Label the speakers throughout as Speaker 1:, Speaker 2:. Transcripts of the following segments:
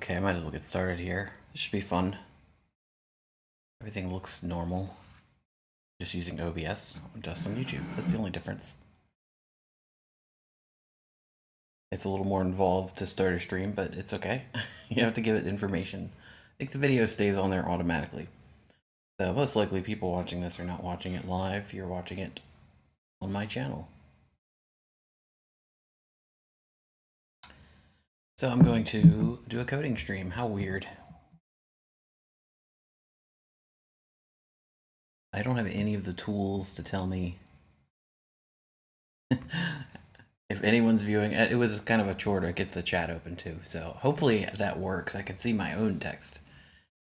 Speaker 1: Okay, I might as well get started here. This should be fun. Everything looks normal. Just using OBS, just on YouTube. That's the only difference. It's a little more involved to start a stream, but it's okay. You have to give it information. I think the video stays on there automatically. So most likely people watching this are not watching it live. You're watching it on my channel. So I'm going to do a coding stream. How weird. I don't have any of the tools to tell me if anyone's viewing. It was kind of a chore to get the chat open too, so hopefully that works. I can see my own text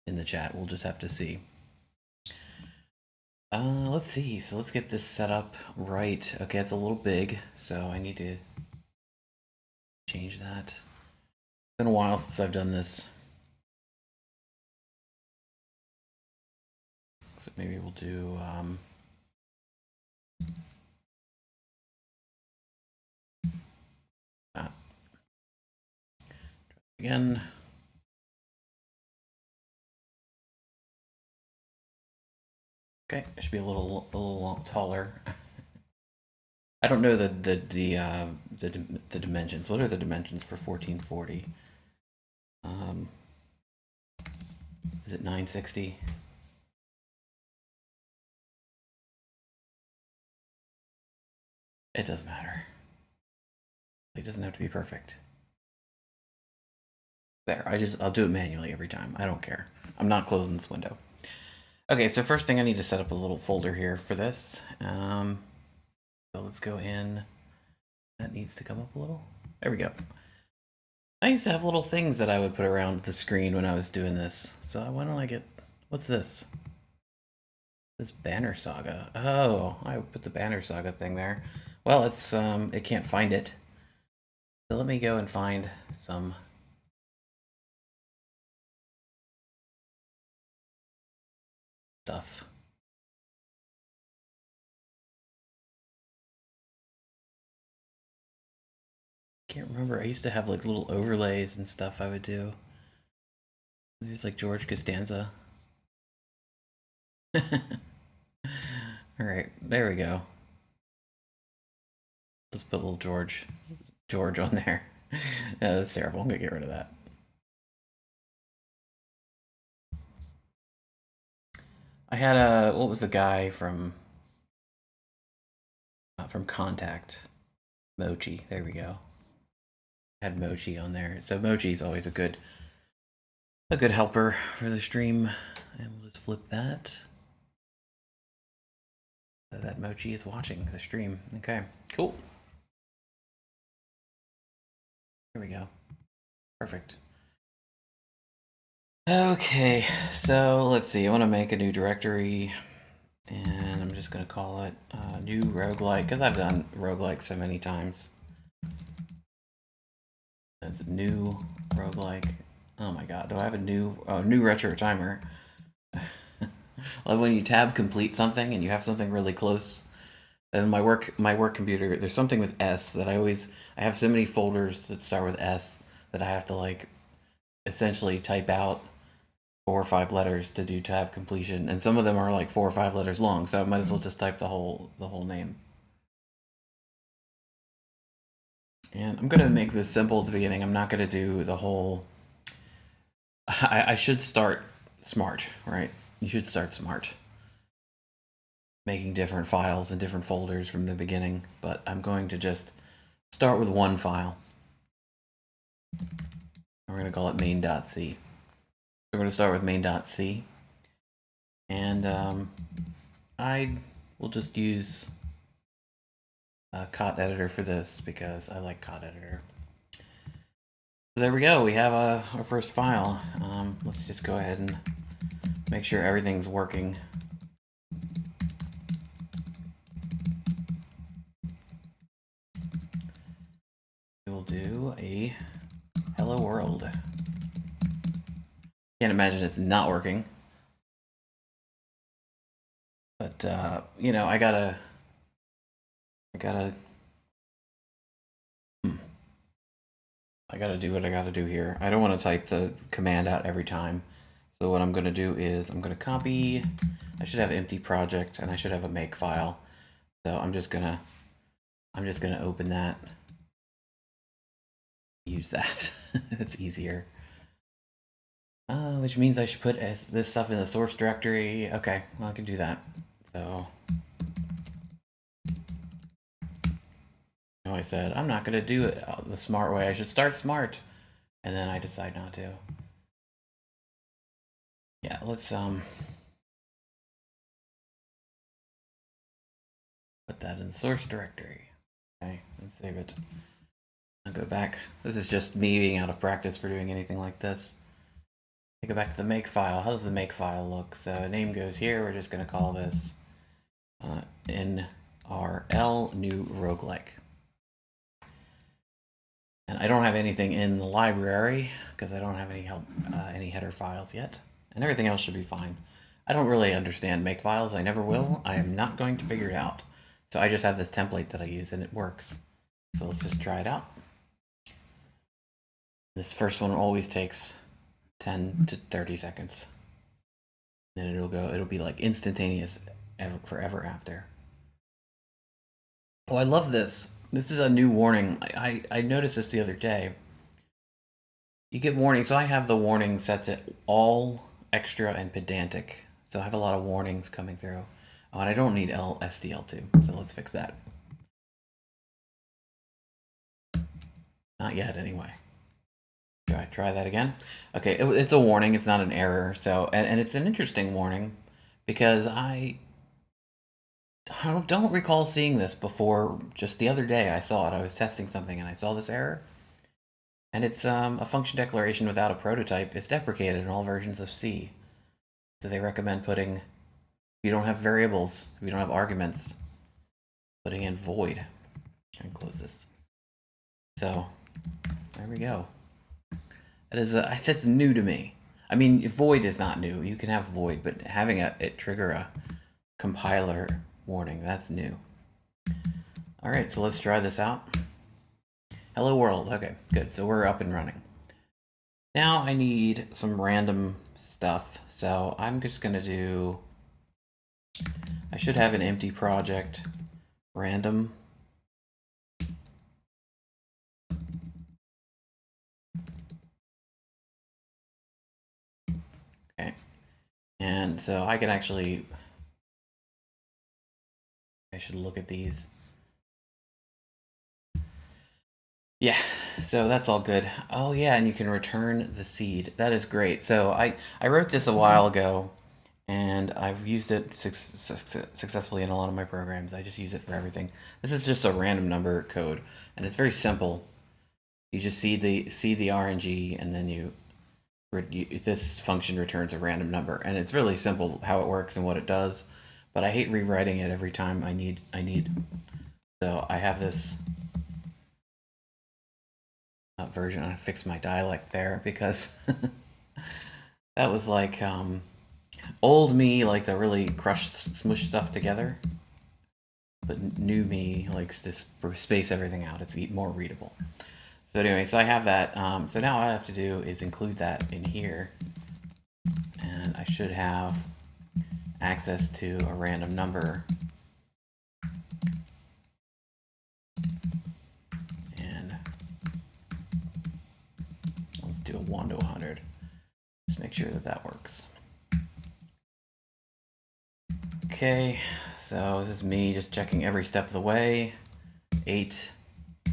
Speaker 1: in the chat. We'll just have to see. Let's see. So let's get this set up right. Okay, it's a little big, so I need to change that. It's been a while since I've done this. So maybe we'll do that. Again. Okay, it should be a little taller. I don't know the dimensions. What are the dimensions for 1440? Is it 960? It doesn't matter. It doesn't have to be perfect. There, I'll do it manually every time. I don't care. I'm not closing this window. Okay, so first thing I need to set up a little folder here for this. So let's go in. That needs to come up a little. There we go. I used to have little things that I would put around the screen when I was doing this. So why don't I get, what's this? This Banner Saga. Oh, I put the Banner Saga thing there. Well, it's it can't find it. So let me go and find some stuff. Can't remember. I used to have like little overlays and stuff I would do. There's like George Costanza. All right, there we go. Let's put little George on there. Yeah, that's terrible. I'm gonna get rid of that. I had a, what was the guy from Contact? Mochi. There we go. I had Mochi on there. So Mochi's always a good helper for the stream. And we'll just flip that. So that Mochi is watching the stream. Okay, cool. Here we go. Perfect. Okay, so let's see. I want to make a new directory, and I'm just going to call it new roguelike, because I've done roguelike so many times. That's a new roguelike. Oh my god, do I have a new retro timer? Like when you tab complete something and you have something really close. And my work computer, there's something with S that I have so many folders that start with S that I have to like essentially type out 4 or 5 letters to do tab completion, and some of them are like 4 or 5 letters long, so I might as well just type the whole name. And I'm gonna make this simple at the beginning. I'm not gonna do the whole. I should start smart, right? You should start smart, making different files and different folders from the beginning. But I'm going to just start with one file. We're gonna call it main.c. We're going to start with main.c, and I will just use Cot Editor for this because I like Cot Editor. So there we go. We have our first file. Let's just go ahead and make sure everything's working. We will do a hello world. Can't imagine it's not working. But you know, I gotta I gotta do what I gotta do here. I don't want to type the command out every time. So what I'm gonna do is I'm gonna copy. I should have empty project and I should have a make file. So I'm just gonna open that. Use that. It's easier. Which means I should put this stuff in the source directory. Okay, well, I can do that. So I said I'm not gonna do it the smart way. I should start smart, and then I decide not to. Yeah, let's put that in the source directory. Okay, and save it. I'll go back. This is just me being out of practice for doing anything like this. I go back to the make file. How does the make file look? So name goes here. We're just gonna call this NRL new roguelike. And I don't have anything in the library because I don't have any header files yet, and everything else should be fine. I don't really understand make files. I never will. I am not going to figure it out. So I just have this template that I use and it works. So let's just try it out. This first one always takes 10 to 30 seconds. Then it'll be like instantaneous forever after. Oh, I love this. This is a new warning. I noticed this the other day. You get warnings. So I have the warning set to all, extra, and pedantic. So I have a lot of warnings coming through. Oh, and I don't need SDL2. So let's fix that. Not yet, anyway. Try that again. Okay, it's a warning. It's not an error. So and it's an interesting warning because I don't recall seeing this before. Just the other day I saw it. I was testing something and I saw this error. And it's a function declaration without a prototype is deprecated in all versions of C. So they recommend putting, if you don't have variables, if you don't have arguments, putting in void. I can close this. So there we go. That's new to me. I mean, void is not new. You can have void, but having it trigger a compiler warning, that's new. All right, so let's try this out. Hello world. Okay, good. So we're up and running. Now I need some random stuff. So I'm just going to do, I should have an empty project random. Okay. And so I can actually, I should look at these. Yeah, so that's all good. Oh yeah, and you can return the seed. That is great. So I wrote this a while ago, and I've used it successfully in a lot of my programs. I just use it for everything. This is just a random number code, and it's very simple. You just see the RNG, and then this function returns a random number, and it's really simple how it works and what it does. But I hate rewriting it every time I need. So I have this version. I fixed my dialect there because that was like old me likes to really smush stuff together, but new me likes to space everything out. It's more readable. So anyway, so I have that. So now all I have to do is include that in here, and I should have access to a random number. And let's do a 1 to 100. Just make sure that works. Okay, so this is me just checking every step of the way. 8,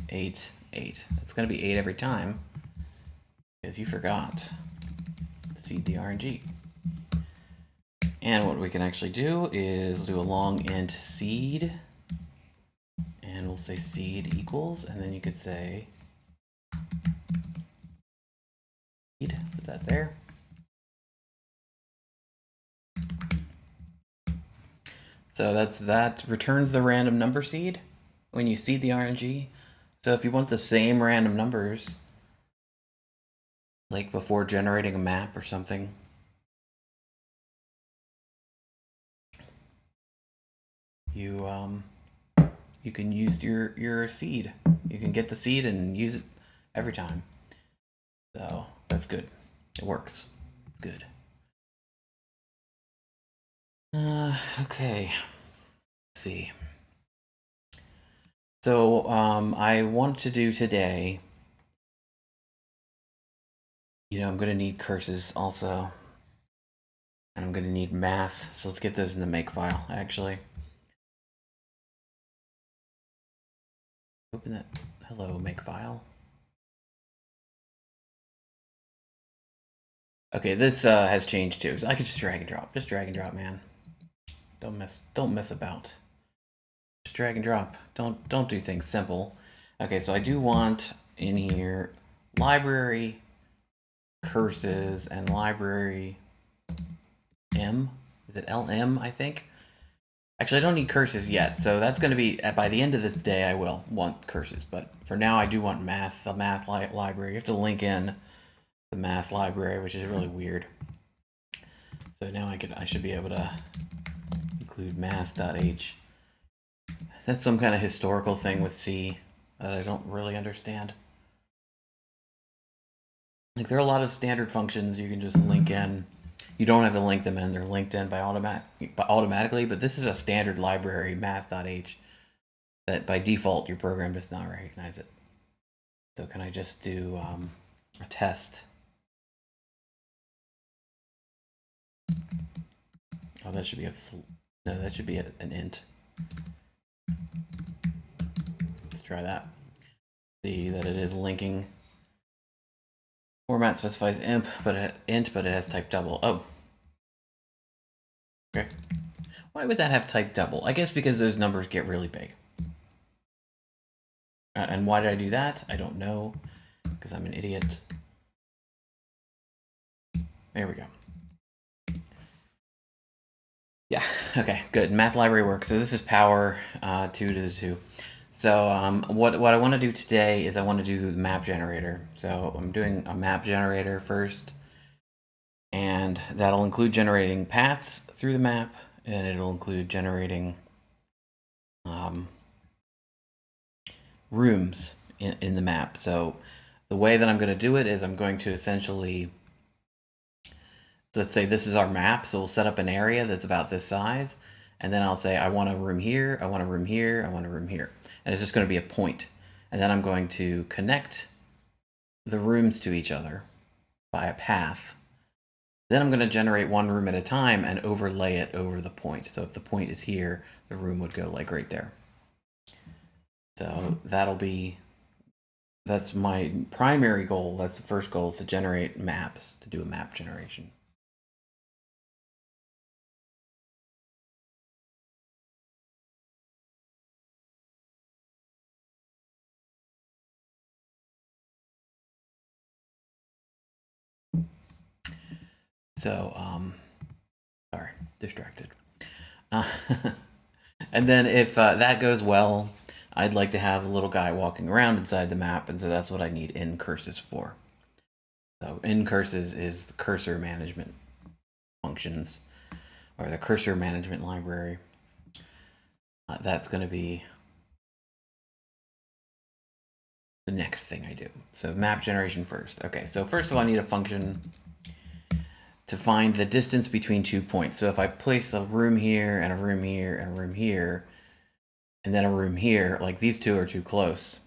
Speaker 1: 8, 8. It's going to be 8 every time because you forgot to seed the RNG. And what we can actually do is do a long int seed, and we'll say seed equals, and then you could say seed, put that there. So that returns the random number seed when you seed the RNG. So if you want the same random numbers, like before generating a map or something, you can use your seed. You can get the seed and use it every time. So that's good. It works. It's good. Okay. Let's see. So I want to do today, I'm going to need curses also. And I'm going to need math. So let's get those in the make file, actually. Open that. Hello, make file. Okay, this has changed too. So I can just drag and drop. Just drag and drop, man. Don't mess about. Just drag and drop. Don't do things simple. Okay, so I do want in here library curses and library M. Is it LM, I think? Actually, I don't need curses yet, so that's going to be, by the end of the day, I will want curses. But for now, I do want math, the math library. You have to link in the math library, which is really weird. So now I should be able to include math.h. That's some kind of historical thing with C that I don't really understand. Like, there are a lot of standard functions you can just link in. You don't have to link them in. They're linked in by automatically, but this is a standard library, math.h, that by default your program does not recognize it. So can I just do a test? Oh, that should be no, that should be an int. Let's try that. See that it is linking. Format specifies int, but it has type double. Oh. Okay. Why would that have type double? I guess because those numbers get really big. And why did I do that? I don't know, because I'm an idiot. There we go. Yeah, okay, good. Math library works. So this is power 2 to the 2. So what I want to do today is I want to do the map generator. So I'm doing a map generator first, and that'll include generating paths through the map, and it'll include generating rooms in the map. So the way that I'm going to do it is I'm going to essentially, so let's say this is our map, so we'll set up an area that's about this size, and then I'll say I want a room here, I want a room here, I want a room here. And it's just going to be a point. And then I'm going to connect the rooms to each other by a path. Then I'm going to generate one room at a time and overlay it over the point. So if the point is here, the room would go like right there. So that's my primary goal. That's the first goal, is to generate maps, to do a map generation. So, sorry, distracted. And then if that goes well, I'd like to have a little guy walking around inside the map, and so that's what I need in curses for. So in curses is the cursor management functions, or the cursor management library. That's going to be the next thing I do. So map generation first. Okay, so first of all, I need a function to find the distance between 2 points. So if I place a room here and a room here and a room here, and then a room here, like these two are too close.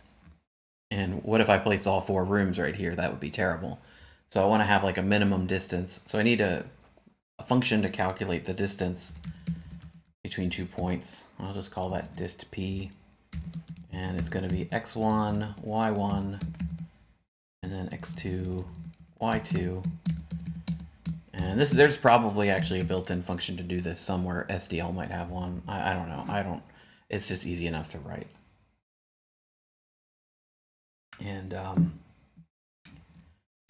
Speaker 1: And what if I placed all 4 rooms right here? That would be terrible. So I want to have like a minimum distance. So I need a function to calculate the distance between 2 points. I'll just call that dist p. And it's going to be x1, y1, and then x2, y2. And there's probably actually a built-in function to do this somewhere. SDL might have one. I don't know. It's just easy enough to write. And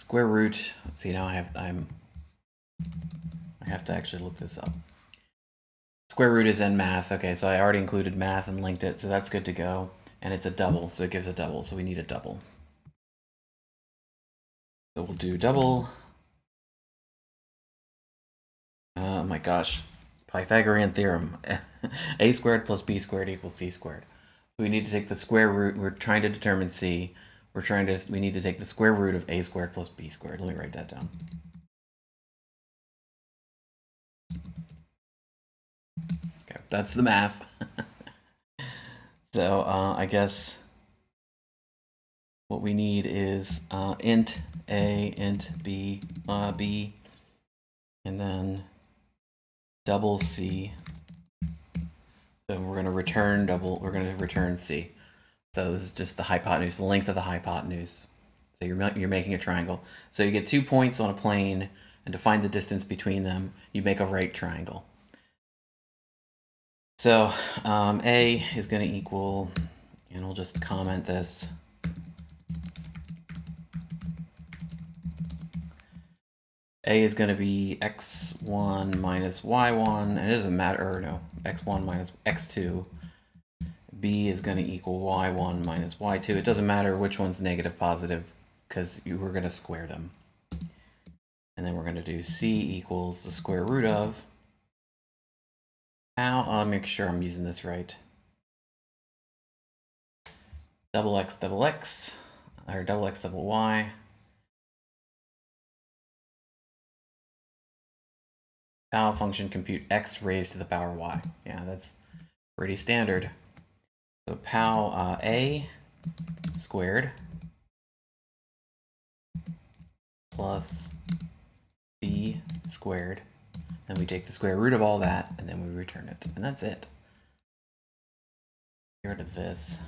Speaker 1: square root. See, now I have to actually look this up. Square root is in math. Okay, so I already included math and linked it, so that's good to go. And it's a double, so it gives a double. So we need a double. So we'll do double. Oh my gosh, Pythagorean theorem. A squared plus b squared equals c squared. So we need to take the square root. We're trying to determine c. we need to take the square root of a squared plus b squared. Let me write that down. Okay, that's the math. So I guess what we need is int a, int b, b, and then double c. Then we're going to return c. So this is just the hypotenuse, the length of the hypotenuse. So you're making a triangle. So you get 2 points on a plane, and to find the distance between them, you make a right triangle. So A is going to equal, and we'll just comment this. A is going to be x1 minus y1, and it doesn't matter, or no, x1 minus x2. B is going to equal y1 minus y2. It doesn't matter which one's negative, positive, because we're going to square them. And then we're going to do C equals the square root of, I'll make sure I'm using this right, double x, or double x, double y, pow function compute x raised to the power y. Yeah, that's pretty standard. So pow a squared plus b squared, and we take the square root of all that, and then we return it, and that's it. Get rid of this.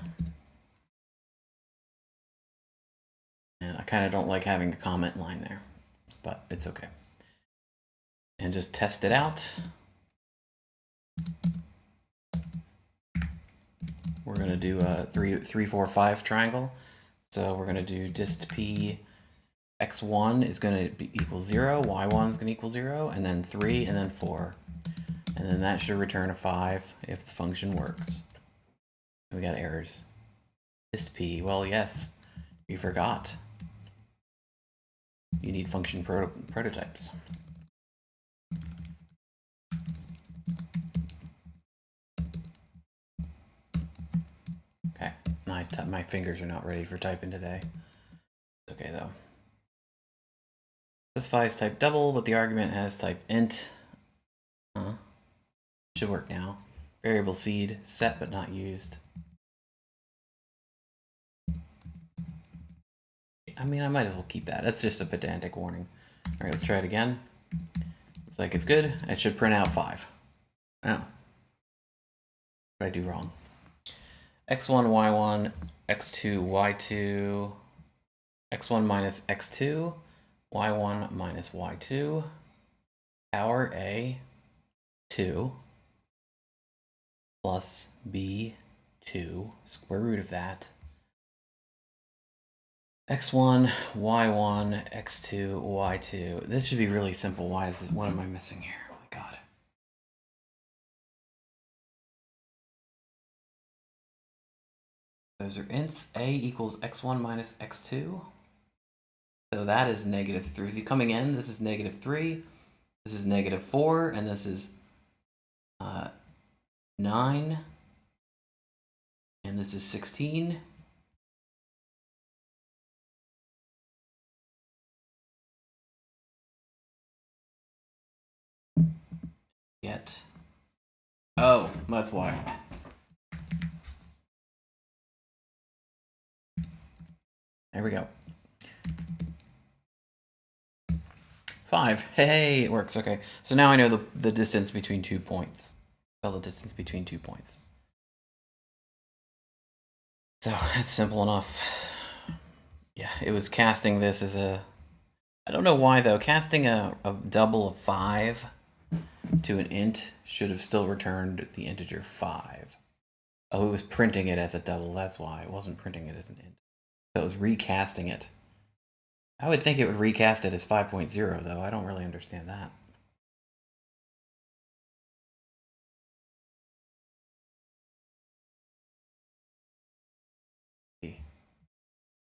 Speaker 1: And I kind of don't like having the comment line there, but it's okay. And just test it out. We're going to do a 3, 4, 5 triangle. So we're going to do dist p x1 is going to equal 0, y1 is going to equal 0, and then 3, and then 4. And then that should return a 5 if the function works. And we got errors. Dist p, well, yes, you forgot. You need function prototypes. Okay, my fingers are not ready for typing today. It's okay though. Specify is type double, but the argument has type int. Should work now. Variable seed, set but not used. I mean, I might as well keep that. That's just a pedantic warning. All right, let's try it again. Looks like it's good. It should print out 5. Oh. What did I do wrong? x1, y1, x2, y2, x1 minus x2, y1 minus y2, power a, 2, plus b2, square root of that, x1, y1, x2, y2. This should be really simple. Why is this? What am I missing here? Oh my god. Those are ints. A equals x1 minus x2. So that is -3. Coming in, this is -3. This is -4, and this is 9. And this is 16. Yet. Oh, that's why. There we go. 5. Hey, it works. Okay. So now I know the distance between 2 points. Tell the distance between 2 points. So that's simple enough. Yeah, it was casting this as a... I don't know why, though. Casting a double of 5 to an int should have still returned the integer 5. Oh, it was printing it as a double. That's why. It wasn't printing it as an int. So it was recasting it. I would think it would recast it as 5.0, though. I don't really understand that.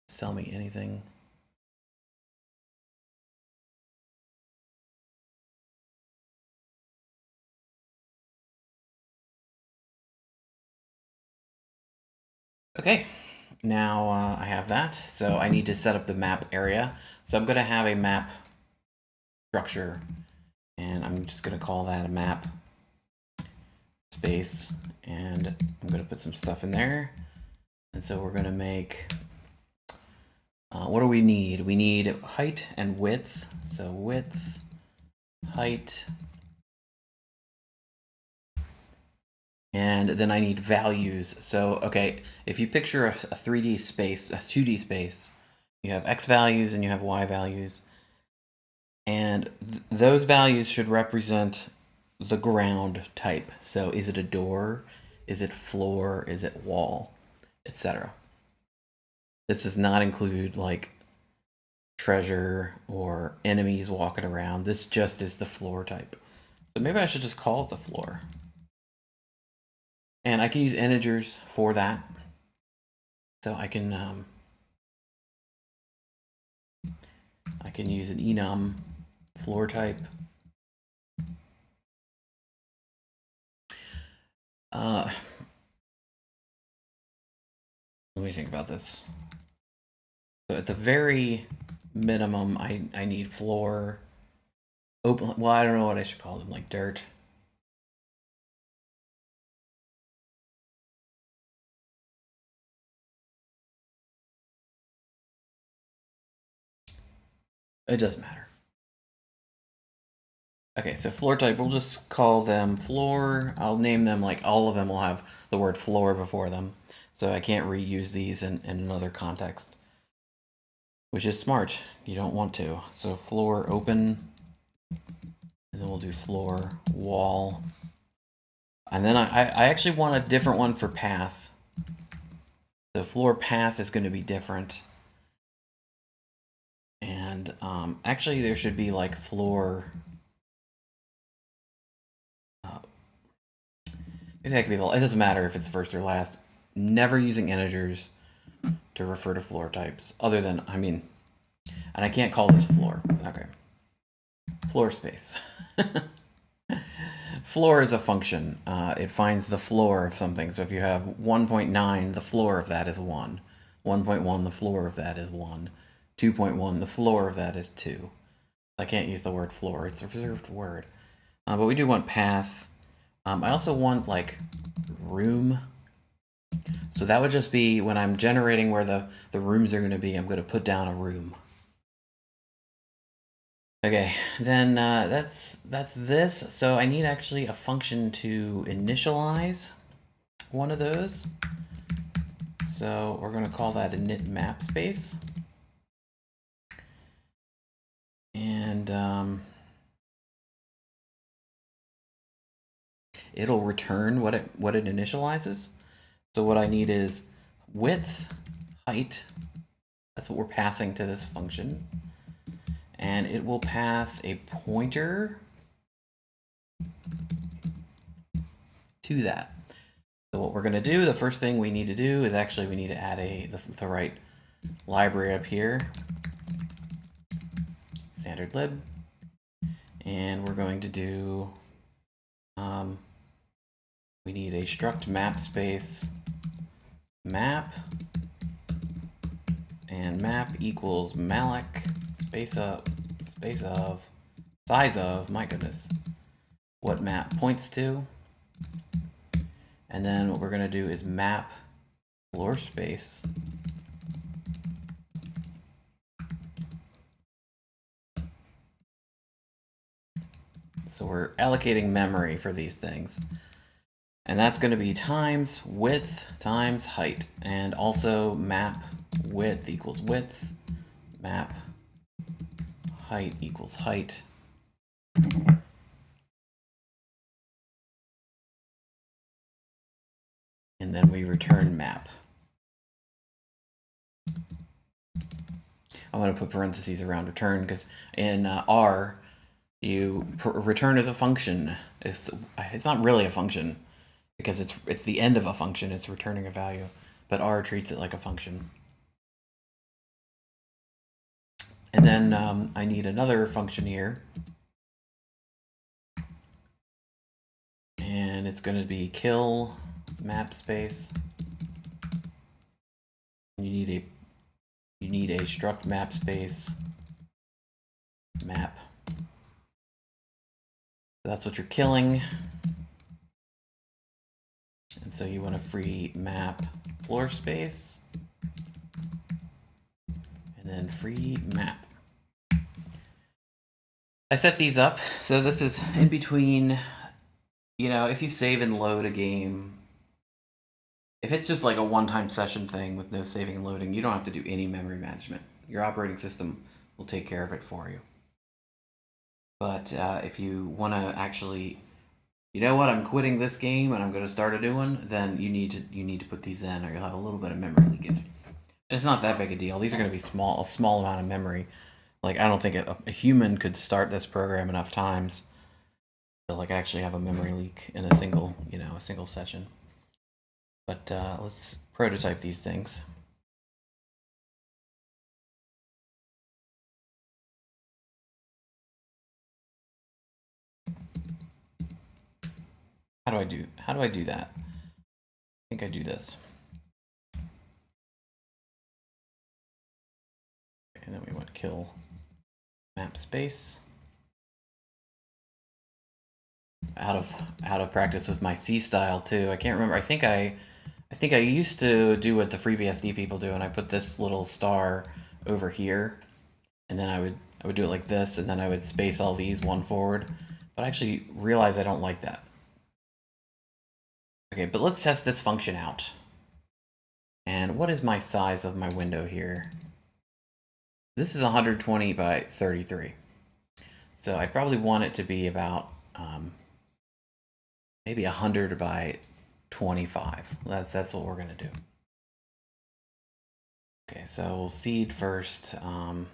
Speaker 1: Tell me anything. Okay, now I have that. So I need to set up the map area. So I'm going to have a map structure, and I'm just going to call that a map space, and I'm going to put some stuff in there. And so we're going to make, what do we need? We need height and width. So width, height, and then I need values. So, okay, if you picture a 3D space, a 2D space, you have X values and you have Y values. And those values should represent the ground type. So is it a door? Is it floor? Is it wall? Etc. This does not include like treasure or enemies walking around. This just is the floor type. So maybe I should just call it the floor. And I can use integers for that. So I can use an enum floor type. Let me think about this. So at the very minimum, I need floor. Open. Well, I don't know what I should call them, like dirt. It doesn't matter. Okay, so floor type, we'll just call them floor. I'll name them like all of them will have the word floor before them. So I can't reuse these in another context, which is smart. You don't want to. So floor open, and then we'll do floor wall. And then I actually want a different one for path. The floor path is going to be different. And actually there should be like floor. Maybe that could be it doesn't matter if it's first or last. Never using integers to refer to floor types, other than, I mean, and I can't call this floor. Okay. Floor space. Floor is a function. It finds the floor of something. So if you have 1.9, the floor of that is 1. 1.1, the floor of that is 1. 2.1, the floor of that is 2. I can't use the word floor. It's a reserved word. But we do want path. I also want like room. So that would just be when I'm generating where the rooms are going to be, I'm going to put down a room. Okay, then that's this. So I need actually a function to initialize one of those. So we're going to call that init map space. And it'll return what it initializes. So what I need is width, height. That's what we're passing to this function. And it will pass a pointer to that. So what we're going to do, the first thing we need to do is actually we need to add the right library up here. Standard lib. And we're going to do, we need a struct map space map, and map equals malloc space of size of, my goodness, what map points to. And then what we're going to do is map floor space so we're allocating memory for these things. And that's going to be times width times height, and also map width equals width, map height equals height. And then we return map. I'm going to put parentheses around return because in R, return is a function. It's not really a function because it's the end of a function. It's returning a value, but R treats it like a function. And then I need another function here. And it's going to be kill map space. You need a struct map space map. That's what you're killing. And so you want a free map floor space. And then free map. I set these up. So this is in between, you know, if you save and load a game, if it's just like a one-time session thing with no saving and loading, you don't have to do any memory management. Your operating system will take care of it for you. But if you want to actually, you know what, I'm quitting this game and I'm going to start a new one, then you need to put these in, or you'll have a little bit of memory leakage. And it's not that big a deal. These are going to be a small amount of memory. Like, I don't think a human could start this program enough times to like actually have a memory leak in a single session. But let's prototype these things. How do I do that? I think I do this. And then we want kill map space. Out of practice with my C style too. I can't remember. I think I used to do what the FreeBSD people do, and I put this little star over here, and then I would do it like this, and then I would space all these one forward. But I actually realized I don't like that. Okay, but let's test this function out. And what is my size of my window here? This is 120 by 33. So I'd probably want it to be about maybe 100 by 25. That's what we're gonna do. Okay, so we'll seed first. Then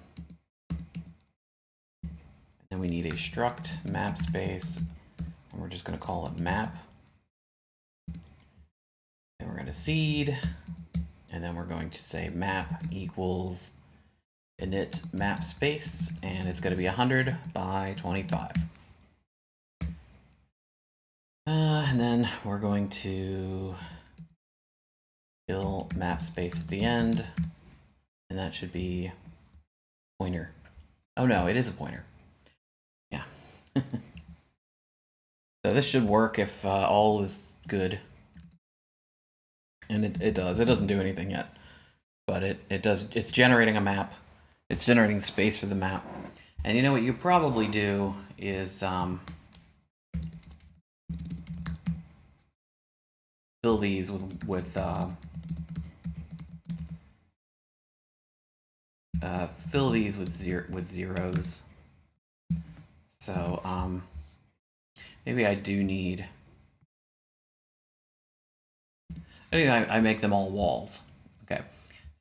Speaker 1: we need a struct map space, and we're just gonna call it map. Then we're gonna seed, and then we're going to say map equals init map space, and it's gonna be 100 by 25. And then we're going to kill map space at the end, and that should be pointer. Oh no, it is a pointer. Yeah. So this should work if all is good. And it does. It doesn't do anything yet, but it does. It's generating a map. It's generating space for the map. And you know what you probably do is fill these with zeros. So maybe I do need. Maybe I make them all walls. Okay.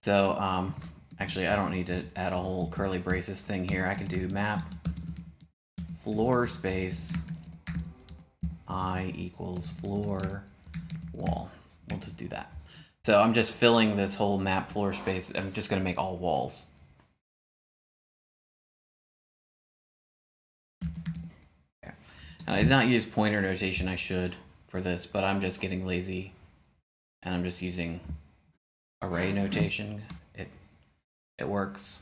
Speaker 1: So actually, I don't need to add a whole curly braces thing here. I can do map floor space I equals floor wall. We'll just do that. So I'm just filling this whole map floor space. I'm just going to make all walls. Okay. And I did not use pointer notation. I should for this, but I'm just getting lazy, and I'm just using array notation. It works.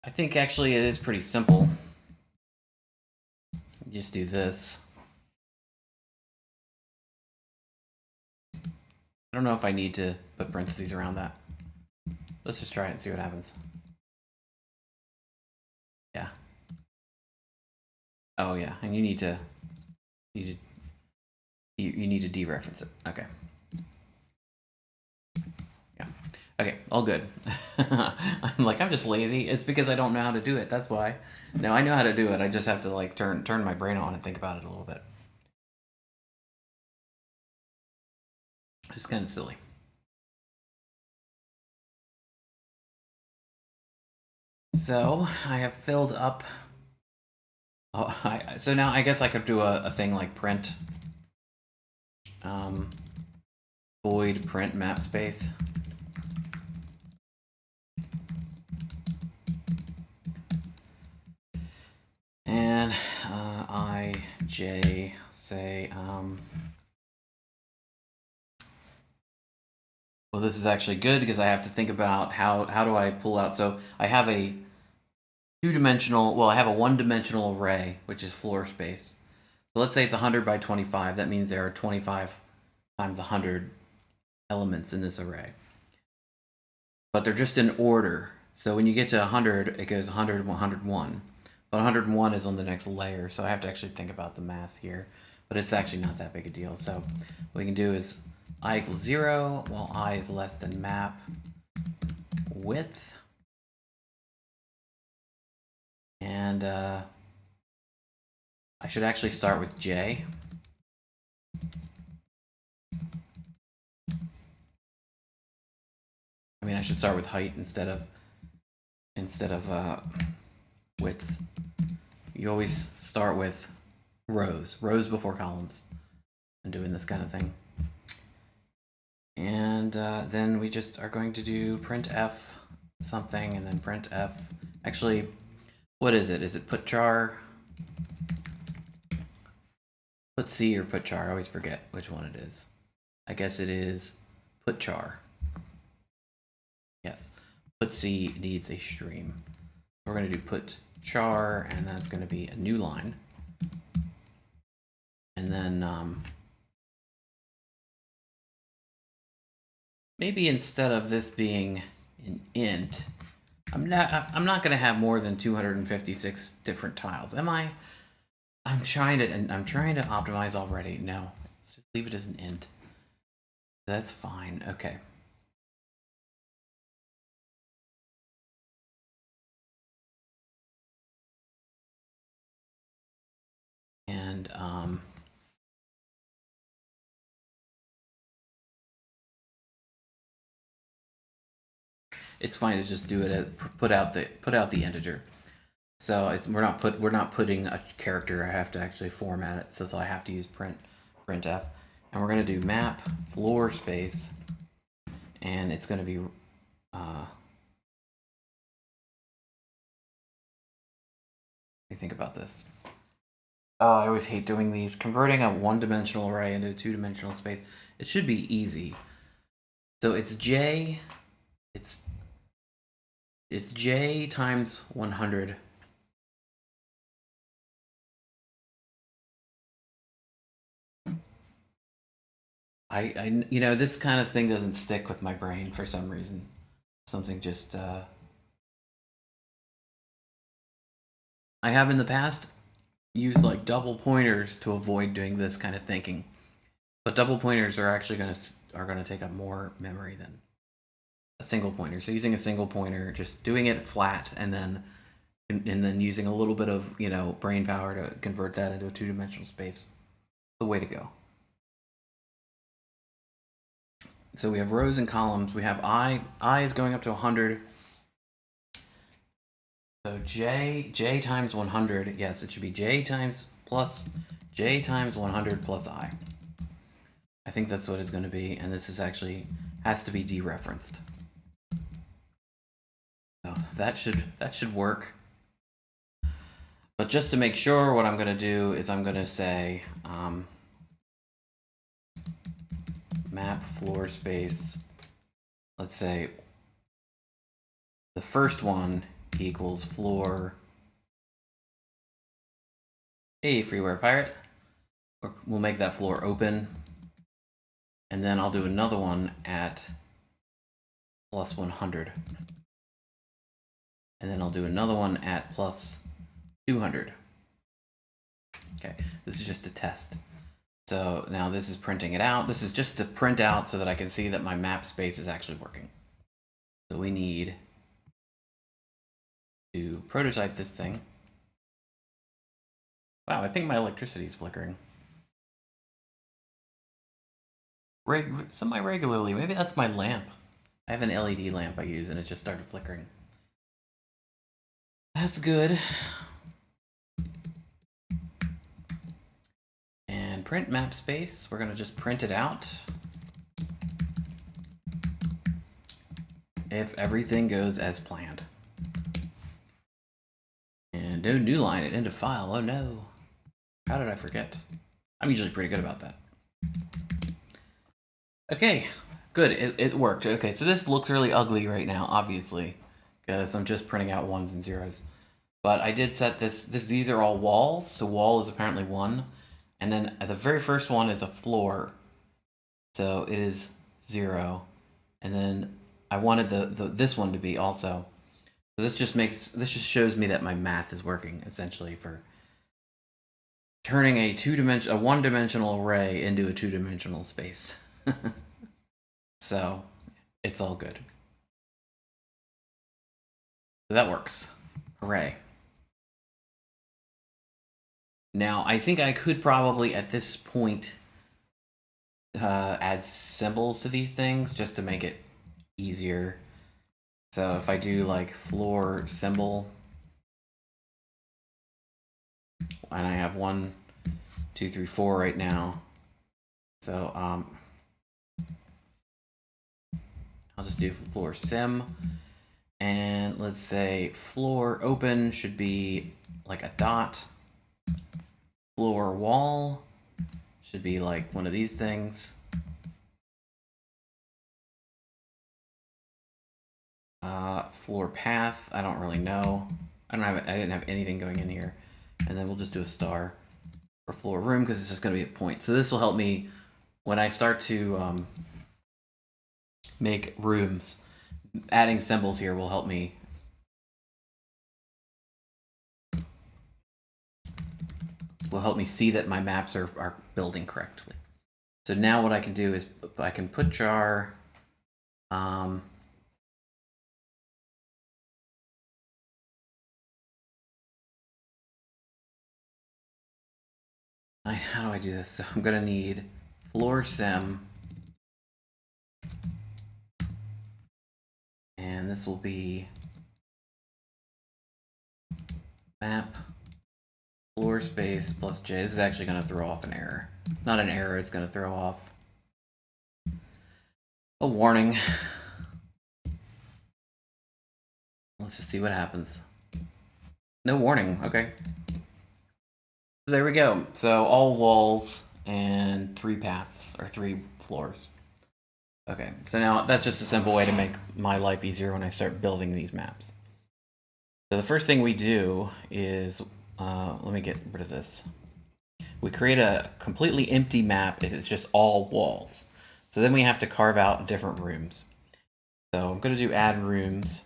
Speaker 1: I think actually it is pretty simple. You just do this. I don't know if I need to put parentheses around that. Let's just try it and see what happens. Yeah. Oh yeah, and you need to dereference it. Okay. Yeah. Okay, all good. I'm just lazy. It's because I don't know how to do it. That's why. No, I know how to do it. I just have to like turn my brain on and think about it a little bit. It's kind of silly. So I have filled up. Oh, so now I guess I could do a thing like print void print map space. And ij say well, this is actually good because I have to think about how do I pull out. So I have a two-dimensional, well, I have a one-dimensional array, which is floor space. So let's say it's 100 by 25. That means there are 25 times 100 elements in this array. But they're just in order. So when you get to 100, it goes 100, 101. But 101 is on the next layer, so I have to actually think about the math here. But it's actually not that big a deal. So what we can do is I equals 0, while I is less than map width. And I should actually start with j. I mean, I should start with height instead of width. You always start with rows before columns, and doing this kind of thing. And then we just are going to do printf something, and then printf. Actually, what is it? Is it put char? Put C or put char? I always forget which one it is. I guess it is put char. Yes, put C needs a stream. We're going to do put char, and that's going to be a new line. And then maybe instead of this being an int, I'm not going to have more than 256 different tiles. Am I? I'm trying to optimize already. No, let's just leave it as an int. That's fine. Okay. And it's fine to just do it as put out the integer. So we're not putting a character. I have to actually format it, so I have to use printf, and we're going to do map floor space, and it's going to be let me think about this. I always hate doing these. Converting a one-dimensional array into a two-dimensional space. It should be easy. So it's j. It's j times 100. You know, this kind of thing doesn't stick with my brain for some reason. Something just I have in the past used like double pointers to avoid doing this kind of thinking, but double pointers are actually gonna take up more memory than a single pointer. So using a single pointer, just doing it flat, and then using a little bit of, you know, brain power to convert that into a two-dimensional space, the way to go. So we have rows and columns. We have I is going up to 100. So j times 100. Yes, it should be j times 100 plus I. I think that's what it's going to be, and this is actually has to be dereferenced. So that should work. But just to make sure, what I'm going to do is I'm going to say map floor space. Let's say the first one equals floor. Hey, freeware pirate. We'll make that floor open. And then I'll do another one at plus 100. And then I'll do another one at plus 200. Okay, this is just a test. So now this is printing it out. This is just to print out so that I can see that my map space is actually working. So we need to prototype this thing. Wow, I think my electricity is flickering. Semi-regularly. Maybe that's my lamp. I have an LED lamp I use, and it just started flickering. That's good. And print map space. We're going to just print it out. If everything goes as planned. And no new line at end of file. Oh no. How did I forget? I'm usually pretty good about that. Okay, Good, it worked. Okay, so this looks really ugly right now, obviously, because I'm just printing out ones and zeros. But I did set these are all walls, so wall is apparently 1. And then the very first one is a floor, so it is 0. And then I wanted this one to be also. So this just shows me that my math is working, essentially, for turning a one-dimensional array into a two-dimensional space. So it's all good. So that works. Hooray. Now, I think I could probably, at this point, add symbols to these things just to make it easier. So if I do like floor symbol, and I have 1, 2, 3, 4 right now. So I'll just do floor sim, and let's say floor open should be like a dot. Floor wall should be like one of these things. Floor path, I don't really know. I didn't have anything going in here. And then we'll just do a star for floor room because it's just going to be a point. So this will help me when I start to make rooms. Adding symbols here will help me. Will help me see that my maps are building correctly. So now what I can do is I can put jar. How do I do this? So I'm gonna need floor sim, and this will be map floor space plus j. This is actually gonna throw off an error. Not an error, it's gonna throw off a warning. Let's just see what happens. No warning, okay. There we go. So all walls and 3 paths, or 3 floors. Okay, so now that's just a simple way to make my life easier when I start building these maps. So the first thing we do is, let me get rid of this. We create a completely empty map. It's just all walls. So then we have to carve out different rooms. So I'm going to do add rooms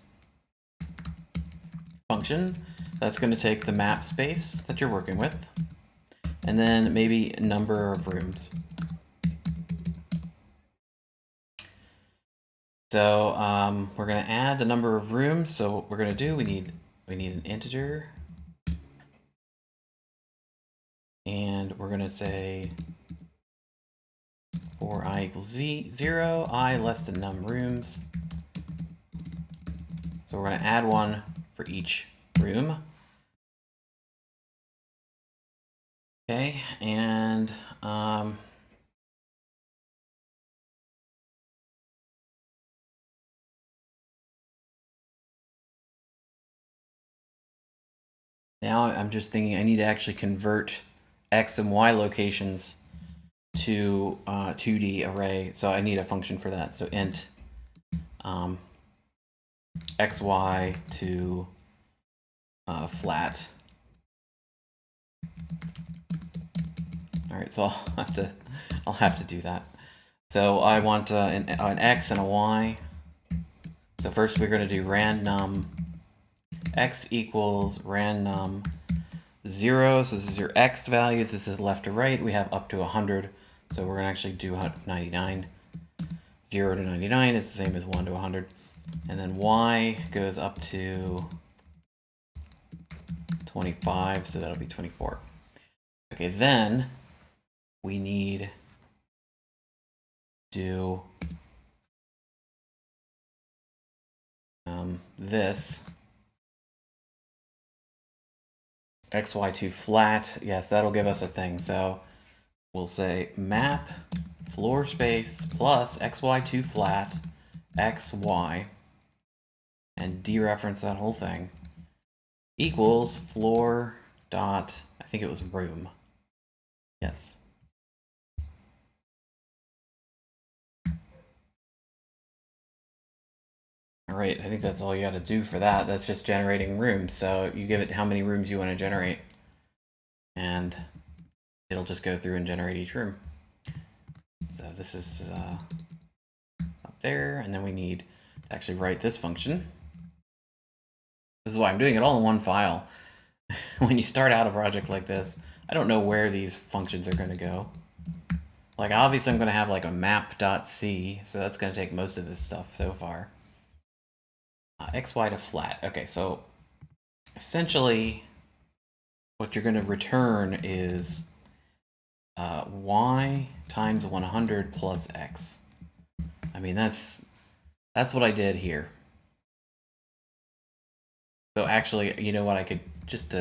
Speaker 1: function. That's going to take the map space that you're working with, and then maybe number of rooms. So we're going to add the number of rooms. So what we're going to do, we need an integer, and we're going to say for I equals 0, I less than num rooms. So we're going to add one for each room. Okay, and now I'm just thinking I need to actually convert X and Y locations to 2D array. So I need a function for that. So int XY to flat. All right, so I'll have to do that. So I want an X and a Y. So first we're going to do random X equals random 0. So this is your X values. This is left to right. We have up to 100. So we're going to actually do 99. 0 to 99 is the same as 1 to 100. And then Y goes up to 25. So that'll be 24. Okay, then we need to do this. XY to flat. Yes, that'll give us a thing. So we'll say map floor space plus XY to flat XY and dereference that whole thing equals floor dot, I think it was room. Yes. right, I think that's all you got to do for that. That's just generating rooms. So you give it how many rooms you want to generate, and it'll just go through and generate each room. So this is up there, and then we need to actually write this function. This is why I'm doing it all in one file. When you start out a project like this, I don't know where these functions are going to go. Like, obviously I'm going to have like a map.c, so that's going to take most of this stuff so far. XY to flat. Okay, so essentially what you're going to return is y times 100 plus x. I mean, that's what I did here. So actually, you know what, I could just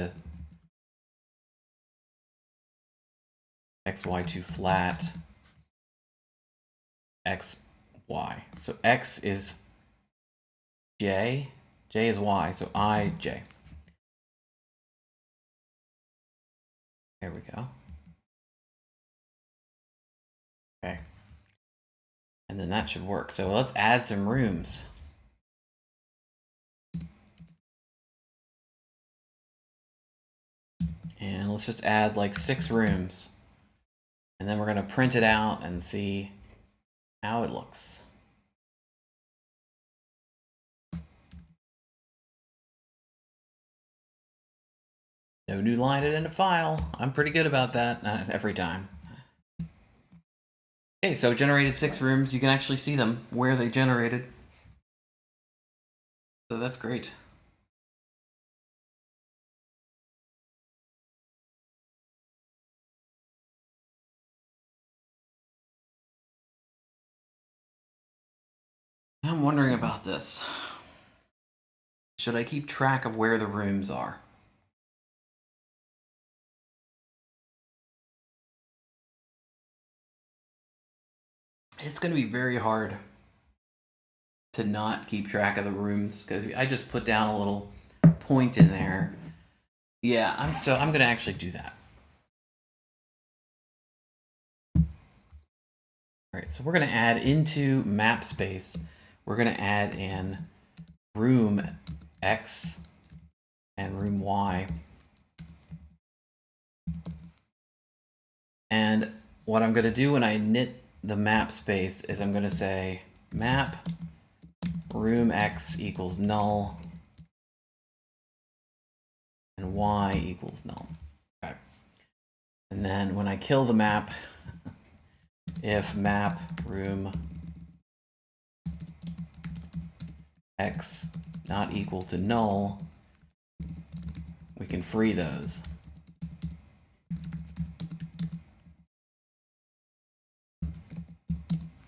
Speaker 1: xy to flat xy. So x is j, j is y, so I, j. There we go. Okay. And then that should work. So let's add some rooms. And let's just add like 6 rooms. And then we're going to print it out and see how it looks. No new line it in a file. I'm pretty good about that, not every time. Okay, so generated 6 rooms. You can actually see them where they generated. So that's great. I'm wondering about this. Should I keep track of where the rooms are? It's going to be very hard to not keep track of the rooms because I just put down a little point in there. Yeah, I'm going to actually do that. All right, so we're going to add into map space, we're going to add in room X and room Y. And what I'm going to do when I init the map space is I'm going to say map room X equals null and Y equals null. Okay. And then when I kill the map, if map room X not equal to null, we can free those.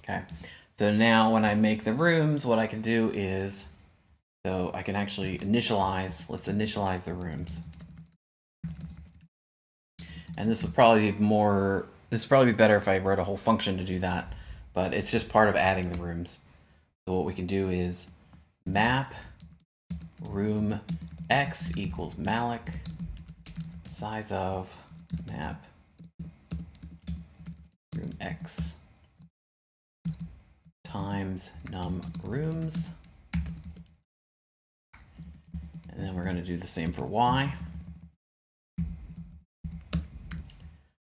Speaker 1: Okay, so now when I make the rooms, what I can do is, so I can actually initialize, let's initialize the rooms. And this would probably be more, this would probably be better if I wrote a whole function to do that, but it's just part of adding the rooms. So what we can do is map room X equals malloc size of map room X times num rooms. And then we're going to do the same for Y.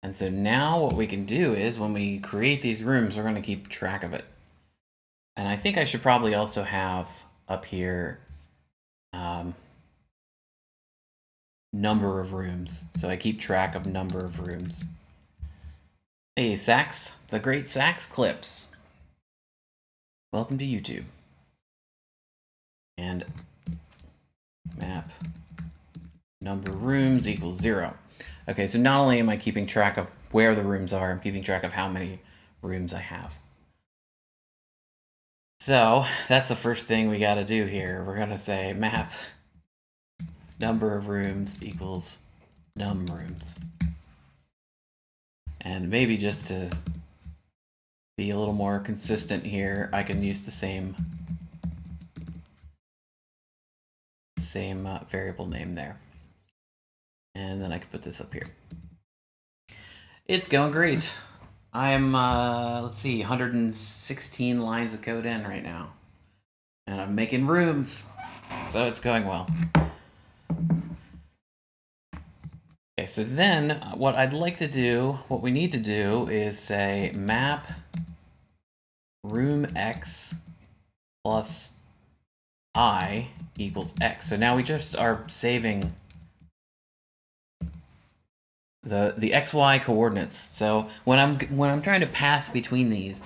Speaker 1: And so now what we can do is when we create these rooms, we're going to keep track of it. And I think I should probably also have up here number of rooms. So I keep track of number of rooms. Hey, Sax, the great Sax Clips. Welcome to YouTube. And map number of rooms equals 0. Okay, so not only am I keeping track of where the rooms are, I'm keeping track of how many rooms I have. So that's the first thing we got to do here. We're going to say map number of rooms equals num rooms. And maybe just to be a little more consistent here, I can use the same variable name there. And then I can put this up here. It's going great. I'm, let's see, 116 lines of code in right now. And I'm making rooms, so it's going well. Okay, so then what I'd like to do, what we need to do is say map room x plus I equals x. So now we just are saving the xy coordinates. So when I'm trying to path between these,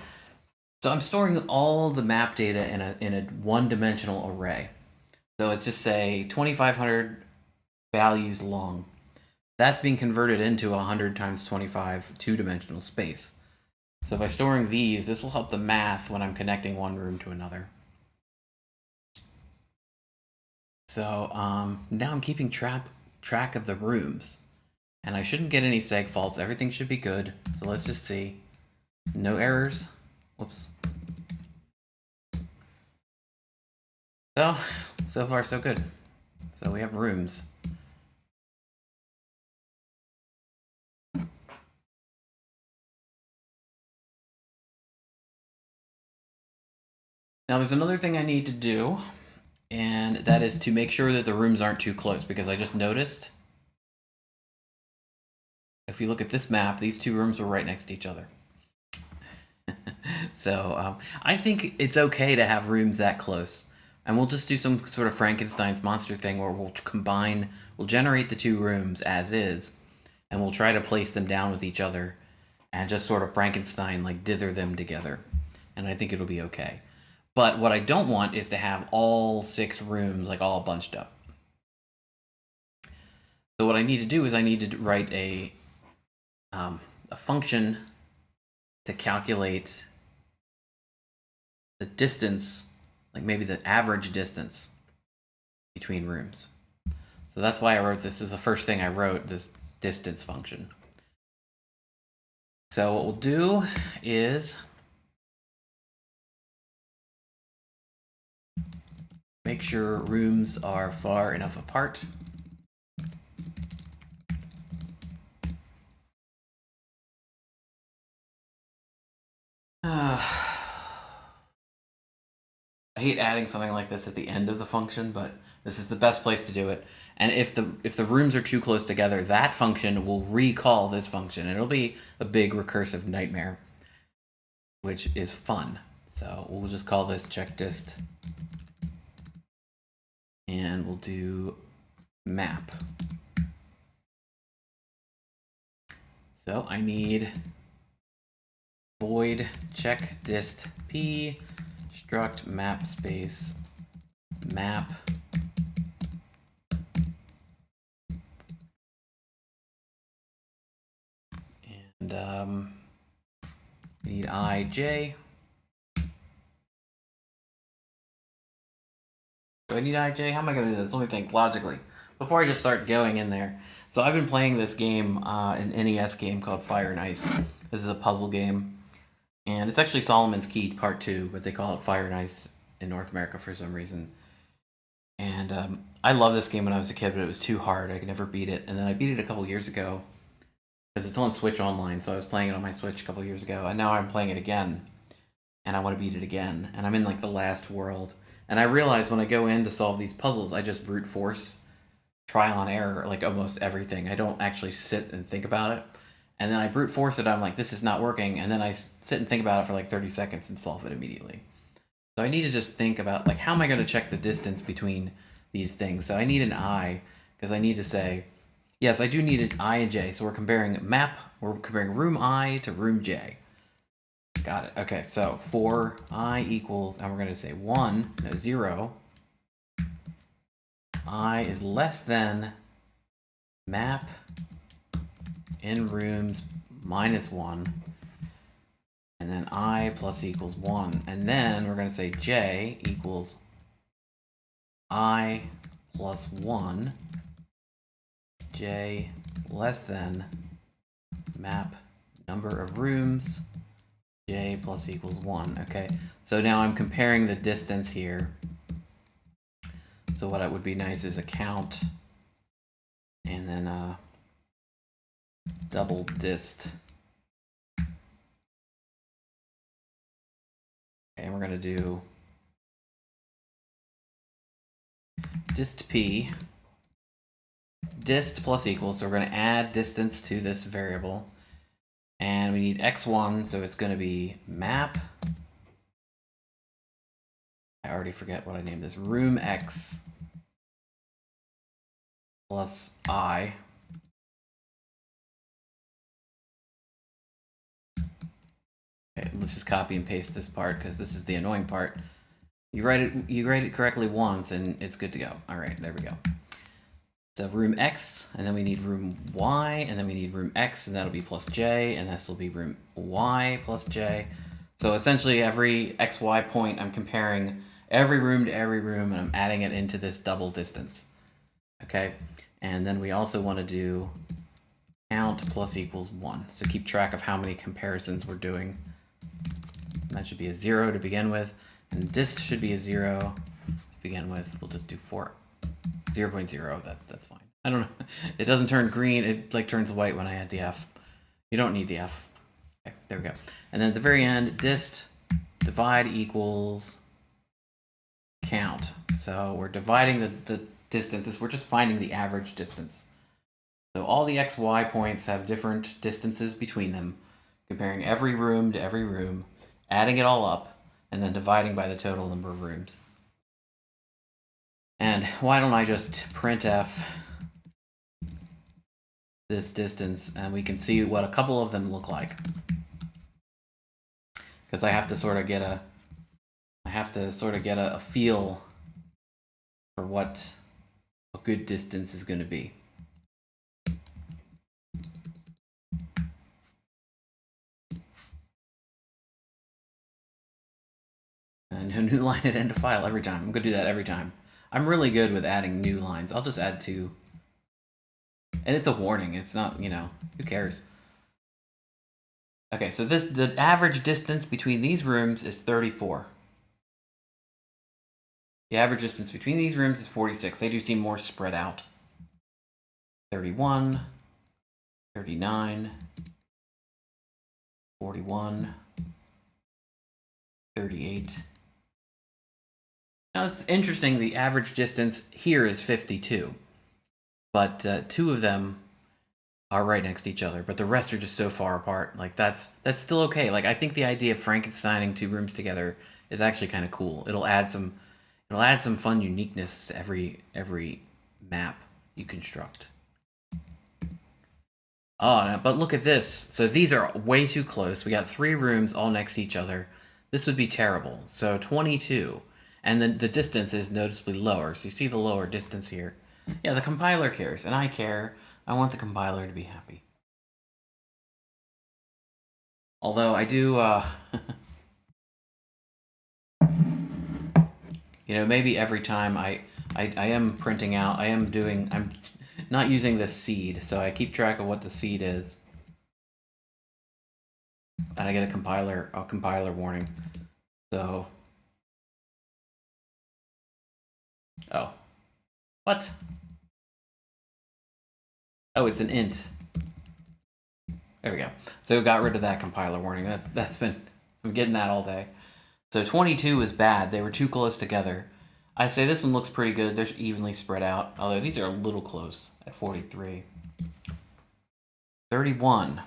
Speaker 1: so I'm storing all the map data in a one-dimensional array. So it's just say 2,500 values long. That's being converted into 100 times 25 two-dimensional space. So by storing these, this will help the math when I'm connecting one room to another. So now I'm keeping track of the rooms. And I shouldn't get any seg faults. Everything should be good. So let's just see. No errors. Whoops. So far so good. So we have rooms. Now there's another thing I need to do, and that is to make sure that the rooms aren't too close, because I just noticed if you look at this map, these two rooms were right next to each other. So I think it's okay to have rooms that close. And we'll just do some sort of Frankenstein's monster thing where we'll generate the two rooms as is, and we'll try to place them down with each other and just sort of Frankenstein, like dither them together. And I think it'll be okay. But what I don't want is to have all 6 rooms like all bunched up. So what I need to do is I need to write a function to calculate the distance, like maybe the average distance between rooms. So that's why I wrote this. This is the first thing I wrote, this distance function. So what we'll do is make sure rooms are far enough apart. I hate adding something like this at the end of the function, but this is the best place to do it. And if the rooms are too close together, that function will recall this function, and it'll be a big recursive nightmare, which is fun. So we'll just call this checkDist, and we'll do map. So I need void checkDist p struct map space map and need ij. Do I need ij? How am I going to do this? Let me think logically before I just start going in there. So I've been playing this game, an NES game called Fire and Ice. This is a puzzle game, and it's actually Solomon's Key Part 2, but they call it Fire and Ice in North America for some reason. And I loved this game when I was a kid, but it was too hard. I could never beat it. And then I beat it a couple years ago because it's on Switch Online, so I was playing it on my Switch a couple years ago, and now I'm playing it again, and I want to beat it again. And I'm in like the last world, and I realize when I go in to solve these puzzles, I just brute force, trial and error, like almost everything. I don't actually sit and think about it. And then I brute force it. I'm like, this is not working. And then I sit and think about it for like 30 seconds and solve it immediately. So I need to just think about, like, how am I going to check the distance between these things? So I need an I, because I need to say, yes, I do need an I and J. So we're comparing room I to room J. Got it. Okay, so for I equals, and we're going to say 0, I is less than map in rooms minus 1, and then I plus equals 1. And then we're going to say J equals I plus 1, J less than map number of rooms, J plus equals 1. Okay, so now I'm comparing the distance here. So what would be nice is a count, and then double dist. Okay, and we're going to do dist p, dist plus equals, so we're going to add distance to this variable. And we need x1, so it's going to be map. I already forget what I named this. Room x plus I. Okay, let's just copy and paste this part because this is the annoying part. You write it correctly once and it's good to go. All right, there we go. So room x, and then we need room y, and then we need room x, and that'll be plus j, and this will be room y plus j. So essentially every xy point, I'm comparing every room to every room, and I'm adding it into this double distance. Okay, and then we also want to do count plus equals 1. So keep track of how many comparisons we're doing. That should be a 0 to begin with, and dist should be a 0 to begin with. We'll just do 0.0. That's fine. I don't know. It doesn't turn green. It like turns white when I add the f. You don't need the f. Okay, there we go. And then at the very end, dist divide equals count. So we're dividing the distances. We're just finding the average distance. So all the xy points have different distances between them, comparing every room to every room, adding it all up, and then dividing by the total number of rooms. And why don't I just printf this distance, and we can see what a couple of them look like. Because I have to sort of get a feel for what a good distance is going to be. And a new line at end of file every time. I'm going to do that every time. I'm really good with adding new lines. I'll just add 2. And it's a warning. It's not, you know, who cares? Okay, so the average distance between these rooms is 34. The average distance between these rooms is 46. They do seem more spread out. 31, 39, 41, 38. Now it's interesting, the average distance here is 52. But 2 of them are right next to each other, but the rest are just so far apart. Like that's still okay. Like I think the idea of Frankensteining 2 rooms together is actually kind of cool. It'll add some fun uniqueness to every map you construct. Oh, but look at this. So these are way too close. We got 3 rooms all next to each other. This would be terrible. So 22, and then the distance is noticeably lower. So you see the lower distance here. Yeah, the compiler cares, and I care. I want the compiler to be happy. Although I do, you know, maybe every time I am printing out, I'm not using this seed, so I keep track of what the seed is. And I get a compiler warning. So, oh, what? Oh, it's an int. There we go. So it got rid of that compiler warning. I'm getting that all day. So 22 is bad. They were too close together. I say this one looks pretty good. They're evenly spread out, although these are a little close at 43. 31.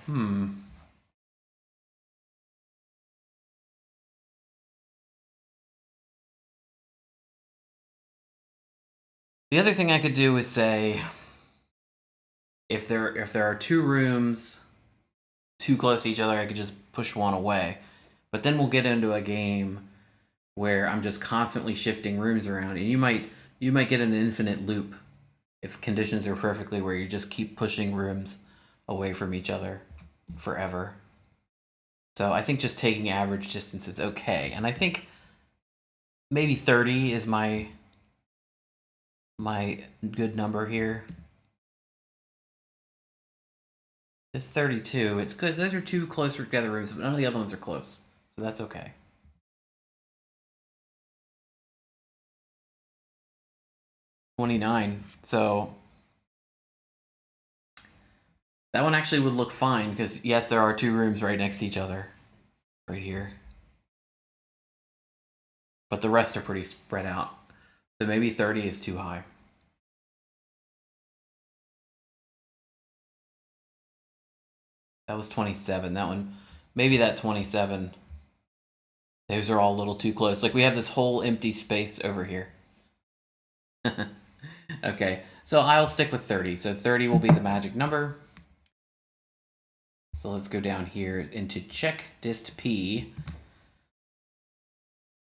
Speaker 1: The other thing I could do is say, if there are 2 rooms too close to each other, I could just push one away. But then we'll get into a game where I'm just constantly shifting rooms around, and you might get an infinite loop if conditions are perfectly where you just keep pushing rooms away from each other forever. So I think just taking average distance is okay, and I think maybe 30 is my good number here. It's 32. It's good. Those are 2 closer together rooms, but none of the other ones are close, so that's okay. 29. So that one actually would look fine because yes, there are 2 rooms right next to each other, right here. But the rest are pretty spread out. So maybe 30 is too high. That was 27. That one, maybe that 27. Those are all a little too close. Like we have this whole empty space over here. Okay, so I'll stick with 30. So 30 will be the magic number. So let's go down here into check dist p.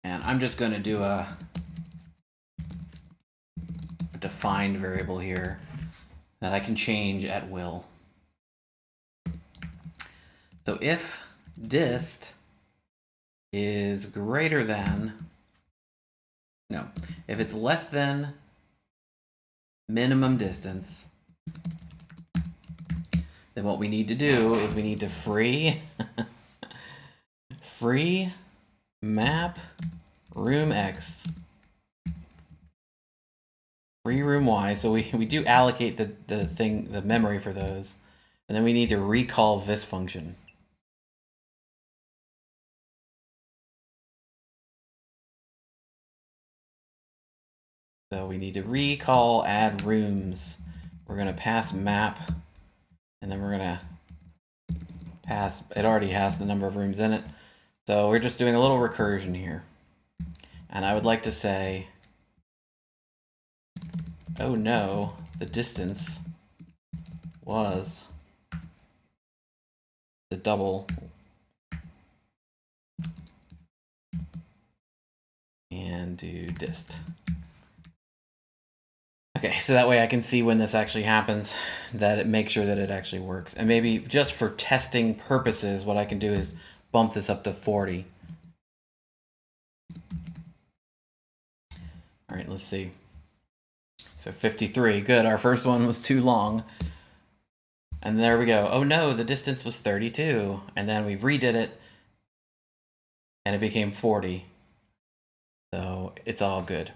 Speaker 1: And I'm just going to do a defined variable here that I can change at will. So if dist is greater than, no, if it's less than minimum distance, then what we need to do is we need to free map room x, free room y. So we do allocate the memory for those, and then we need to recall this function. So we need to recall add rooms. We're going to pass map, and then we're going to pass, it already has the number of rooms in it. So we're just doing a little recursion here. And I would like to say, oh no, the distance was the double and do dist. Okay, so that way I can see when this actually happens, that it makes sure that it actually works. And maybe just for testing purposes, what I can do is bump this up to 40. All right, let's see. So 53, good. Our first one was too long. And there we go. Oh no, the distance was 32. And then we redid it, and it became 40. So it's all good.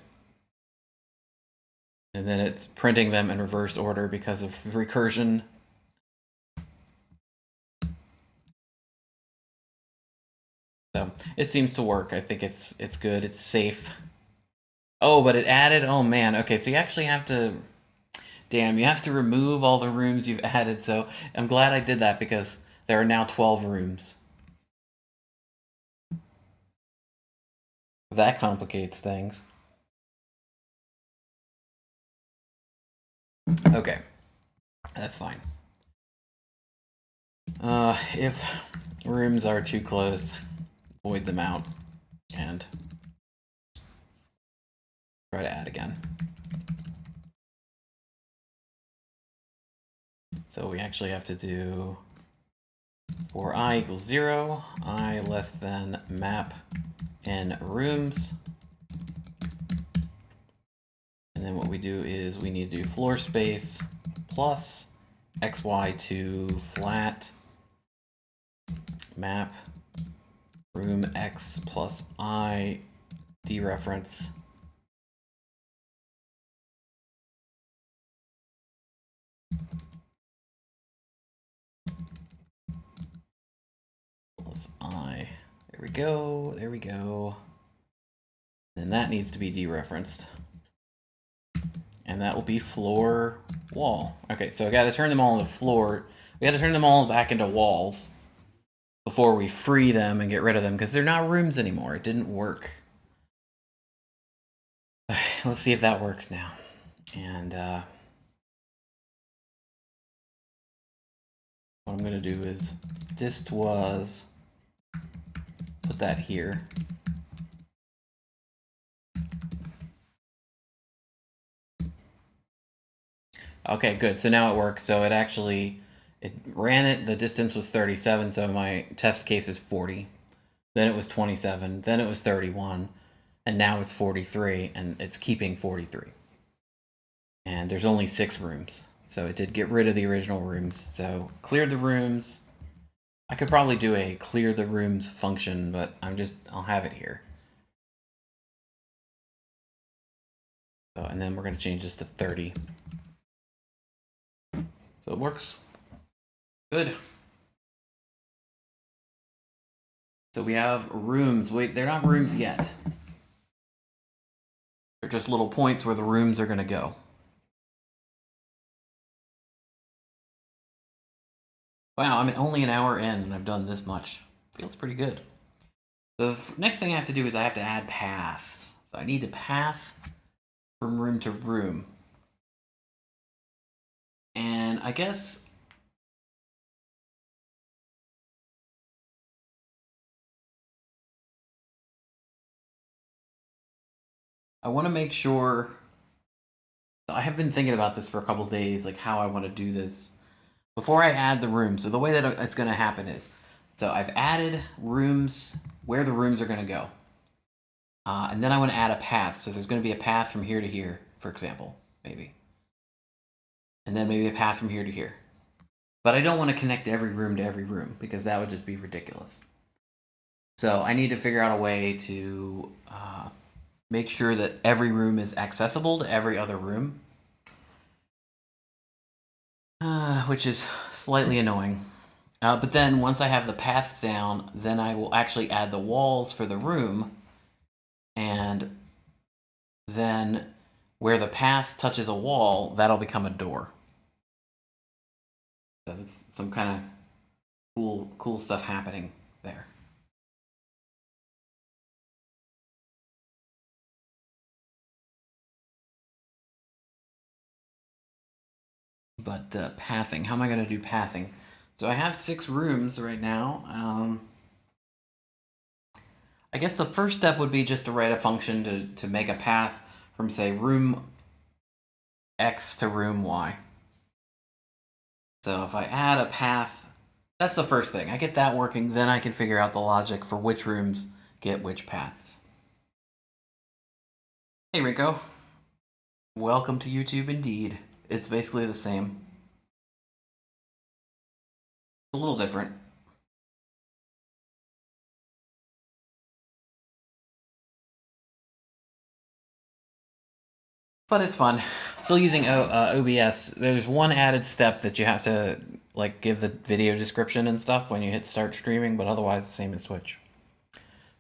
Speaker 1: And then it's printing them in reverse order because of recursion. So it seems to work. I think it's good. It's safe. Oh, but it added, oh man. Okay, so you actually have to, damn, you have to remove all the rooms you've added. So I'm glad I did that because there are now 12 rooms. That complicates things. Okay, that's fine. If rooms are too close, void them out and try to add again. So we actually have to do for I equals 0, I less than map n rooms. And then what we do is we need to do floor space plus xy2 flat map room x plus I dereference plus I. There we go. There we go. And that needs to be dereferenced. And that will be floor wall. Okay, so I got to turn them all into floor. We got to turn them all back into walls before we free them and get rid of them because they're not rooms anymore. It didn't work. Let's see if that works now. And what I'm going to do is dist was, put that here. Okay, good. So now it works. So it actually, it ran it. The distance was 37, so my test case is 40. Then it was 27. Then it was 31. And now it's 43, and it's keeping 43. And there's only 6 rooms. So it did get rid of the original rooms. So cleared the rooms. I could probably do a clear the rooms function, but I'll have it here. So, and then we're going to change this to 30. So it works. Good. So we have rooms. Wait, they're not rooms yet. They're just little points where the rooms are going to go. Wow, I'm only an hour in and I've done this much. Feels pretty good. The next thing I have to do is I have to add paths. So I need to path from room to room. And I guess I want to make sure. I have been thinking about this for a couple days, like how I want to do this before I add the rooms. So the way that it's going to happen is, so I've added rooms where the rooms are going to go. And then I want to add a path. So there's going to be a path from here to here, for example, maybe. And then maybe a path from here to here. But I don't want to connect every room to every room because that would just be ridiculous. So I need to figure out a way to make sure that every room is accessible to every other room. Which is slightly annoying. But then once I have the paths down, then I will actually add the walls for the room. And then where the path touches a wall, that'll become a door. So that's some kind of cool stuff happening there. But pathing, how am I going to do pathing? So I have 6 rooms right now. I guess the first step would be just to write a function to make a path from, say, room X to room Y. So if I add a path, that's the first thing. I get that working, then I can figure out the logic for which rooms get which paths. Hey, Rico. Welcome to YouTube indeed. It's basically the same. It's a little different. But it's fun. Still using OBS. There's one added step that you have to like give the video description and stuff when you hit start streaming, but otherwise the same as Twitch.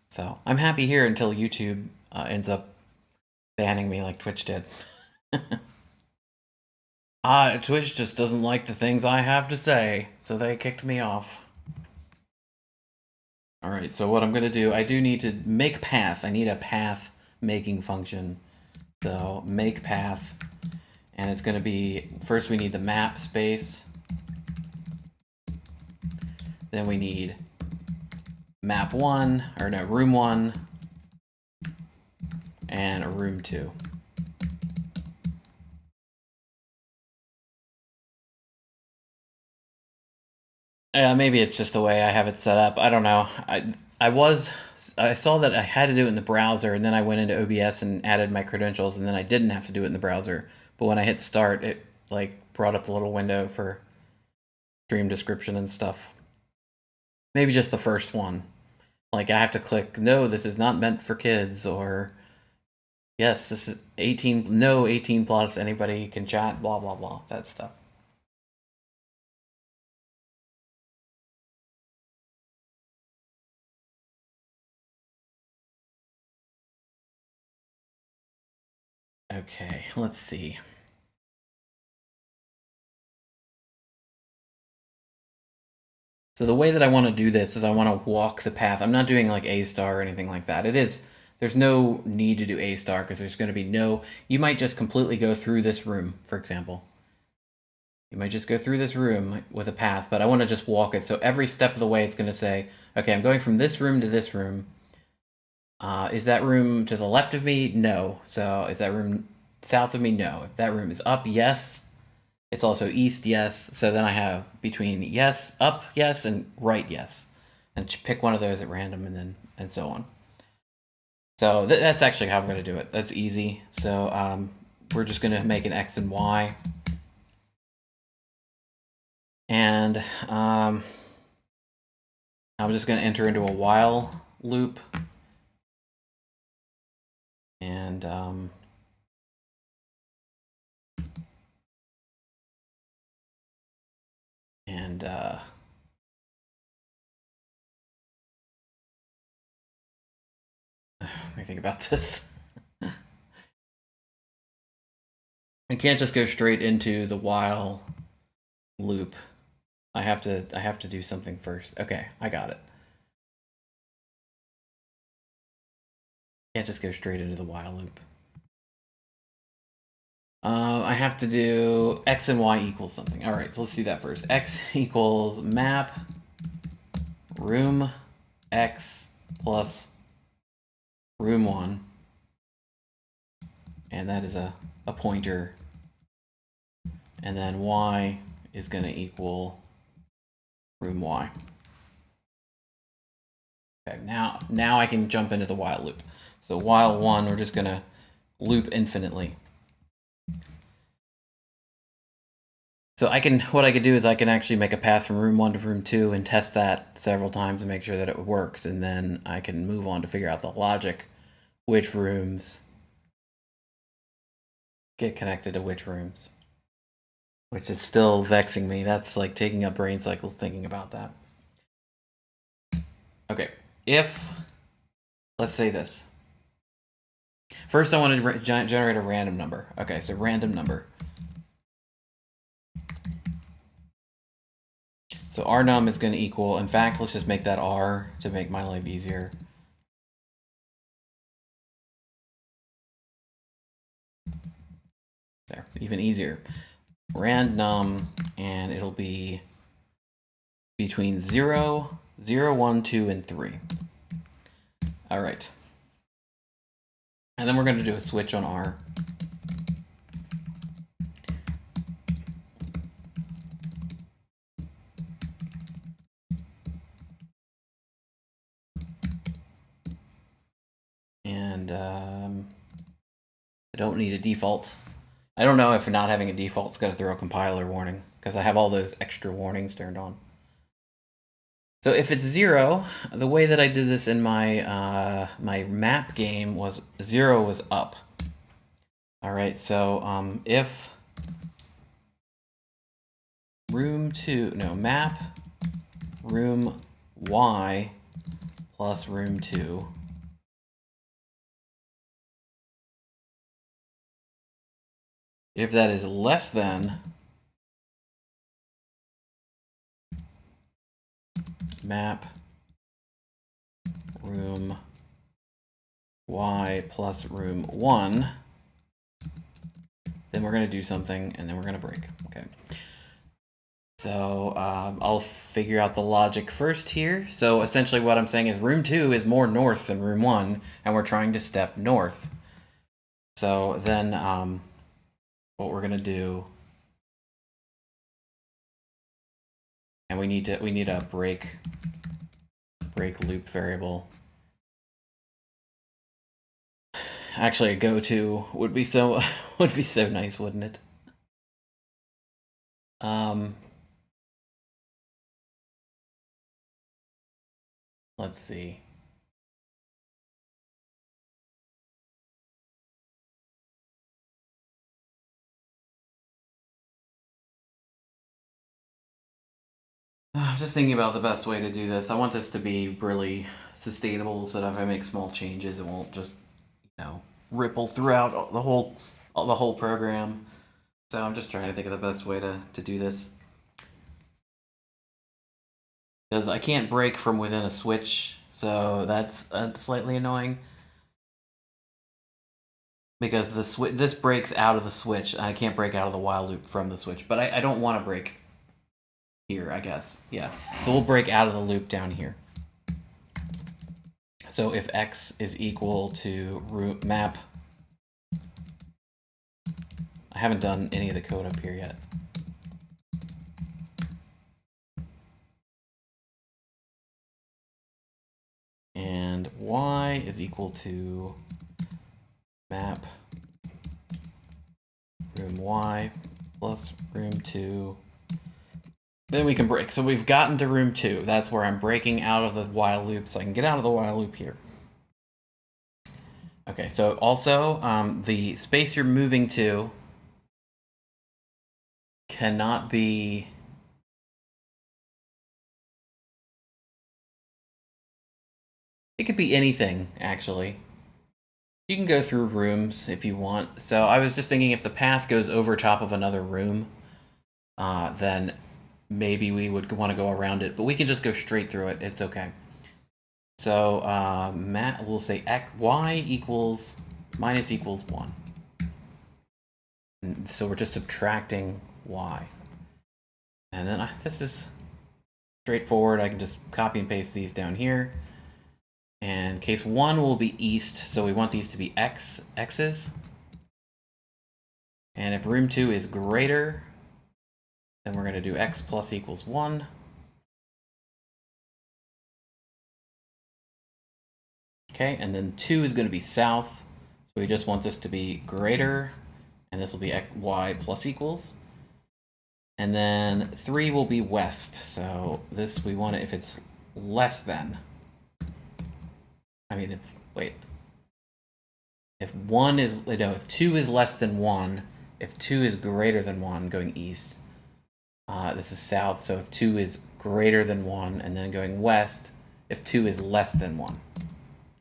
Speaker 1: So I'm happy here until YouTube ends up banning me like Twitch did. Twitch just doesn't like the things I have to say, so they kicked me off. Alright, so what I'm going to do, I do need to make path. I need a path making function. So make path, and it's going to be, first we need the map space. Then we need map 1, or no, room 1, and a room 2. Maybe it's just the way I have it set up. I don't know. I saw that I had to do it in the browser, and then I went into OBS and added my credentials, and then I didn't have to do it in the browser. But when I hit start, it like brought up the little window for stream description and stuff. Maybe just the first one. Like I have to click, no, this is not meant for kids, or yes, this is 18, no, 18 plus, anybody can chat, blah, blah, blah, that stuff. Okay, let's see. So the way that I want to do this is I want to walk the path. I'm not doing like A star or anything like that. There's no need to do A star because there's going to be no, you might just completely go through this room, for example. You might just go through this room with a path, but I want to just walk it. So every step of the way it's going to say, okay, I'm going from this room to this room. Is that room to the left of me? No. So is that room south of me? No. If that room is up, yes. It's also east, yes. So then I have between yes, up, yes, and right, yes. And pick one of those at random and so on. So that's actually how I'm going to do it. That's easy. So we're just going to make an X and Y. And I'm just going to enter into a while loop. And let me think about this. I can't just go straight into the while loop. I have to do something first. Okay, I got it. Can't just go straight into the while loop. I have to do x and y equals something. All right, so let's do that first. X equals map room x plus room 1. And that is a pointer. And then y is going to equal room y. Okay, now I can jump into the while loop. So while 1, we're just going to loop infinitely. So what I could do is I can actually make a path from room 1 to room 2 and test that several times and make sure that it works. And then I can move on to figure out the logic, which rooms get connected to which rooms, which is still vexing me. That's like taking up brain cycles thinking about that. Okay, let's say this. First, I want to generate a random number. Okay, so random number. So rnum is going to equal, in fact, let's just make that r to make my life easier. There, even easier. Random, and it'll be between 0, 0, 1, 2, and 3. All right. And then we're going to do a switch on r. And I don't need a default. I don't know if not having a default is going to throw a compiler warning, because I have all those extra warnings turned on. So if it's 0, the way that I did this in my my map game was 0 was up. All right, so if map room y plus room 2 if that is less than map room y plus room 1, then we're going to do something, and then we're going to break. Okay. So I'll figure out the logic first here. So essentially what I'm saying is room 2 is more north than room 1, and we're trying to step north. So then what we're going to do, and we need a break loop variable. Actually, a goto would be so nice, wouldn't it? Let's see. I'm just thinking about the best way to do this. I want this to be really sustainable, so that if I make small changes, it won't just, ripple throughout the whole program. So I'm just trying to think of the best way to do this. Because I can't break from within a switch, so that's slightly annoying. Because this breaks out of the switch, and I can't break out of the while loop from the switch. But I don't want to break here, I guess. Yeah. So we'll break out of the loop down here. So if x is equal to map, I haven't done any of the code up here yet. And y is equal to map room y plus room 2. Then we can break. So we've gotten to room 2. That's where I'm breaking out of the while loop, so I can get out of the while loop here. Okay, so also the space you're moving to cannot be... It could be anything, actually. You can go through rooms if you want. So I was just thinking if the path goes over top of another room, then maybe we would want to go around it, but we can just go straight through it. It's okay. So Matt will say y equals minus equals 1. And so we're just subtracting y. And then this is straightforward. I can just copy and paste these down here. And case 1 will be east, so we want these to be x's. And if room 2 is greater, then we're going to do x plus equals 1. Okay, and then 2 is going to be south, so we just want this to be greater, and this will be y plus equals. And then 3 will be west, so this we want it if it's less than. I mean, if 1 is, if 2 is less than 1, if 2 is greater than 1 going east, this is south, so if 2 is greater than 1, and then going west, if 2 is less than 1.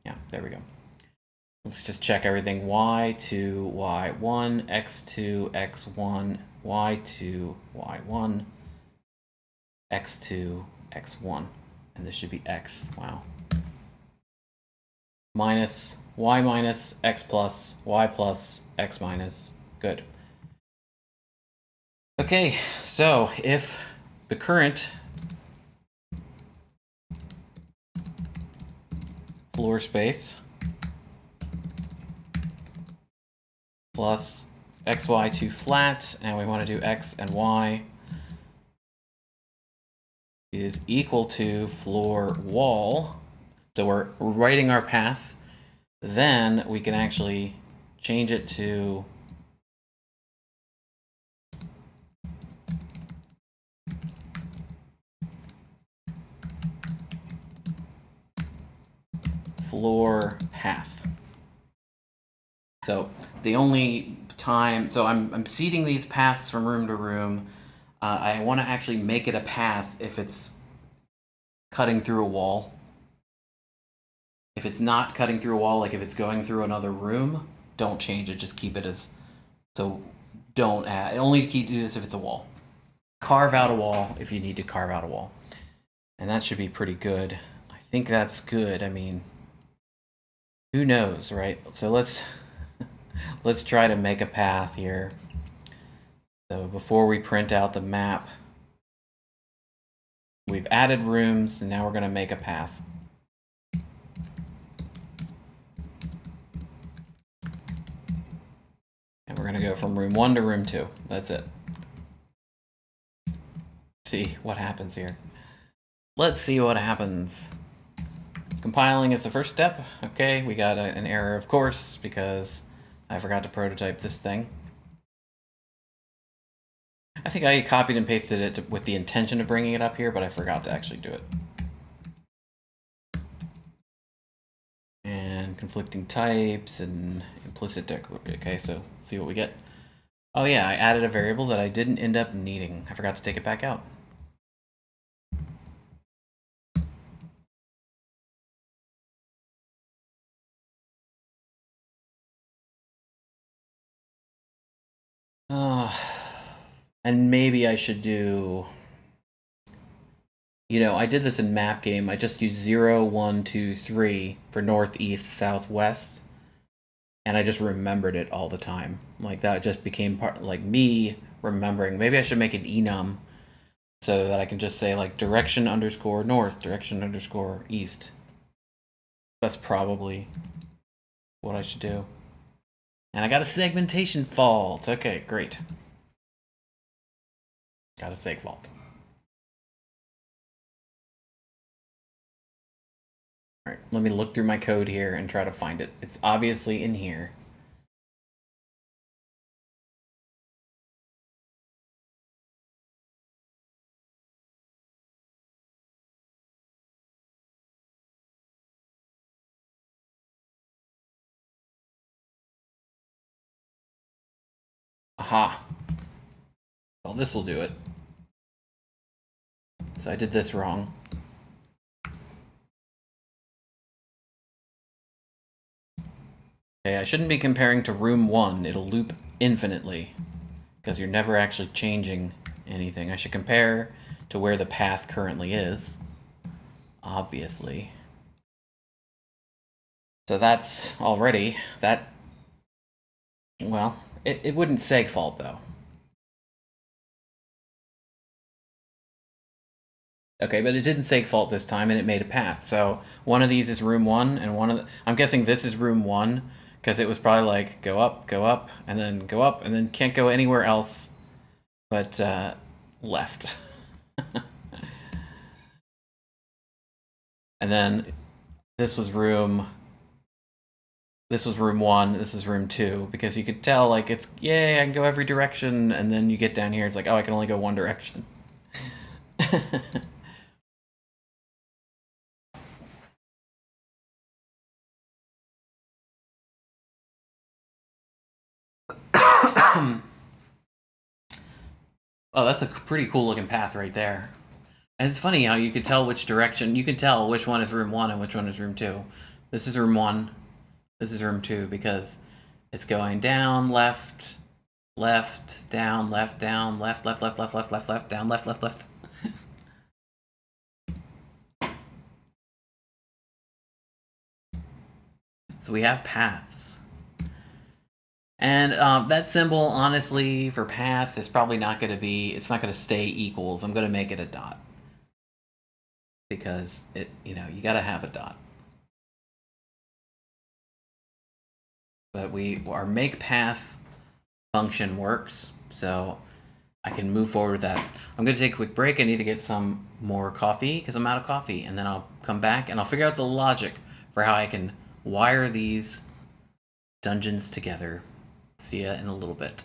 Speaker 1: Yeah, there we go. Let's just check everything. Y2, Y1, X2, X1, Y2, Y1, X2, X1. And this should be X. Wow. Minus, Y minus, X plus, Y plus, X minus. Good. Okay, so if the current floor space plus xy to flat, and we want to do x and y is equal to floor wall. So we're writing our path. Then we can actually change it to floor path. So the only time, so I'm seeding these paths from room to room. I want to actually make it a path if it's cutting through a wall. If it's not cutting through a wall, like if it's going through another room, don't change it. Just keep it as, so don't add, only do this if it's a wall. Carve out a wall if you need to carve out a wall. And that should be pretty good. I think that's good. I mean, who knows, right? So let's try to make a path here. So before we print out the map, we've added rooms, and now we're going to make a path. And we're going to go from room 1 to room 2. That's it. See what happens here. Let's see what happens. Compiling is the first step. Okay, we got an error, of course, because I forgot to prototype this thing. I think I copied and pasted it with the intention of bringing it up here, but I forgot to actually do it. And conflicting types and implicit declaration. Okay, so see what we get. Oh yeah, I added a variable that I didn't end up needing. I forgot to take it back out. And maybe I should do, you know, I did this in map game. I just used 0, 1, 2, 3 for northeast, southwest, and I just remembered it all the time. Like that just became part, like me remembering. Maybe I should make an enum so that I can just say like direction underscore north, direction underscore east. That's probably what I should do. And I got a segmentation fault. Okay, great. Got a seg fault. All right, let me look through my code here and try to find it. It's obviously in here. Aha. Well, this will do it. So I did this wrong. Okay, I shouldn't be comparing to room 1. It'll loop infinitely because you're never actually changing anything. I should compare to where the path currently is, obviously. So that's already, that, well, it wouldn't segfault though. Okay, but it didn't segfault this time, and it made a path. So one of these is room 1, and one of the, I'm guessing this is room 1, because it was probably like go up, and then go up, and then can't go anywhere else but left. And then this was room 1, this is room 2, because you could tell, like, it's, yay, I can go every direction, and then you get down here, it's like, oh, I can only go one direction. Oh, that's a pretty cool looking path right there. And it's funny how you could tell which direction, you can tell which one is room 1 and which one is room 2. This is room 1, this is room 2, because it's going down, left, left, down, left, down, left, left, left, left, left, left, left, down, left, left, left. So we have paths. And that symbol, honestly, for path is probably not going to be, it's not going to stay equals. I'm going to make it a dot. Because it, you know, you got to have a dot. But our make path function works, so I can move forward with that. I'm going to take a quick break. I need to get some more coffee because I'm out of coffee, and then I'll come back and I'll figure out the logic for how I can wire these dungeons together. See ya in a little bit.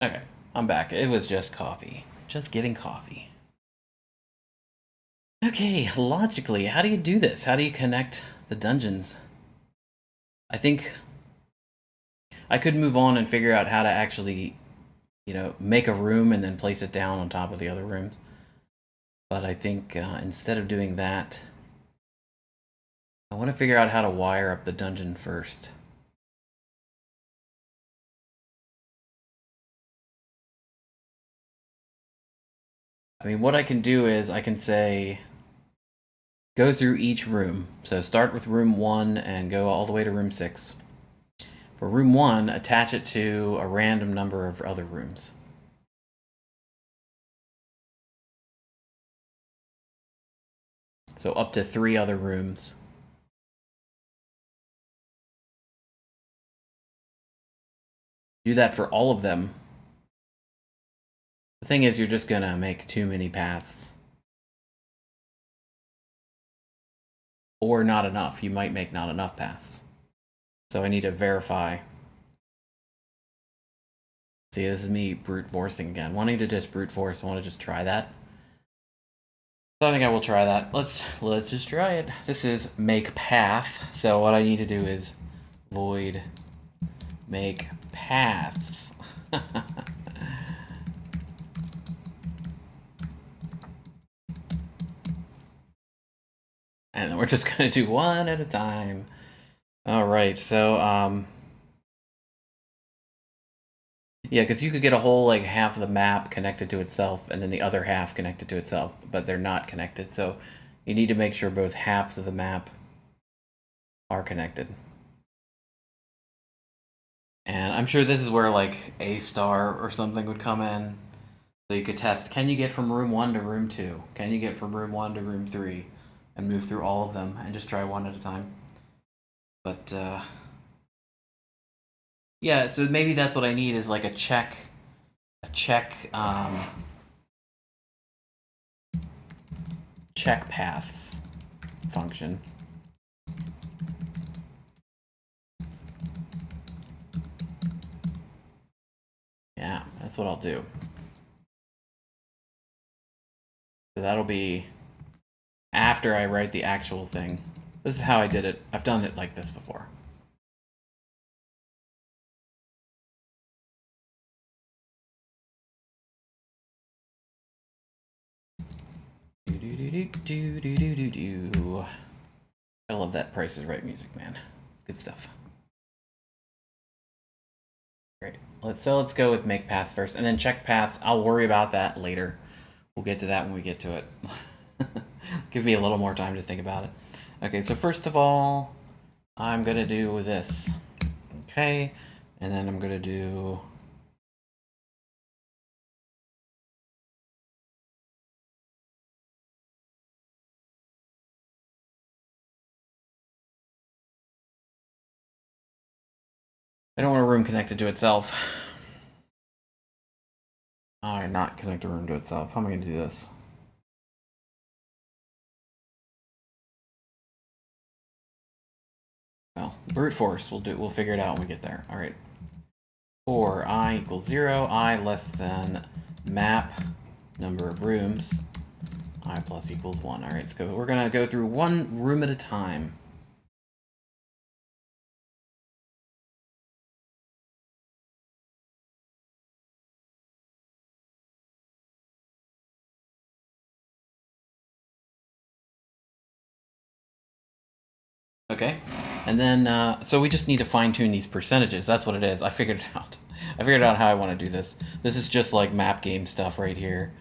Speaker 1: Okay, I'm back. It was just coffee. Just getting coffee. Okay, logically, how do you do this? How do you connect the dungeons? I think I could move on and figure out how to actually, you know, make a room and then place it down on top of the other rooms. But I think instead of doing that, I want to figure out how to wire up the dungeon first. I mean, what I can do is I can say, go through each room. So start with room 1 and go all the way to room 6. For room 1, attach it to a random number of other rooms. So up to 3 other rooms. Do that for all of them. The thing is, you're just gonna make too many paths. Or not enough. You might make not enough paths. So I need to verify. See, this is me brute forcing again. Wanting to just brute force, I want to just try that. So I think I will try that. Let's just try it. This is make path. So what I need to do is void make paths. And then we're just going to do one at a time. All right, so Yeah, because you could get a whole like half of the map connected to itself and then the other half connected to itself, but they're not connected. So you need to make sure both halves of the map are connected. And I'm sure this is where like A star or something would come in. So you could test, can you get from room 1 to room 2? Can you get from room 1 to room 3? And move through all of them and just try one at a time. But yeah, so maybe that's what I need is like a check paths function. Yeah, that's what I'll do. So that'll be after I write the actual thing. This is how I did it. I've done it like this before. I love that Price is Right music, man. It's good stuff. Great. Let's go with make paths first, and then check paths. I'll worry about that later. We'll get to that when we get to it. Give me a little more time to think about it. Okay, so first of all, I'm gonna do this. Okay, and then I'm gonna do I don't want a room connected to itself. Not connect a room to itself. How am I gonna do this? Well, brute force. We'll figure it out when we get there. All right. For I equals 0, I less than map number of rooms, I plus equals 1. All right, let's go. We're gonna go through one room at a time. Okay, and then so we just need to fine tune these percentages. That's what it is. I figured it out. I figured out how I want to do this. This is just like map game stuff right here.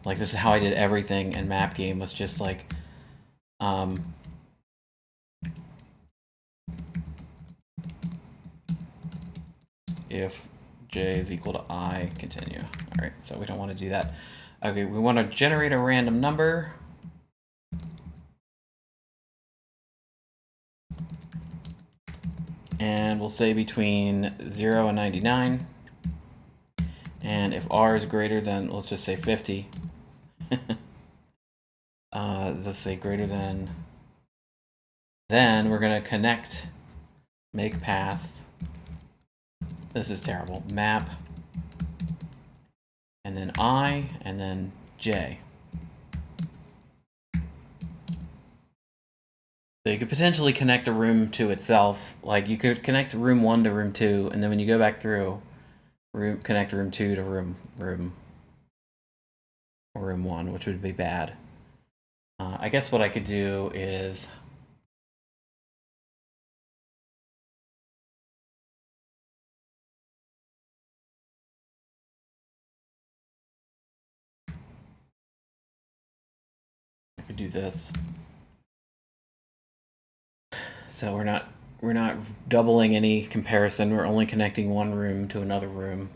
Speaker 1: Like this is how I did everything, and map game was just like, if j is equal to I, continue. All right, so we don't want to do that. Okay, we want to generate a random number. And we'll say between 0 and 99. And if r is greater than, let's just say 50. Let's say greater than, then we're going to connect, make path. This is terrible. Map, and then I, and then j. So you could potentially connect a room to itself. Like you could connect room 1 to room 2, and then when you go back through, connect room 2 to room 1, which would be bad. I guess what I could do is I could do this. So we're not doubling any comparison. We're only connecting one room to another room.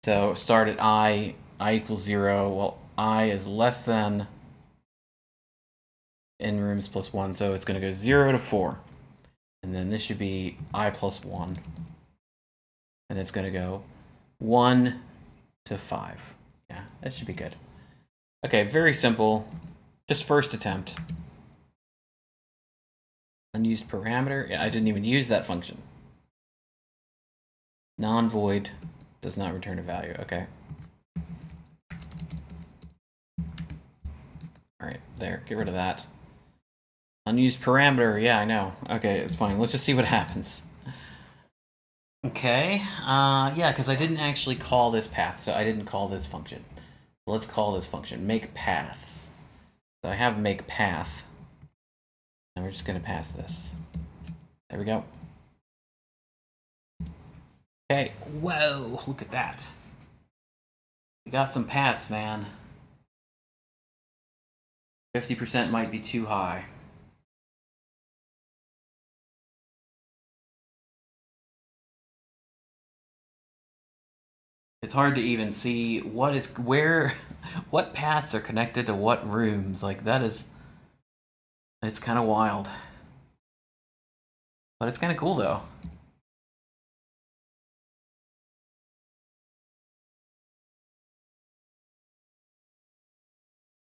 Speaker 1: So start at I equals 0. Well, I is less than n rooms plus 1, so it's going to go 0 to 4. And then this should be I plus 1. And it's going to go 1 to 5. Yeah, that should be good. Okay, very simple. Just first attempt. Unused parameter. Yeah, I didn't even use that function. Non-void does not return a value. Okay. All right, there. Get rid of that. Unused parameter. Yeah, I know. Okay, it's fine. Let's just see what happens. Okay. Yeah, because I didn't actually call this path, so I didn't call this function. Let's call this function make paths. So I have make path, and we're just going to pass this. There we go. Okay, whoa, look at that. We got some paths, man. 50% might be too high. It's hard to even see what is where, what paths are connected to what rooms. Like that is, it's kind of wild. But it's kind of cool though.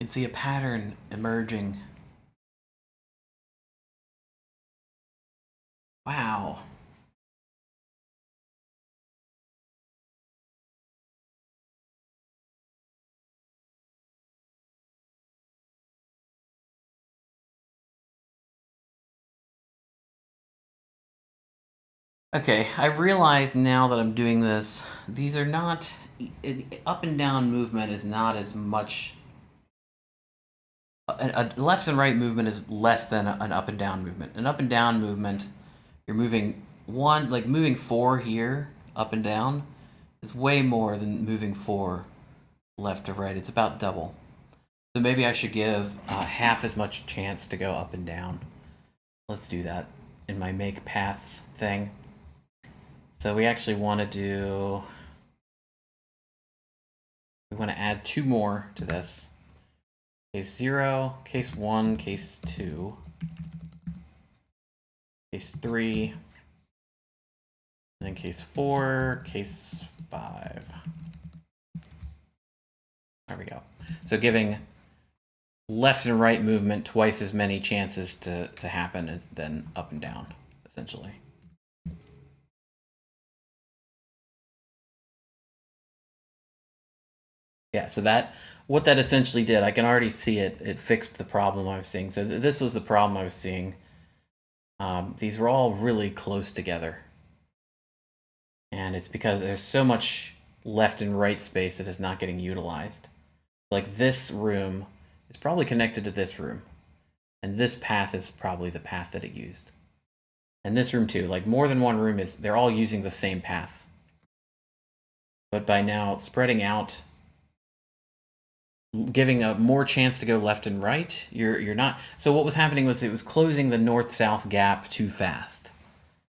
Speaker 1: You can see a pattern emerging. Wow. Okay, I realize now that I'm doing this, these are not, up and down movement is not as much, a left and right movement is less than an up and down movement. An up and down movement, you're moving one, like moving 4 here, up and down, is way more than moving 4 left to right. It's about double. So maybe I should give half as much chance to go up and down. Let's do that in my make paths thing. So we actually want to do, we want to add 2 more to this. Case 0, case 1, case 2, case 3, and then case 4, case 5. There we go. So giving left and right movement twice as many chances to happen as than up and down, essentially. Yeah, so that, what that essentially did, I can already see it fixed the problem I was seeing. So this was the problem I was seeing. These were all really close together. And it's because there's so much left and right space that is not getting utilized. Like this room is probably connected to this room. And this path is probably the path that it used. And this room too, like more than one room is, they're all using the same path. But by now spreading out, giving a more chance to go left and right, you're not. So what was happening was it was closing the north-south gap too fast.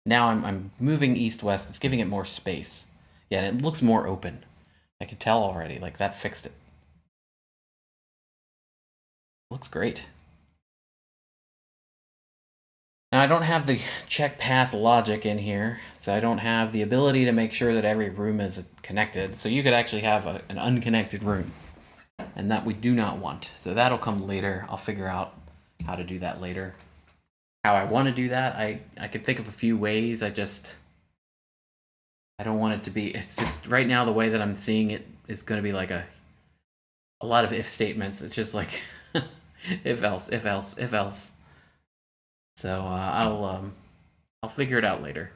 Speaker 1: Now I'm moving east-west. It's giving it more space. Yeah, and it looks more open. I can tell already. Like that fixed it. Looks great. Now I don't have the check path logic in here, so I don't have the ability to make sure that every room is connected. So you could actually have an unconnected room. And that we do not want. So that'll come later. I'll figure out how to do that later. How I want to do that, I can think of a few ways. I don't want it to be, it's just right now the way that I'm seeing it is going to be like a lot of if statements. It's just like if else, if else, if else. So I'll figure it out later.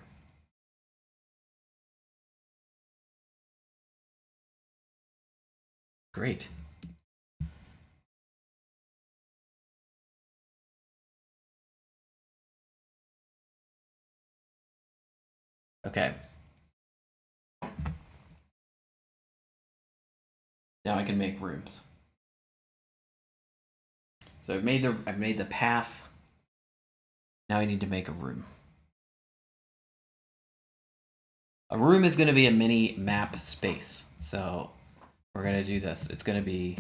Speaker 1: Great. Okay. Now I can make rooms. So I've made the path. Now I need to make a room. A room is going to be a mini map space. So we're going to do this. It's going to be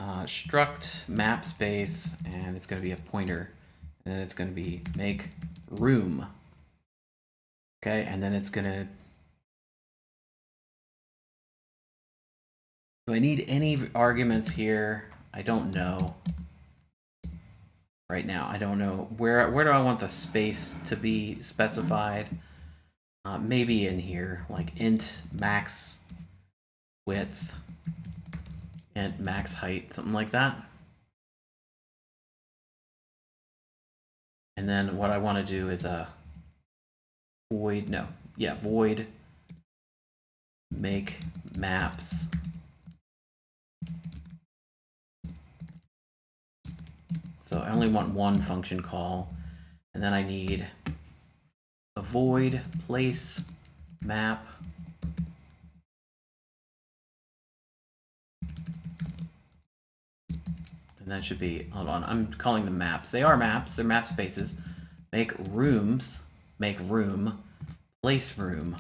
Speaker 1: struct map space, and it's going to be a pointer, and then it's going to be make room. Okay, and then it's going to, do I need any arguments here? I don't know. Right now, I don't know. Where do I want the space to be specified? Maybe in here, like int max width, int max height, something like that. And then what I want to do is a void, no, yeah, void make maps. So I only want one function call, and then I need a void place map and that should be, hold on, I'm calling them maps. They are maps, they're map spaces. Make rooms, make room, place room.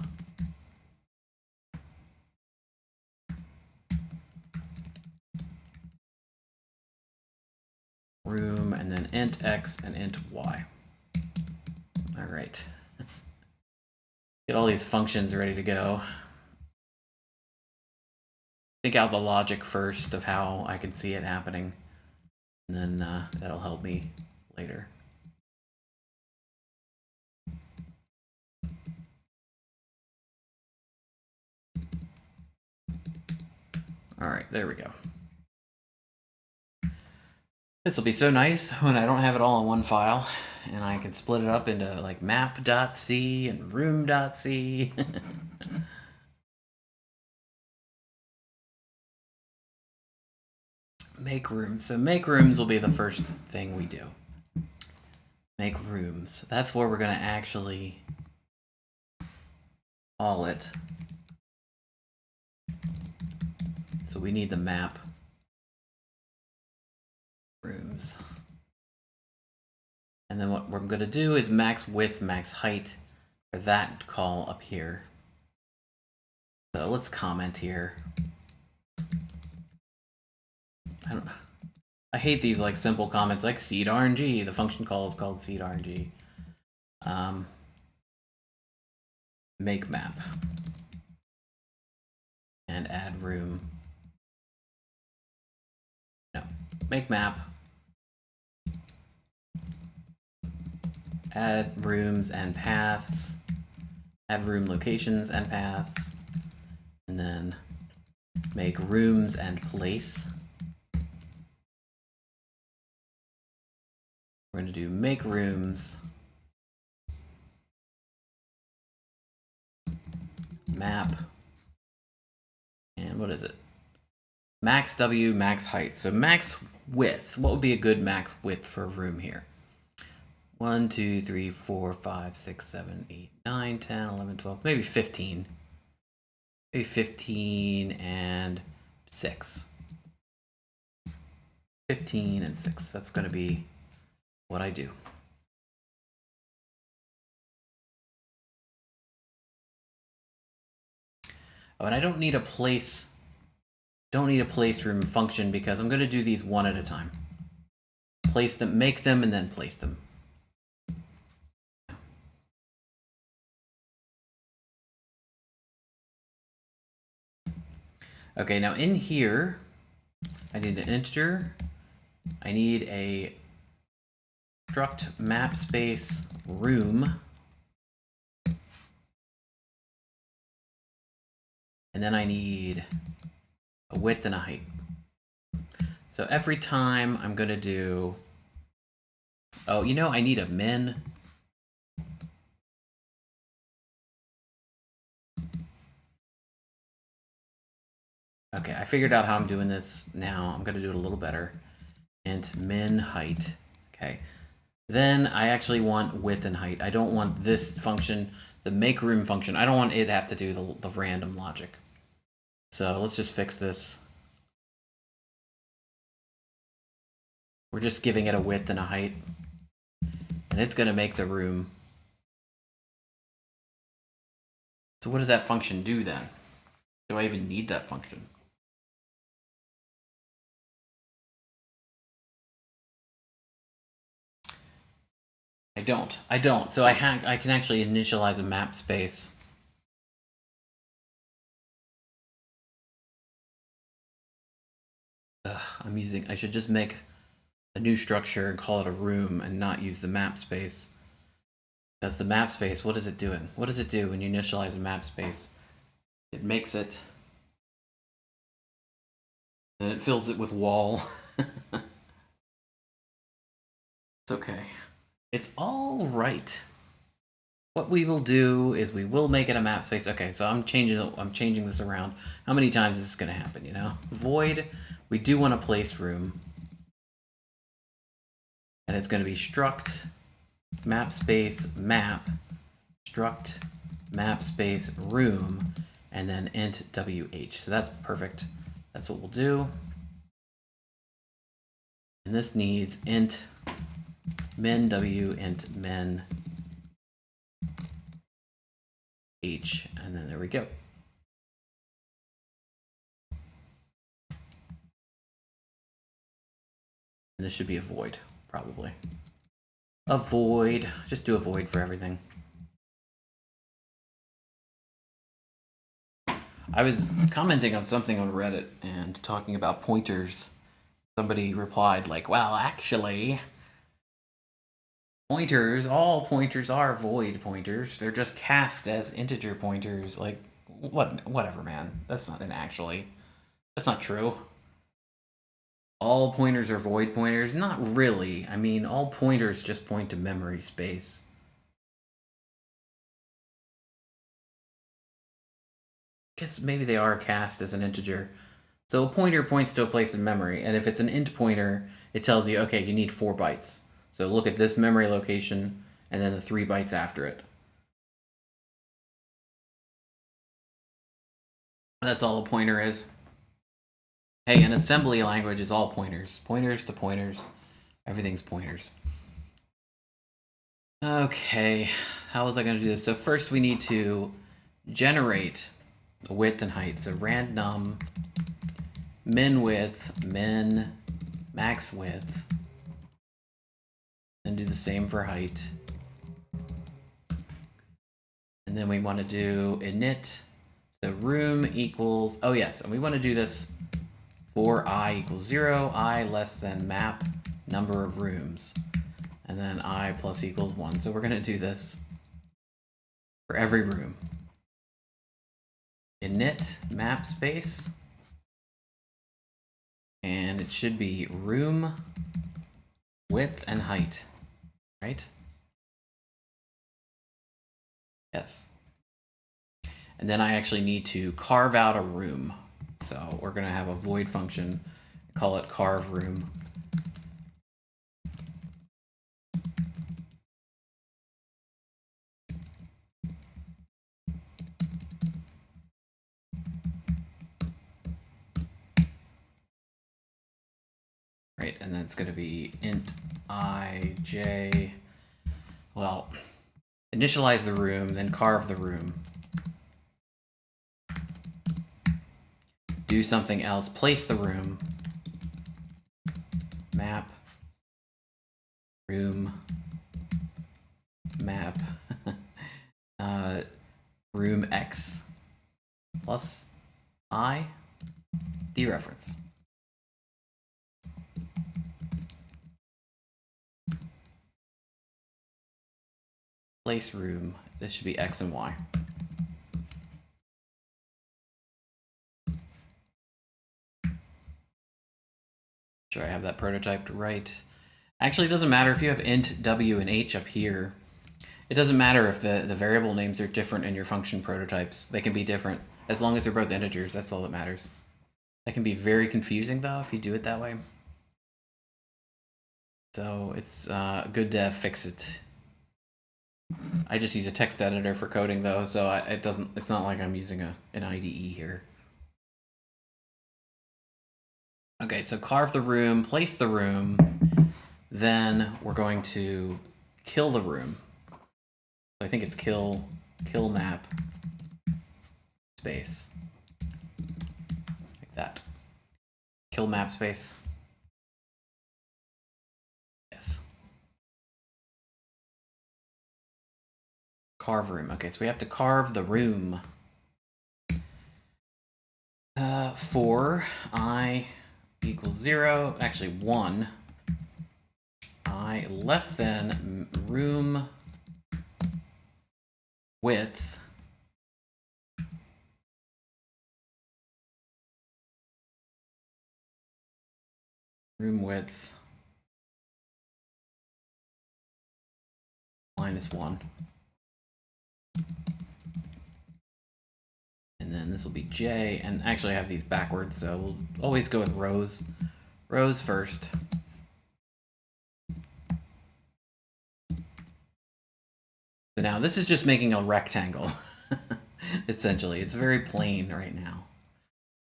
Speaker 1: Room, and then int x and int y. All right. Get all these functions ready to go. Think out the logic first of how I can see it happening, and then that'll help me later. All right, there we go. This will be so nice when I don't have it all in one file and I can split it up into like map.c and room.c. Make rooms. So make rooms will be the first thing we do. Make rooms. That's where we're going to actually call it. So we need the map rooms. And then what we're going to do is max width, max height for that call up here. So let's comment here. I hate these like simple comments like seed_rng. The function call is called seed_rng. Make map and add room. No, make map. Add rooms and paths. Add room locations and paths. And then make rooms and place. We're going to do make rooms, map, and what is it? Max W, max height. So max width. What would be a good max width for a room here? 1, 2, 3, 4, 5, 6, 7, 8, 9, 10, 11, 12, maybe 15. Maybe 15 and 6. 15 and 6. That's going to be what I do. Oh, and I don't need a place. Don't need a place room function because I'm going to do these one at a time. Place them, make them, and then place them. Okay, now in here, I need an integer. I need a struct map space room. And then I need a width and a height. So every time I'm going to do, oh, you know, I need a min. Okay, I figured out how I'm doing this now. I'm going to do it a little better. Int min height. Okay. Then I actually want width and height. I don't want this function, the make room function. I don't want it to have to do the random logic. So let's just fix this. We're just giving it a width and a height. And it's going to make the room. So what does that function do then? Do I even need that function? I don't. So I can actually initialize a map space. I should just make a new structure and call it a room and not use the map space. Because the map space, what is it doing? What does it do when you initialize a map space? It makes it, and it fills it with wall. It's okay. It's all right. What we will do is we will make it a map space. Okay, so I'm changing this around. How many times is this going to happen, you know? Void, we do want to place room. And it's going to be struct map space map struct map space room, and then int wh. So that's perfect. That's what we'll do. And this needs int min w, int min h, and then there we go. And this should be a void, probably. A void. Just do a void for everything. I was commenting on something on Reddit and talking about pointers. Somebody replied like, well, actually, pointers, all pointers are void pointers. They're just cast as integer pointers. Like, whatever, man. That's not an actually. That's not true. All pointers are void pointers? Not really. I mean, all pointers just point to memory space. Guess maybe they are cast as an integer. So a pointer points to a place in memory, and if it's an int pointer, it tells you, okay, you need 4 bytes. So look at this memory location, and then the 3 bytes after it. That's all a pointer is. Hey, an assembly language is all pointers. Pointers to pointers. Everything's pointers. Okay, how was I going to do this? So first we need to generate width and height. So random min width, min max width, and do the same for height. And then we want to do init the room equals, oh yes, and we want to do this for I equals 0, I less than map number of rooms, and then I plus equals 1. So we're going to do this for every room. Init map space, and it should be room width and height, right? Yes. And then I actually need to carve out a room. So we're going to have a void function, call it carve room. Right, and that's going to be int ij, well, initialize the room, then carve the room. Do something else, place the room, map, room, map, room x plus I, dereference. Place room, this should be x and y. Sure, I have that prototyped right. Actually, it doesn't matter if you have int w and h up here. It doesn't matter if the variable names are different in your function prototypes. They can be different as long as they're both integers. That's all that matters. That can be very confusing though if you do it that way. So it's good to fix it. I just use a text editor for coding though, so it's not like I'm using an IDE here. Okay, so carve the room, place the room, then we're going to kill the room. I think it's kill map space. Like that. Kill map space. Yes. Carve room. Okay, so we have to carve the room. For I equals 0, actually 1, I less than room width minus 1. And then this will be J, and actually I have these backwards, so we'll always go with rows. Rows first. So now this is just making a rectangle. Essentially, it's very plain right now.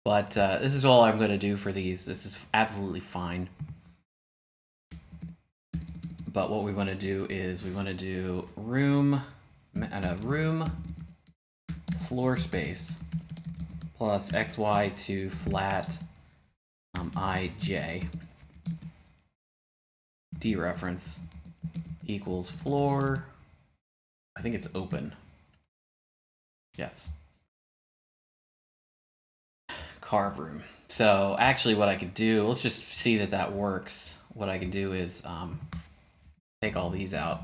Speaker 1: But this is all I'm going to do for these. This is absolutely fine. But what we want to do is we want to do room floor space plus xy to flat ij dereference equals floor. I think it's open. Yes. Carve room. So actually what I could do, let's just see that that works. What I can do is take all these out,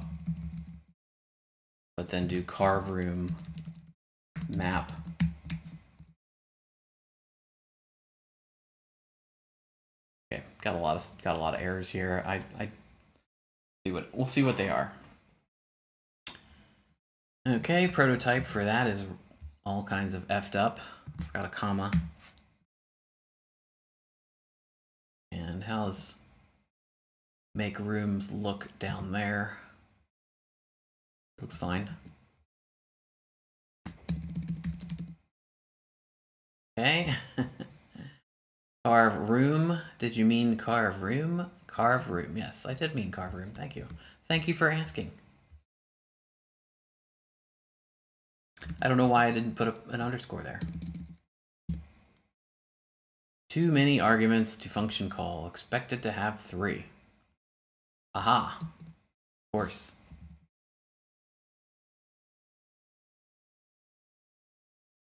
Speaker 1: but then do carve room map. Okay, got a lot of errors here. We'll see what they are. Okay, prototype for that is all kinds of effed up. Got a comma. And how's make rooms look down there? Looks fine. Okay. Carve room. Did you mean carve room? Carve room. Yes, I did mean carve room. Thank you. Thank you for asking. I don't know why I didn't put an underscore there. Too many arguments to function call. Expected to have 3. Aha. Of course.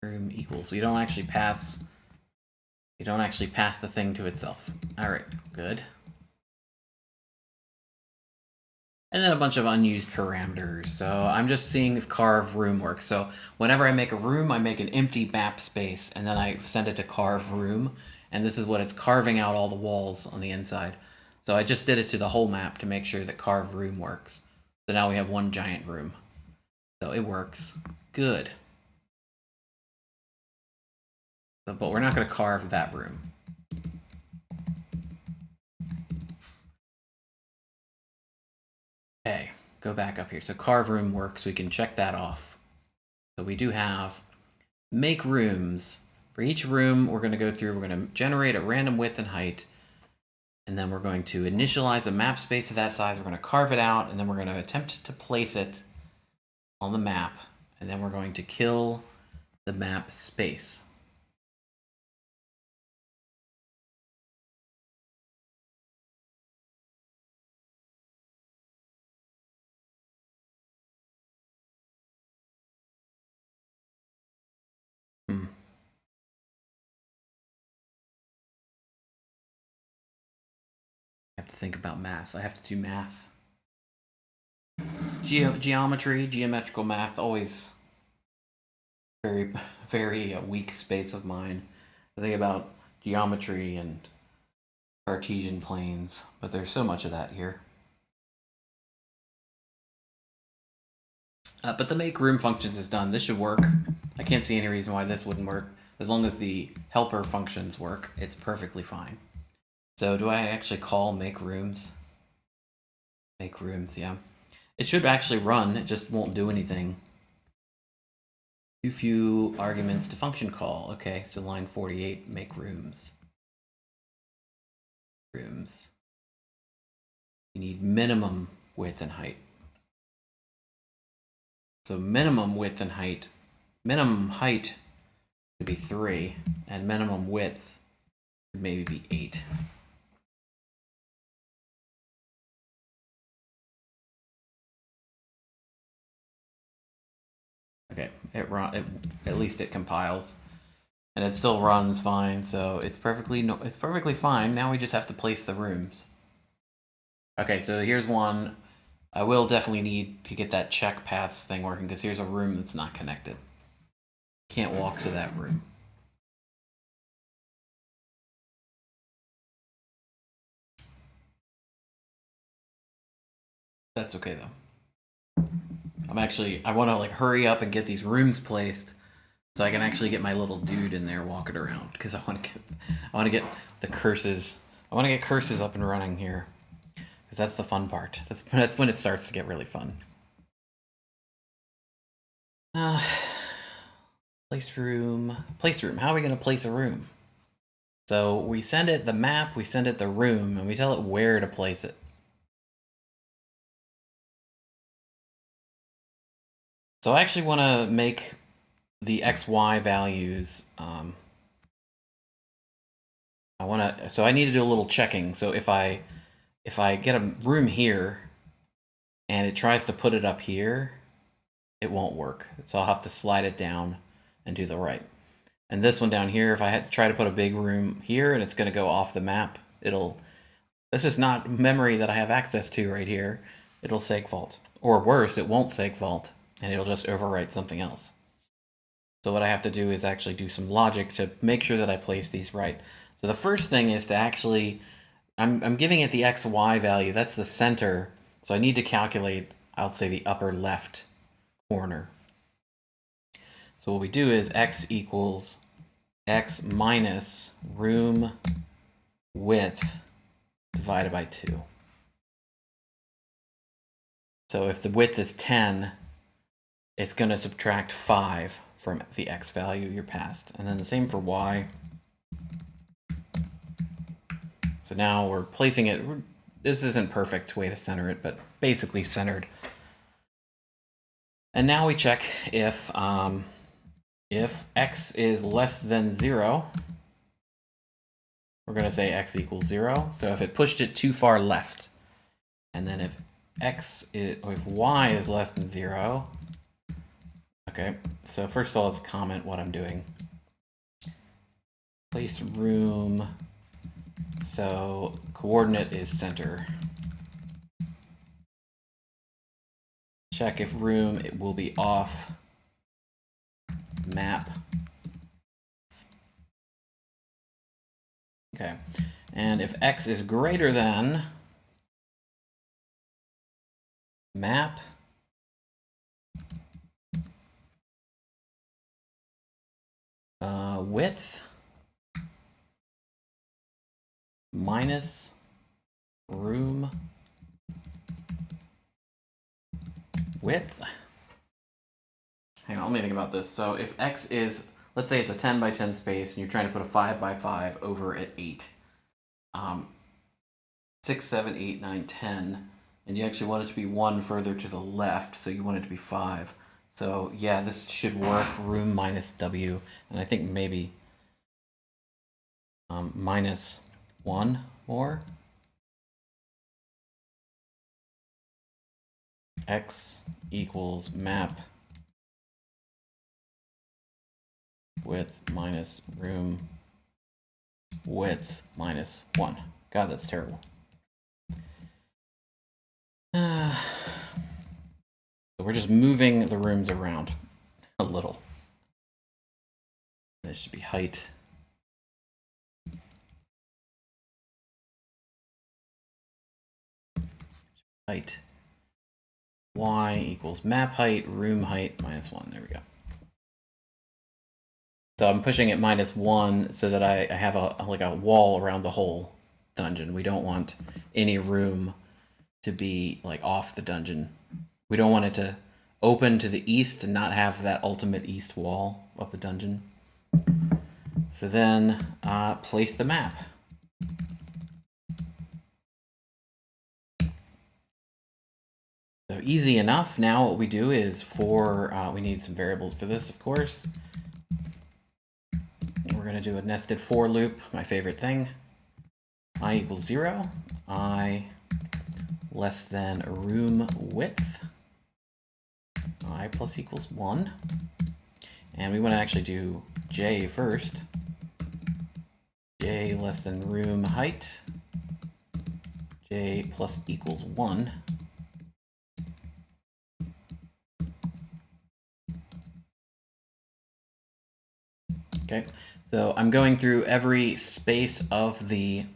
Speaker 1: Room equals. We don't actually pass the thing to itself. All right, good. And then a bunch of unused parameters. So I'm just seeing if carve room works. So whenever I make a room, I make an empty map space, and then I send it to carve room. And this is what it's carving out all the walls on the inside. So I just did it to the whole map to make sure that carve room works. So now we have one giant room. So it works. Good. But we're not going to carve that room. Okay, go back up here. So carve room works. We can check that off. So we do have make rooms. For each room, we're going to go through, we're going to generate a random width and height. And then we're going to initialize a map space of that size. We're going to carve it out, and then we're going to attempt to place it on the map. And then we're going to kill the map space. I have to think about math. I have to do math. Geometry, geometrical math, always very, very weak space of mine. I think about geometry and Cartesian planes, but there's so much of that here. But the make room functions is done. This should work. I can't see any reason why this wouldn't work. As long as the helper functions work, it's perfectly fine. So do I actually call make rooms? Make rooms, yeah. It should actually run, it just won't do anything. Too few arguments to function call. Okay, so line 48, make rooms. Rooms. You need minimum width and height. So minimum width and height. Minimum height could be 3, and minimum width could maybe be 8. Okay, at least it compiles, and it still runs fine. So it's perfectly fine. Now we just have to place the rooms. Okay, so here's one. I will definitely need to get that check paths thing working, because here's a room that's not connected. Can't walk to that room. That's okay though. I want to like hurry up and get these rooms placed so I can actually get my little dude in there walking around, because I want to get the curses. I want to get curses up and running here, because that's the fun part. That's when it starts to get really fun. Place room. How are we going to place a room? So we send it the map, we send it the room, and we tell it where to place it. So I actually want to make the XY values. So I need to do a little checking. So if I get a room here and it tries to put it up here, it won't work. So I'll have to slide it down and do the right. And this one down here, if I try to put a big room here and it's going to go off the map, this is not memory that I have access to right here. It'll segfault. Or worse, it won't segfault, and it'll just overwrite something else. So what I have to do is actually do some logic to make sure that I place these right. So the first thing is to actually, I'm giving it the XY value, that's the center. So I need to calculate, I'll say the upper left corner. So what we do is x equals x minus room width divided by 2. So if the width is 10, it's going to subtract 5 from the x value you're passed. And then the same for y. So now we're placing it, this isn't perfect way to center it, but basically centered. And now we check if x is less than 0, we're going to say x equals 0. So if it pushed it too far left, and then if y is less than 0, okay, so first of all, let's comment what I'm doing. Place room, so coordinate is center. Check if room, it will be off map. Okay, and if x is greater than map width minus room width. Hang on, let me think about this. So if x is, let's say it's a 10 by 10 space and you're trying to put a 5 by 5 over at 8. 6, 7, 8, 9, 10. And you actually want it to be 1 further to the left, so you want it to be 5. So yeah, this should work, room minus w. And I think maybe minus 1 more. X equals map width minus room width minus 1. God, that's terrible. So we're just moving the rooms around a little. This should be height. Height. Y equals map height, room height minus 1. There we go. So I'm pushing it minus 1 so that I have like a wall around the whole dungeon. We don't want any room to be like off the dungeon. We don't want it to open to the east and not have that ultimate east wall of the dungeon. So then place the map. So easy enough. Now what we do is we need some variables for this, of course. We're going to do a nested for loop, my favorite thing. I equals 0. I less than room width. I plus equals 1. And we want to actually do j first. J less than room height. J plus equals 1. Okay, so I'm going through every space of the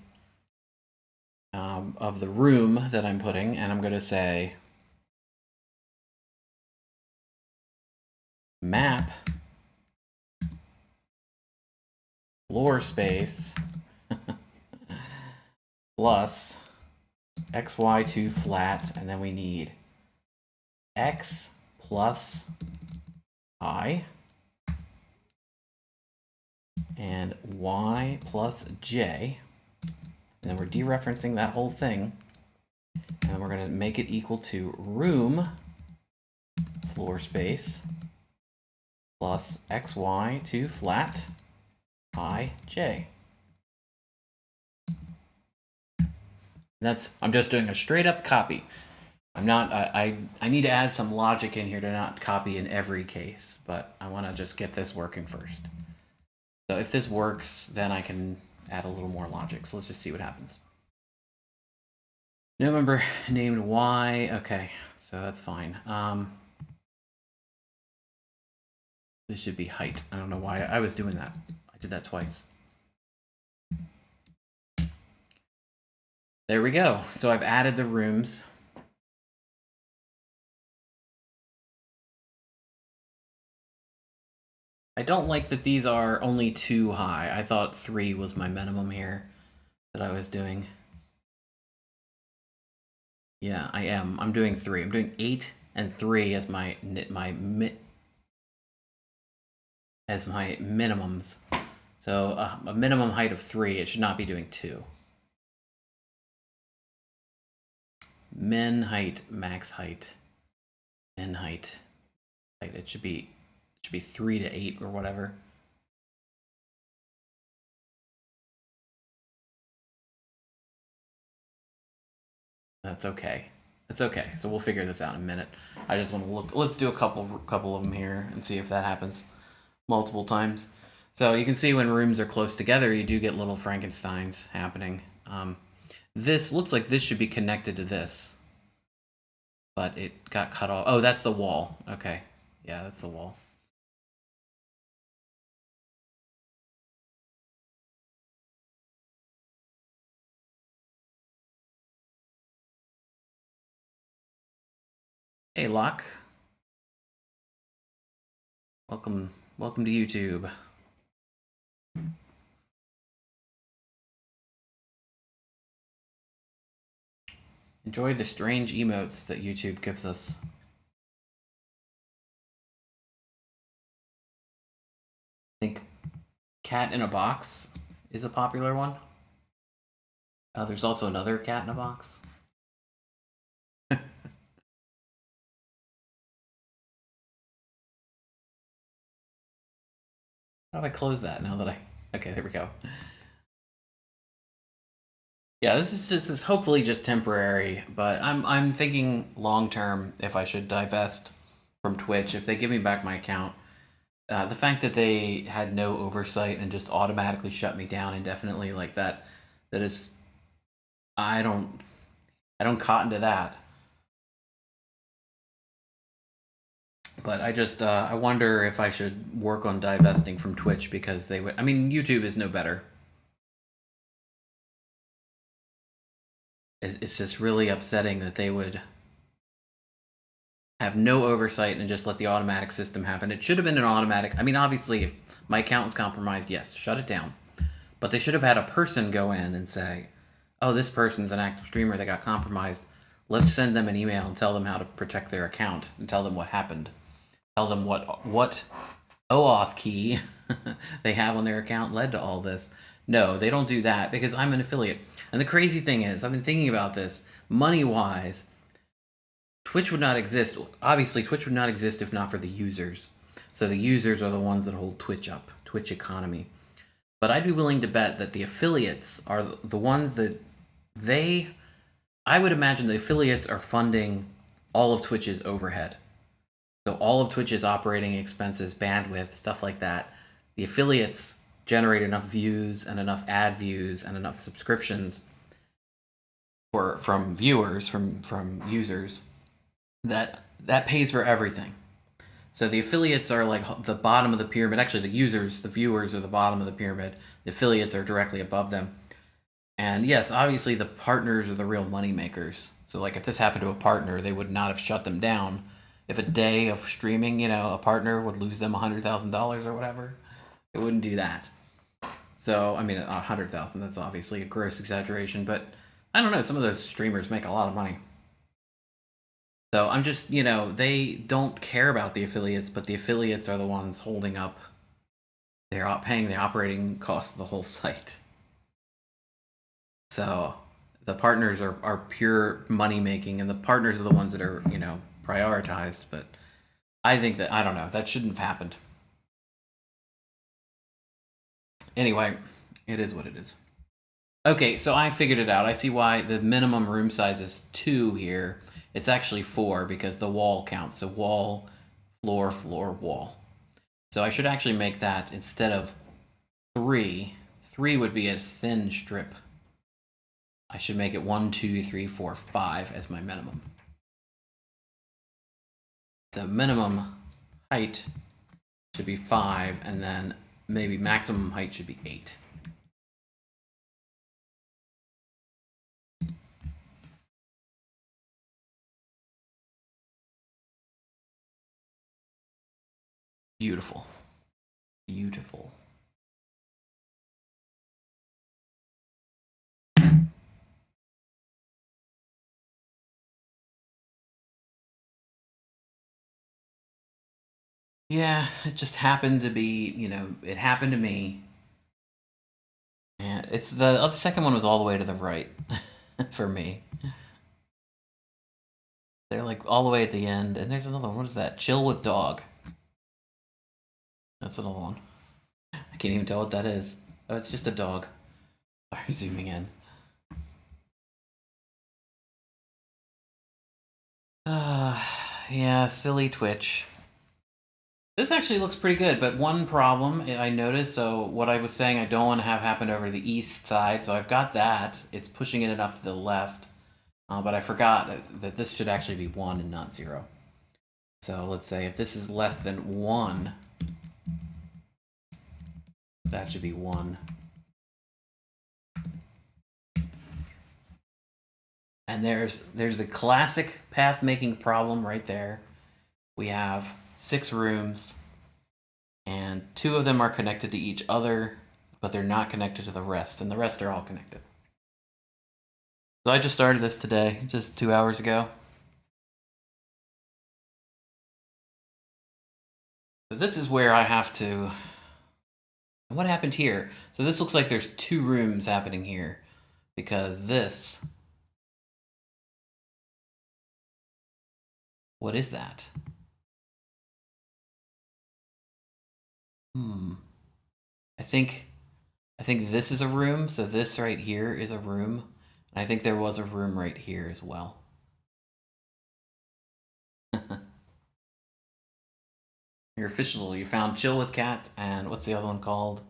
Speaker 1: room that I'm putting, and I'm going to say map floor space plus xy2 flat, and then we need x plus I and y plus j. And then we're dereferencing that whole thing. And we're going to make it equal to room floor space plus xy to flat I j. I'm just doing a straight up copy. I'm not, I need to add some logic in here to not copy in every case, but I want to just get this working first. So if this works, then I can add a little more logic. So let's just see what happens. No member named y. Okay, so that's fine. This should be height. I don't know why I was doing that. I did that twice. There we go. So I've added the rooms. I don't like that these are only 2 high. I thought 3 was my minimum here that I was doing. Yeah, I am. I'm doing 3. I'm doing 8 and 3 as my minimums. So a minimum height of 3. It should not be doing 2. Min height, max height, min height. It should be 3 to 8 or whatever. That's okay. That's okay. So we'll figure this out in a minute. I just want to look. Let's do a couple of them here and see if that happens multiple times. So you can see when rooms are close together, you do get little Frankensteins happening. This looks like this should be connected to this, but it got cut off. Oh, that's the wall. Okay. Yeah, that's the wall. Hey, Locke. Welcome to YouTube. Enjoy the strange emotes that YouTube gives us. I think cat in a box is a popular one. There's also another cat in a box. How do I close that now that okay, there we go. Yeah, this is hopefully just temporary, but I'm thinking long term if I should divest from Twitch if they give me back my account. The fact that they had no oversight and just automatically shut me down indefinitely like that is I don't cotton to that. But I just I wonder if I should work on divesting from Twitch because they would. I mean, YouTube is no better. It's just really upsetting that they would have no oversight and just let the automatic system happen. It should have been an automatic. I mean, obviously, if my account was compromised, yes, shut it down. But they should have had a person go in and say, "Oh, this person's an active streamer that got compromised. Let's send them an email and tell them how to protect their account and tell them what happened. Tell them what OAuth key they have on their account led to all this." No, they don't do that because I'm an affiliate. And the crazy thing is, I've been thinking about this, money-wise, Twitch would not exist. Obviously, Twitch would not exist if not for the users. So the users are the ones that hold Twitch up, Twitch economy. But I'd be willing to bet that the affiliates are the ones that I would imagine the affiliates are funding all of Twitch's overhead. So all of Twitch's operating expenses, bandwidth, stuff like that, the affiliates generate enough views and enough ad views and enough subscriptions from viewers, from users, that pays for everything. So the affiliates are like the bottom of the pyramid. Actually, the viewers are the bottom of the pyramid. The affiliates are directly above them. And yes, obviously the partners are the real money makers. So like if this happened to a partner, they would not have shut them down. If a day of streaming, a partner would lose them $100,000 or whatever, it wouldn't do that. So, I mean, 100,000, that's obviously a gross exaggeration, but I don't know, some of those streamers make a lot of money. So I'm just, they don't care about the affiliates, but the affiliates are the ones holding up they're paying the operating cost of the whole site. So the partners are pure money making, and the partners are the ones that are, you know, prioritized. But I think that, I don't know, that shouldn't have happened. Anyway, it is what it is. Okay, so I figured it out. I see why the minimum room size is 2 here. It's actually 4 because the wall counts. So wall, floor, floor, wall. So I should actually make that, instead of 3, 3 would be a thin strip. I should make it 1, 2, 3, 4, 5 as my minimum. So minimum height should be 5, and then maybe maximum height should be 8. Beautiful. Beautiful. Yeah, it just happened to be, you know, it happened to me. Yeah, it's the second one was all the way to the right for me. They're like all the way at the end, and there's another one. What is that? Chill with dog. That's another one. I can't even tell what that is. Oh, it's just a dog. Sorry, zooming in. Yeah, silly Twitch. This actually looks pretty good, but one problem I noticed, so what I was saying I don't want to have happen over the east side, so I've got that. It's pushing it enough to the left, but I forgot that this should actually be 1 and not 0. So let's say if this is less than 1, that should be 1. And there's a classic path making problem right there. We have 6 rooms, and 2 of them are connected to each other, but they're not connected to the rest, and the rest are all connected. So I just started this today, just 2 hours ago. So this is where I have to... What happened here? So this looks like there's 2 rooms happening here, because this... What is that? I think this is a room, so this right here is a room. I think there was a room right here as well. You're official. You found Chill with Cat, and what's the other one called?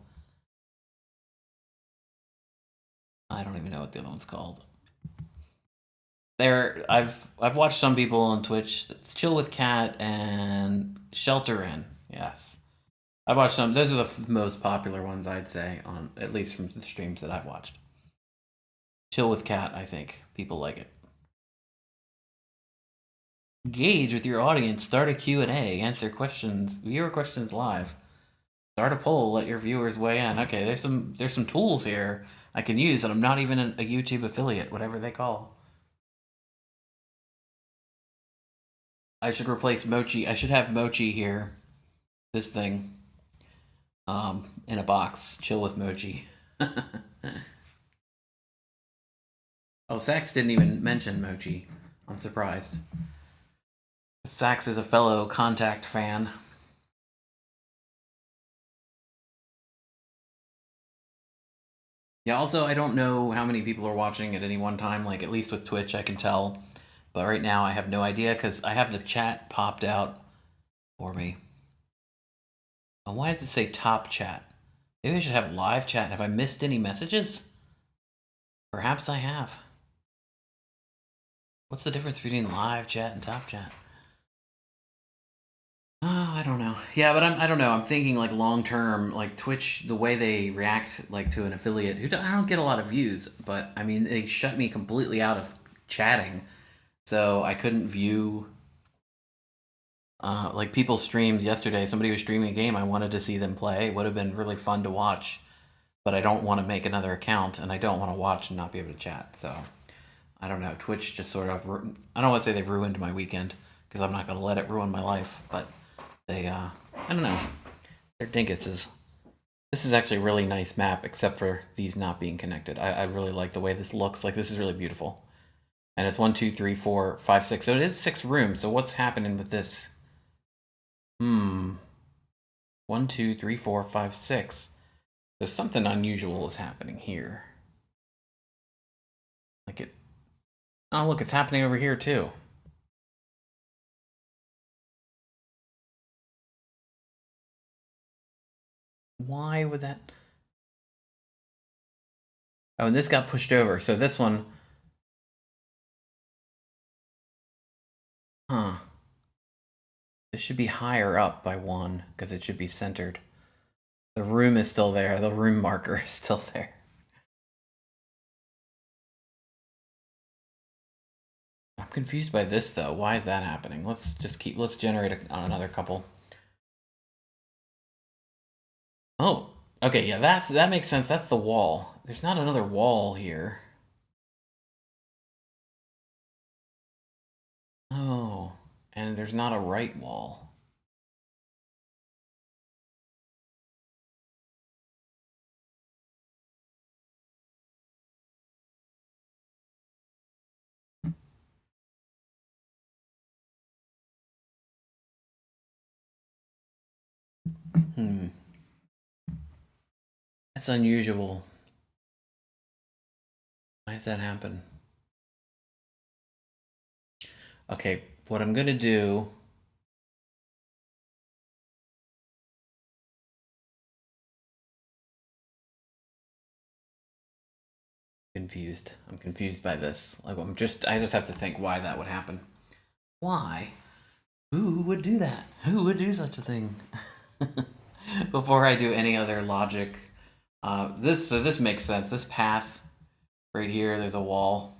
Speaker 1: I don't even know what the other one's called. I've watched some people on Twitch. Chill with Cat and Shelter In. Yes, I've watched some. Those are the most popular ones, I'd say, on at least from the streams that I've watched. Chill with Cat, I think people like it. Engage with your audience. Start a Q&A. Answer questions. Viewer questions live. Start a poll. Let your viewers weigh in. Okay, there's some tools here I can use, and I'm not even a YouTube affiliate, whatever they call. I should replace Mochi. I should have Mochi here. This thing. In a box. Chill with Mochi. Oh, Sax didn't even mention Mochi. I'm surprised. Sax is a fellow Contact fan. Yeah, also, I don't know how many people are watching at any one time. Like, at least with Twitch, I can tell. But right now, I have no idea because I have the chat popped out for me. And why does it say top chat? Maybe I should have live chat. Have I missed any messages? Perhaps I have. What's the difference between live chat and top chat? Oh, I don't know. Yeah, but I don't know. I'm thinking like long term, like Twitch, the way they react like to an affiliate who I don't get a lot of views, but I mean they shut me completely out of chatting, so I couldn't view. Like people streamed yesterday. Somebody was streaming a game. I wanted to see them play. It would have been really fun to watch, but I don't want to make another account, and I don't want to watch and not be able to chat. So I don't know. Twitch just sort of. I don't want to say they've ruined my weekend because I'm not going to let it ruin my life, but. They, I don't know. They're dinkuses. This is actually a really nice map, except for these not being connected. I really like the way this looks. Like, this is really beautiful. And it's 1, 2, 3, 4, 5, 6. So it is 6 rooms. So what's happening with this? 1, 2, 3, 4, 5, 6. So something unusual is happening here. Like it. Oh, look, it's happening over here too. Why would that? Oh, and this got pushed over. So this one. Huh. This should be higher up by 1 because it should be centered. The room is still there. The room marker is still there. I'm confused by this though. Why is that happening? Let's generate another couple. Oh, okay, yeah, that makes sense. That's the wall. There's not another wall here. Oh, and there's not a right wall. That's unusual. Why does that happen? Okay, what I'm gonna do. Confused. I'm confused by this. Like I just have to think why that would happen. Why? Who would do that? Who would do such a thing? Before I do any other logic, this makes sense. This path right here, there's a wall.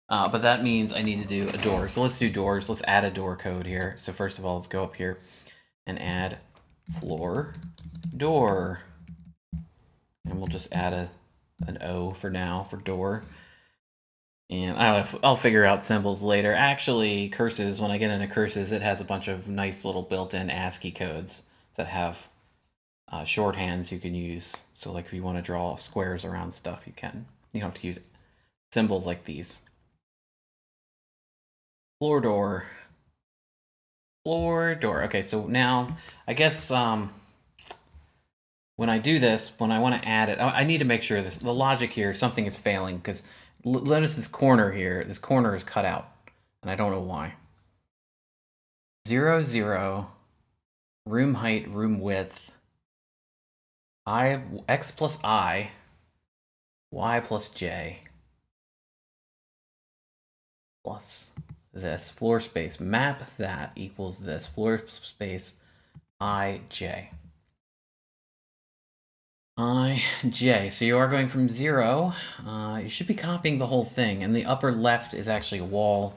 Speaker 1: But that means I need to do a door. So let's do doors. Let's add a door code here. So first of all, let's go up here and add floor door. And we'll just add an O for now for door. And I'll figure out symbols later. Actually, curses, when I get into curses, it has a bunch of nice little built-in ASCII codes that have shorthands you can use. So like if you want to draw squares around stuff, you can. You don't have to use symbols like these. Floor door. Floor door. Okay, so now I guess when I do this, when I want to add it, I need to make sure the logic here, something is failing because notice this corner here. This corner is cut out, and I don't know why. 0, 0, room height, room width, x plus I, y plus j, plus this floor space. Map that equals this floor space ij. ij. So you are going from 0. You should be copying the whole thing, and the upper left is actually a wall.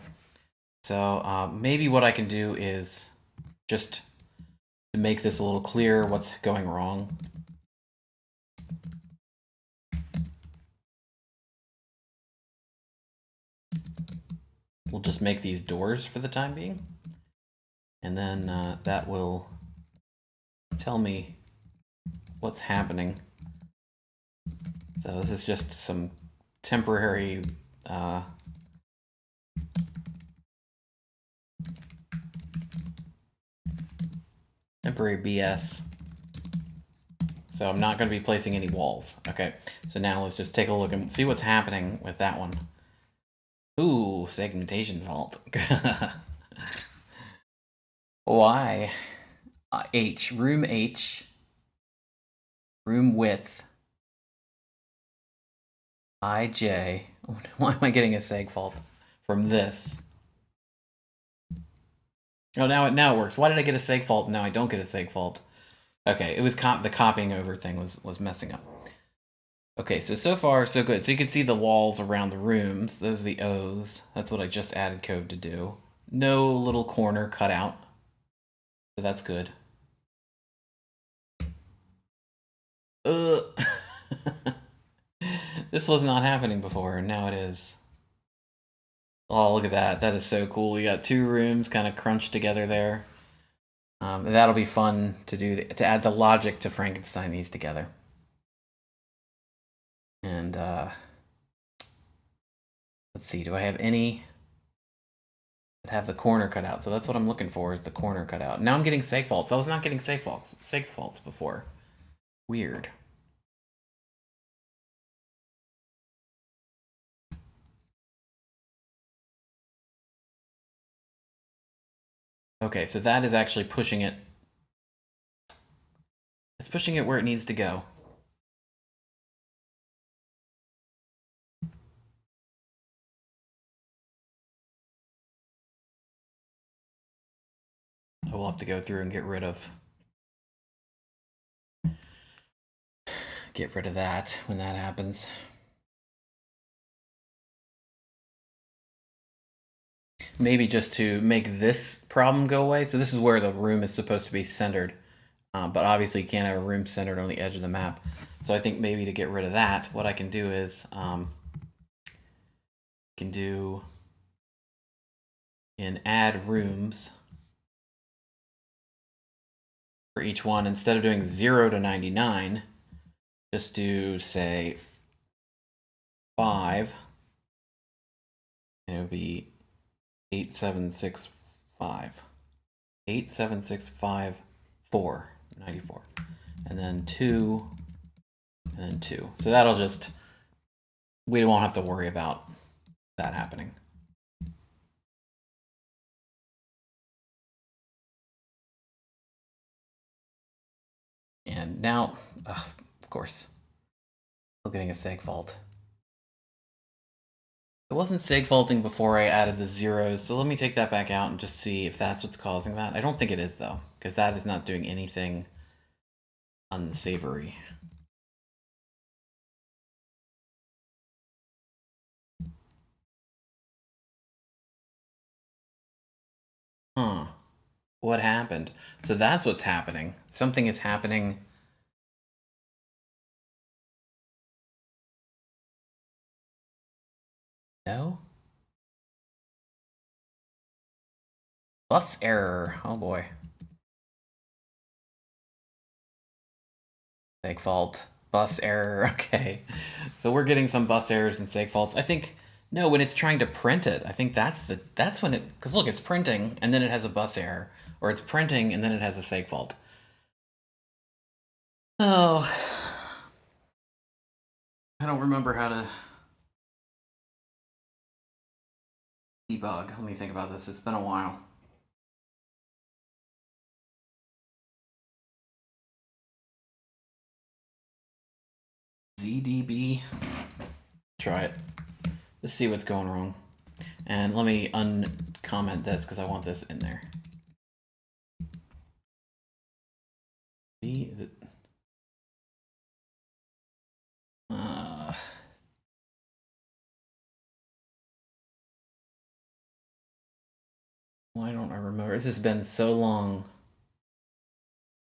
Speaker 1: So maybe what I can do is just to make this a little clearer what's going wrong. We'll just make these doors for the time being. And then that will tell me what's happening. So this is just some temporary BS. So I'm not going to be placing any walls. Okay, so now let's just take a look and see what's happening with that one. Ooh, segmentation fault. Why? H, room width, ij. Why am I getting a seg fault from this? Oh, now it works. Why did I get a seg fault? Now I don't get a seg fault. Okay, it was the copying over thing was messing up. Okay, so far so good. So you can see the walls around the rooms. Those are the O's. That's what I just added code to do. No little corner cut out. So that's good. This was not happening before, and now it is. Oh, look at that. That is so cool. We got two rooms kind of crunched together there. And that'll be fun to do, to add the logic to Frankenstein these together. And let's see, do I have any that have the corner cut out? So that's what I'm looking for, is the corner cut out. Now I'm getting seg faults. I was not getting seg faults before. Weird. Okay, so that is actually pushing it. It's pushing it where it needs to go. I will have to go through and get rid of that when that happens. Maybe just to make this problem go away. So this is where the room is supposed to be centered. But obviously you can't have a room centered on the edge of the map. So I think maybe to get rid of that, what I can do is can do in add rooms for each one. Instead of doing 0 to 99, just do, say, 5. And it would be 8765. 8765 94. And then 2, and then 2. So that'll just, we won't have to worry about that happening. And now, of course, still getting a seg fault. It wasn't seg faulting before I added the zeros, so let me take that back out and just see if that's what's causing that. I don't think it is, though, because that is not doing anything unsavory. Huh. What happened? So that's what's happening. Something is happening. No? Bus error. Oh boy. Seg fault. Bus error. Okay. So we're getting some bus errors and seg faults. I think, no, when it's trying to print it, I think that's when it, because look, it's printing and then it has a bus error, or it's printing and then it has a seg fault. Oh, I don't remember how to debug. Let me think about this. It's been a while. ZDB. Try it. Let's see what's going wrong. And let me uncomment this because I want this in there. Is it? Why don't I remember? This has been so long.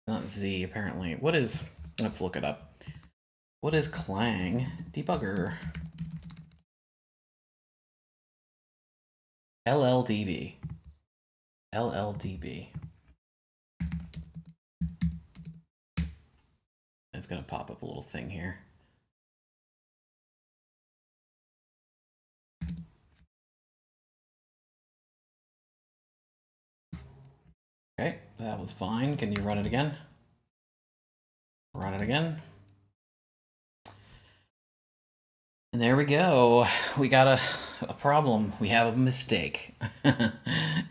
Speaker 1: Not Z, apparently. What is... Let's look it up. What is Clang debugger? LLDB. LLDB. It's going to pop up a little thing here. Okay, that was fine. Can you run it again? Run it again. And there we go. We got a problem. We have a mistake.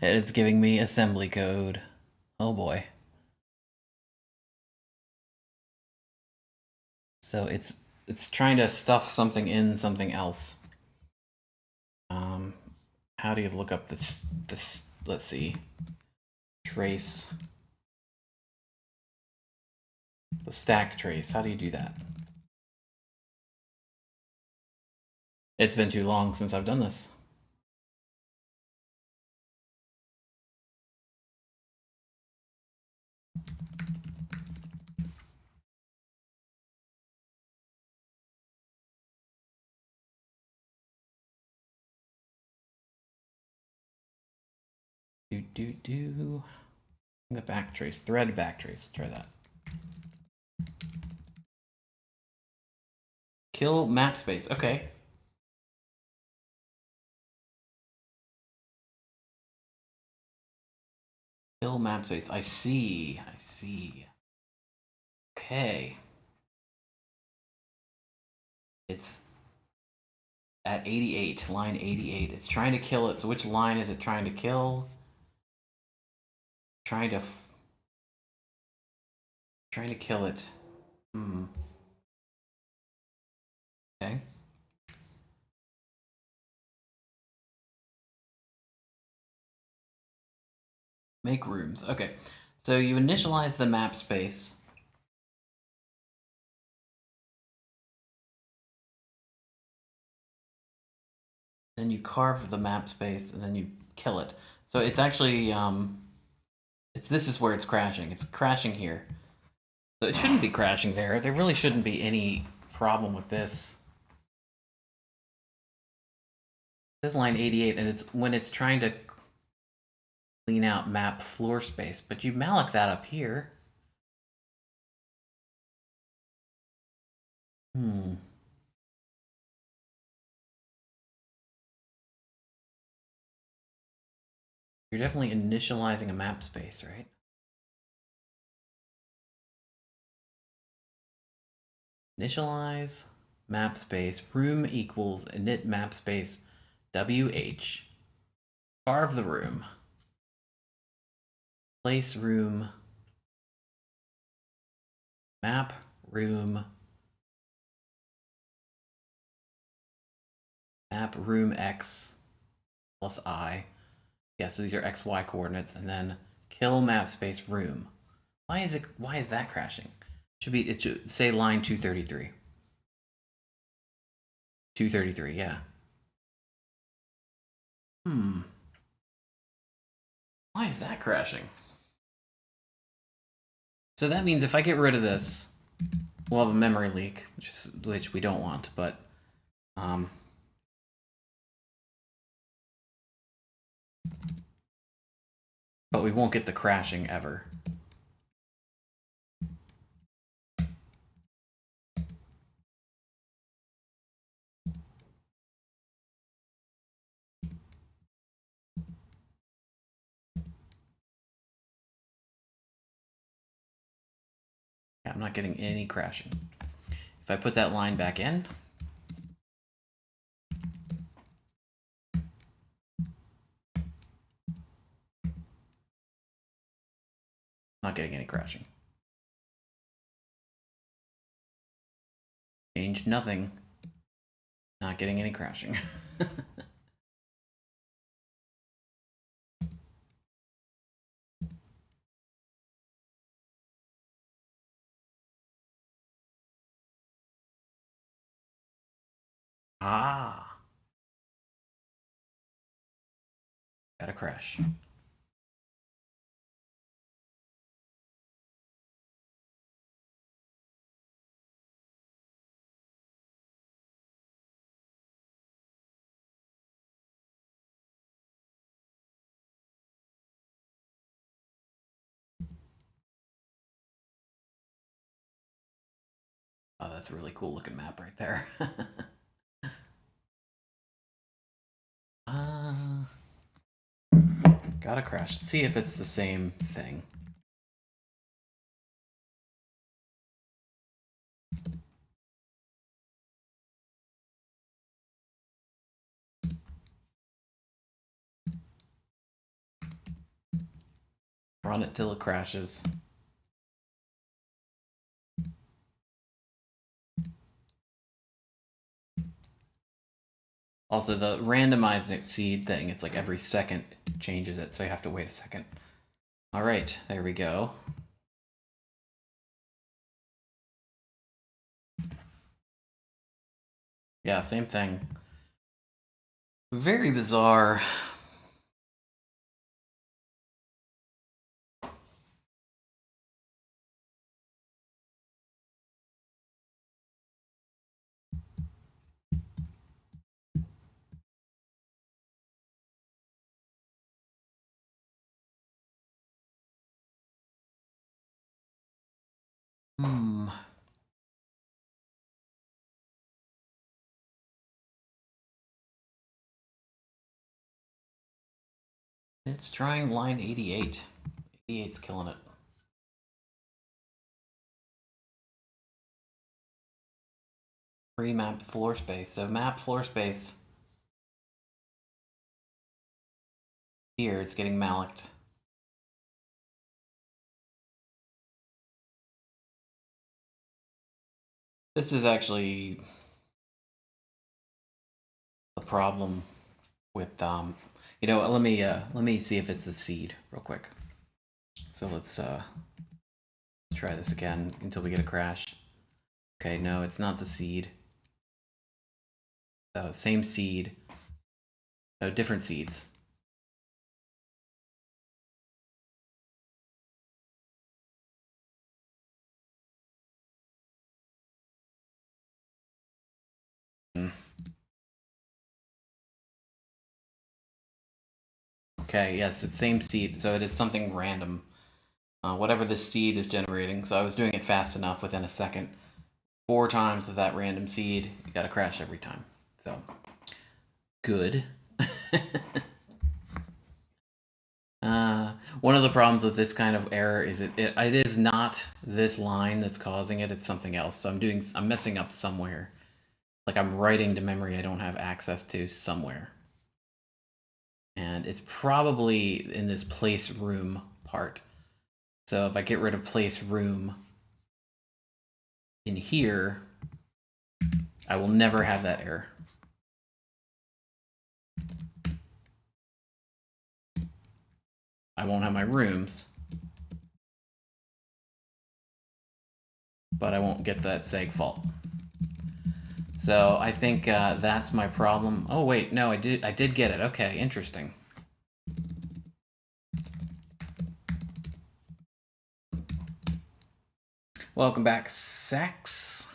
Speaker 1: It's giving me assembly code. Oh boy. So it's trying to stuff something in something else. How do you look up this? Let's see. Trace. The stack trace. How do you do that? It's been too long since I've done this. The backtrace, thread backtrace. Try that. Kill map space. Okay. Kill map space. I see. I see. Okay. It's at 88, line 88. It's trying to kill it. So which line is it trying to kill? Trying to kill it. Okay. Make rooms. Okay. So you initialize the map space. Then you carve the map space, and then you kill it. So it's actually this is where it's crashing. It's crashing here. So it shouldn't be crashing there. There really shouldn't be any problem with this. This is line 88, and it's when it's trying to clean out map floor space, but you malloc that up here. You're definitely initializing a map space, right? Initialize map space, room equals init map space WH. Carve the room. Place room. Map room. Map room X plus I. Yeah, so these are XY coordinates, and then kill map space room. Why is that crashing? It should say line 233. 233, yeah. Why is that crashing? So that means if I get rid of this, we'll have a memory leak, which we don't want, but we won't get the crashing ever. Yeah, I'm not getting any crashing. If I put that line back in, not getting any crashing. Changed nothing. Not getting any crashing. Ah. Got a crash. Oh, that's a really cool looking map right there. Gotta crash. See if it's the same thing. Run it till it crashes. Also, the randomized seed thing, it's like every second changes it, so you have to wait a second. All right, there we go. Yeah, same thing. Very bizarre. It's trying line 88. 88's killing it. Pre-mapped floor space. So map floor space. Here, it's getting mallocked. This is actually a problem with you know, let me see if it's the seed real quick. So let's try this again until we get a crash. Okay, no, it's not the seed. Same seed. No, different seeds. Okay, yes, it's same seed, so it is something random. Whatever this seed is generating. So I was doing it fast enough within a second. 4 times with that random seed, you gotta crash every time. So, good. One of the problems with this kind of error is it is not this line that's causing it, it's something else. So I'm messing up somewhere. Like I'm writing to memory I don't have access to somewhere. And it's probably in this place room part. So if I get rid of place room in here, I will never have that error. I won't have my rooms, but I won't get that seg fault. So I think that's my problem. Oh wait, no, I did get it. Okay, interesting. Welcome back, Sax.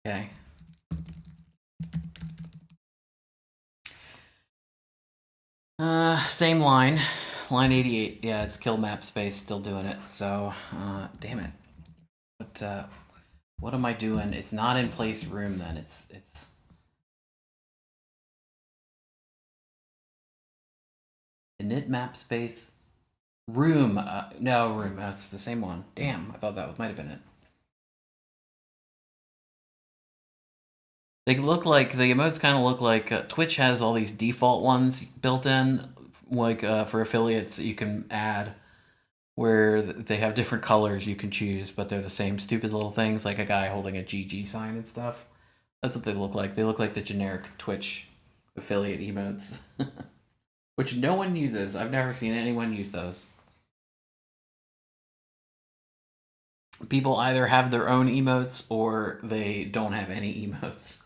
Speaker 1: Okay. Same line. Line 88. Yeah, it's kill map space, still doing it. So, damn it. But, what am I doing? It's not in place room then. It's init map space. Room. No, room. That's the same one. Damn, I thought that might have been it. They look like, the emotes kind of look like, Twitch has all these default ones built in, like for affiliates that you can add, where they have different colors you can choose, but they're the same stupid little things, like a guy holding a GG sign and stuff. That's what they look like. They look like the generic Twitch affiliate emotes, which no one uses. I've never seen anyone use those. People either have their own emotes or they don't have any emotes.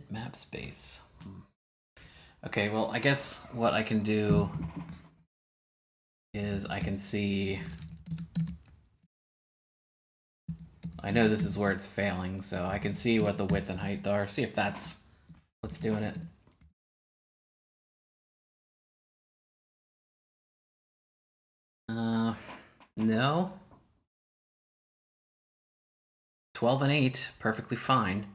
Speaker 1: Map space. Okay, well, I guess what I can do is I can see... I know this is where it's failing, so I can see what the width and height are, see if that's what's doing it. No. 12 and 8, perfectly fine.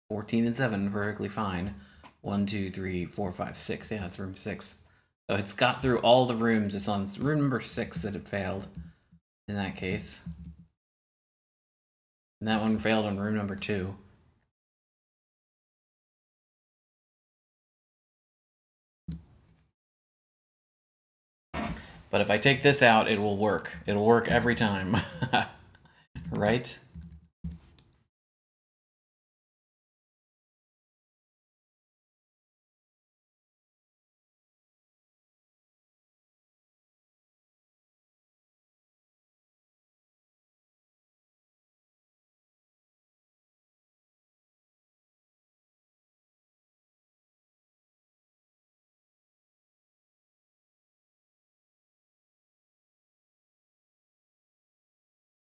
Speaker 1: 14 and 7, perfectly fine. 1, 2, 3, 4, 5, 6. Yeah, it's room 6. So it's got through all the rooms. It's on room number 6 that it failed in that case. And that one failed on room number 2. But if I take this out, it will work. It'll work every time. Right?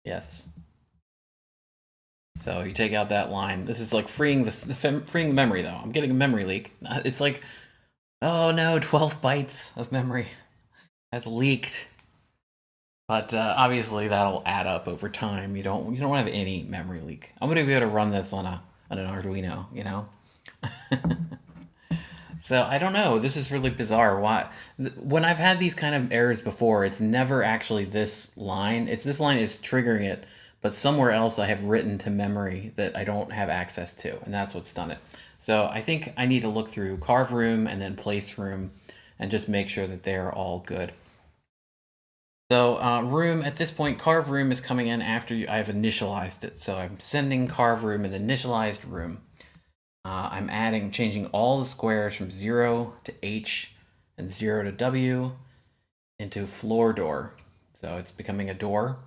Speaker 1: Yes. So you take out that line. This is like freeing freeing the memory though. I'm getting a memory leak. It's like, oh no, 12 bytes of memory has leaked. But obviously that'll add up over time. You don't have any memory leak. I'm gonna be able to run this on an Arduino, you know. So I don't know. This is really bizarre. Why? When I've had these kind of errors before, it's never actually this line. It's this line is triggering it, but somewhere else I have written to memory that I don't have access to, and that's what's done it. So I think I need to look through carve room and then place room and just make sure that they're all good. So room, at this point, carve room is coming in after I've initialized it. So I'm sending carve room an initialized room. I'm changing all the squares from 0 to H and 0 to W into floor door. So it's becoming a door.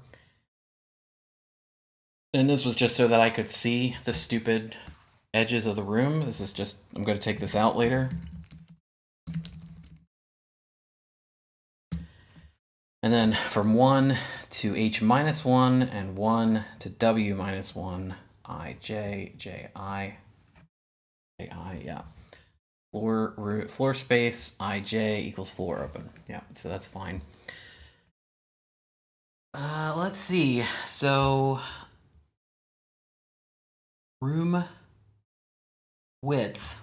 Speaker 1: And this was just so that I could see the stupid edges of the room. This is just, I'm going to take this out later. And then from 1 to H minus 1 and 1 to W minus 1, I, J, J, I, yeah. Floor space, IJ equals floor open. Yeah, so that's fine. Let's see. So room width.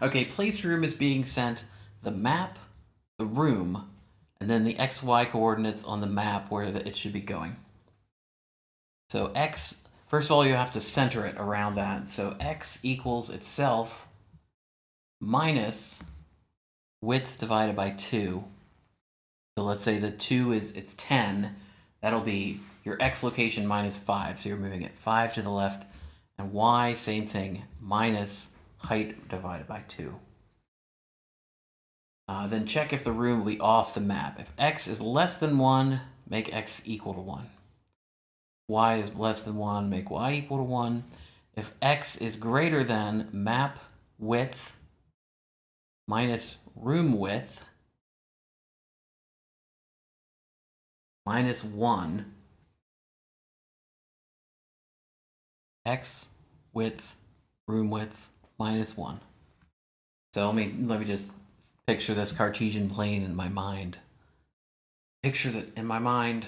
Speaker 1: Okay, place room is being sent the map, the room, and then the XY coordinates on the map where it should be going. So X, first of all, you have to center it around that. So X equals itself minus width divided by 2. So let's say the 2 it's 10. That'll be your X location minus 5. So you're moving it 5 to the left. And Y, same thing, minus height divided by 2. Then check if the room will be off the map. If X is less than 1, make X equal to 1. Y is less than 1, make Y equal to 1. If X is greater than map width minus room width minus 1, X width, room width, minus 1. So let me just picture this Cartesian plane in my mind. Picture that in my mind.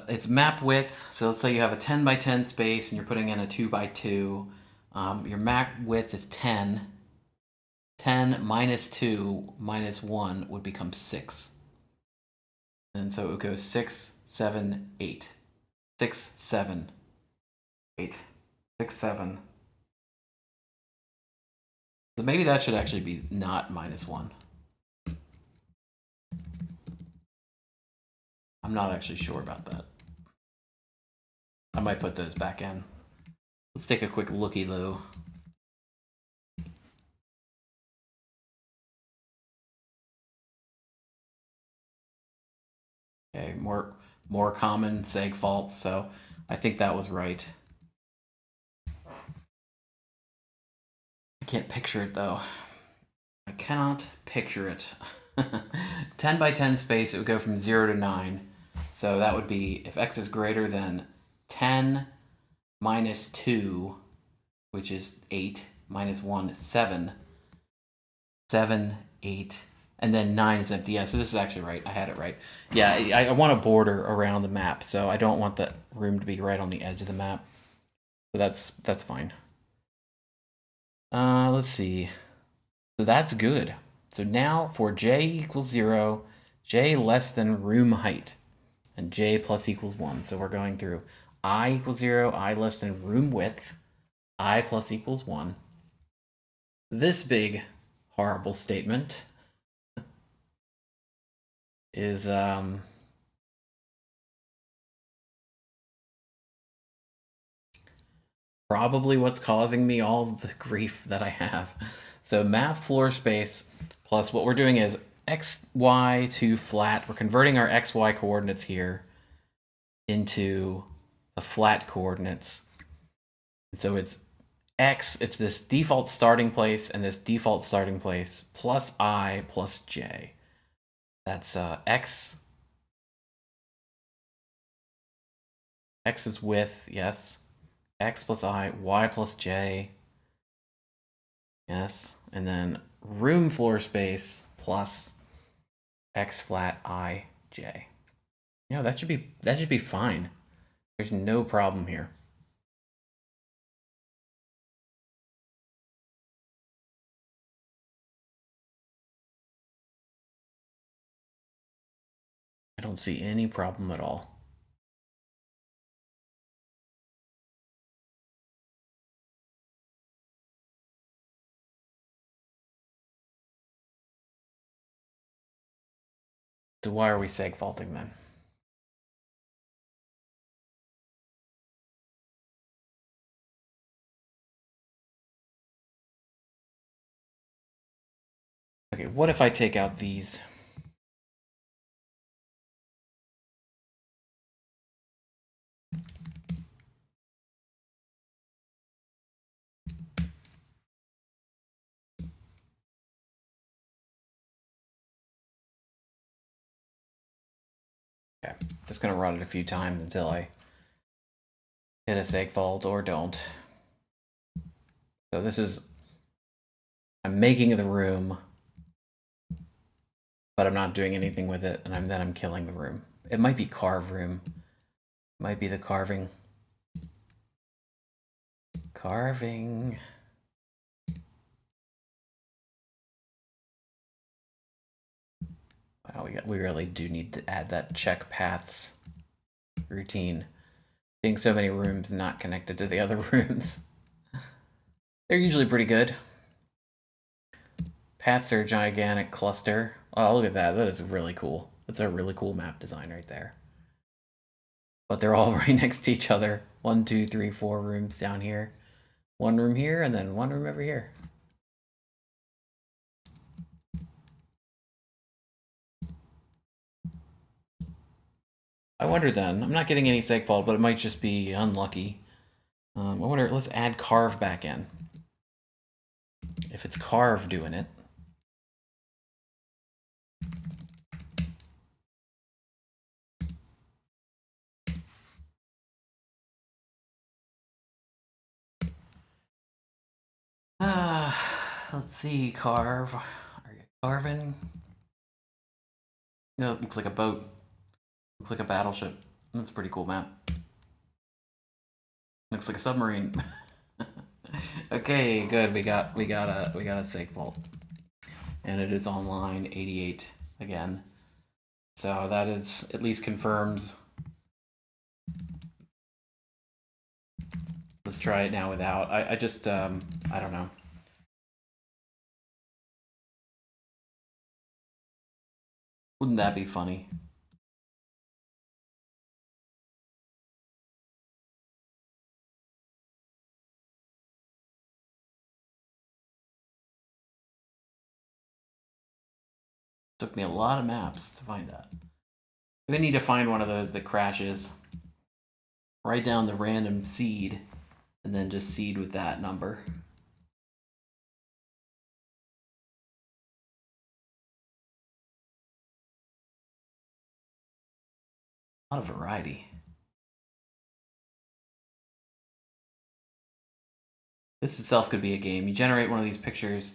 Speaker 1: It's map width. So let's say you have a 10 by 10 space and you're putting in a 2 by 2. Your map width is 10. 10 minus 2 minus 1 would become 6. And so it would go 6, 7, 8. 6, 7, 8. 6, 7. So maybe that should actually be not minus 1. I'm not actually sure about that. I might put those back in. Let's take a quick looky-loo. Okay, more common seg faults, so I think that was right. I can't picture it though. I cannot picture it. 10 by 10 space, it would go from 0 to 9. So that would be, if X is greater than 10 minus 2, which is 8, minus 1 is 7. 7, 8, and then 9 is empty. Yeah, so this is actually right. I had it right. Yeah, I want a border around the map, so I don't want the room to be right on the edge of the map. So that's fine. Let's see. So that's good. So now for J equals 0, J less than room height, and J plus equals 1. So we're going through I equals 0, I less than room width, I plus equals 1. This big horrible statement is probably what's causing me all the grief that I have. So map floor space plus what we're doing is XY to flat. We're converting our XY coordinates here into the flat coordinates. And so it's X, it's this default starting place and this default starting place plus I plus J. That's X X is width, yes. X plus I, Y plus J, yes. And then room floor space plus X flat I, J. Yeah, that should be fine. There's no problem here. I don't see any problem at all. So why are we segfaulting then? Okay, what if I take out these? Okay, just gonna run it a few times until I hit a segfault or don't. So this is, I'm making the room, but I'm not doing anything with it, and then I'm killing the room. It might be carve room. Might be the carving. Carving. Wow, we really do need to add that check paths routine. Seeing so many rooms not connected to the other rooms. They're usually pretty good. Paths are a gigantic cluster. Oh, look at that. That is really cool. That's a really cool map design right there. But they're all right next to each other. 1, 2, 3, 4 rooms down here. One room here, and then one room over here. I wonder then, I'm not getting any segfault, but it might just be unlucky. I wonder, let's add carve back in. If it's carve doing it. Let's see, carve. Are you carving? No, it looks like a boat. Looks like a battleship. That's a pretty cool map. Looks like a submarine. Okay, good. We got a segfault, and it is on line 88 again. So that is at least confirms. Let's try it now without. I just I don't know. Wouldn't that be funny? Took me a lot of maps to find that. We need to find one of those that crashes. Write down the random seed, and then just seed with that number. A lot of variety. This itself could be a game. You generate one of these pictures.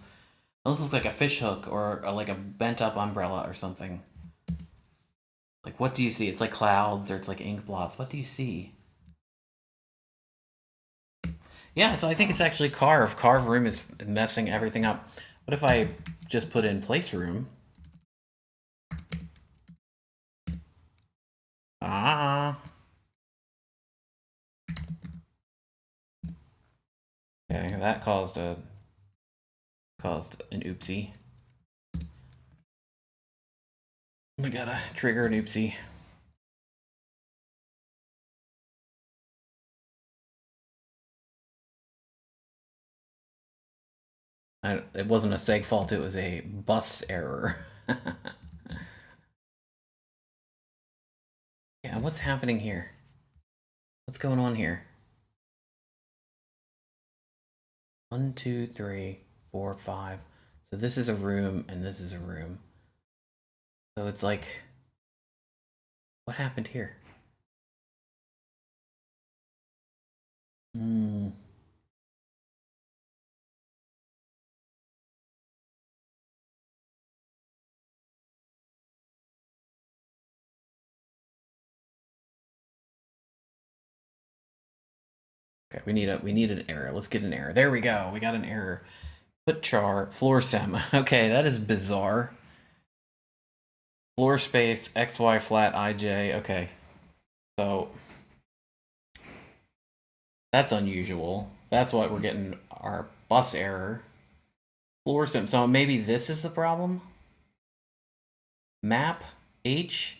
Speaker 1: This looks like a fish hook or like a bent up umbrella or something. Like, what do you see? It's like clouds or it's like ink blots. What do you see? Yeah, so I think it's actually carve. Carve room is messing everything up. What if I just put in place room? Ah. Okay, that caused an oopsie. We gotta trigger an oopsie. It wasn't a seg fault, it was a bus error. Yeah, what's happening here? What's going on here? 1, 2, 3, 4, 5. So this is a room and this is a room. So it's like, what happened here? Hmm. Okay, we need an error. Let's get an error. There we go. We got an error. Put char floor sim. Okay, that is bizarre. Floor space xy flat ij. Okay, so that's unusual. That's what we're getting our bus error. Floor sim. So maybe this is the problem. Map h,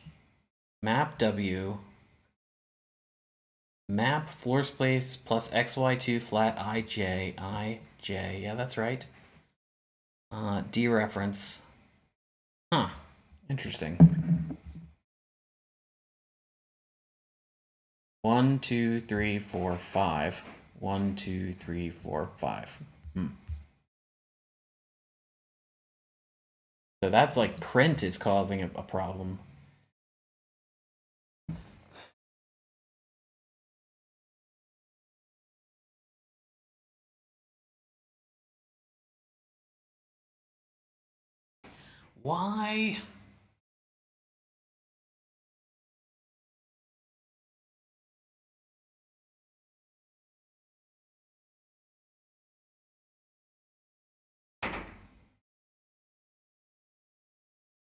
Speaker 1: map w, map floor space plus xy2 flat ij. Yeah, that's right. Dereference. Huh. Interesting. 1, 2, 3, 4, 5. 1, 2, 3, 4, 5. So that's like print is causing a problem. Why?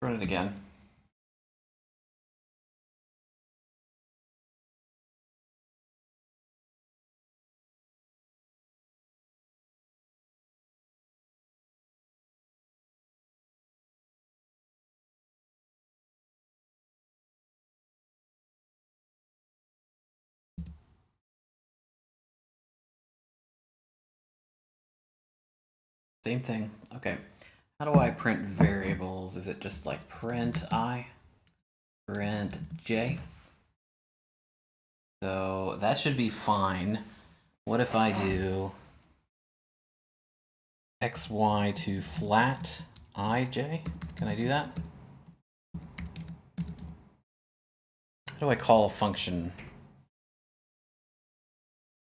Speaker 1: Run it again. Same thing. Okay. How do I print variables? Is it just like print I, print j? So that should be fine. What if I do xy to flat ij? Can I do that? How do I call a function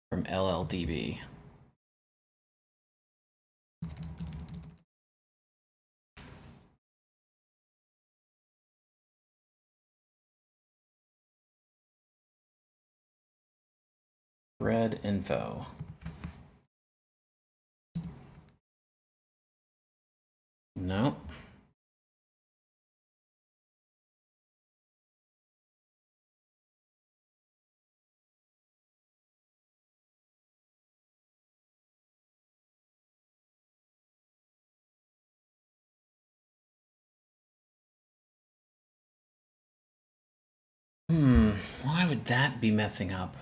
Speaker 1: from LLDB? Thread info. No. Why would that be messing up?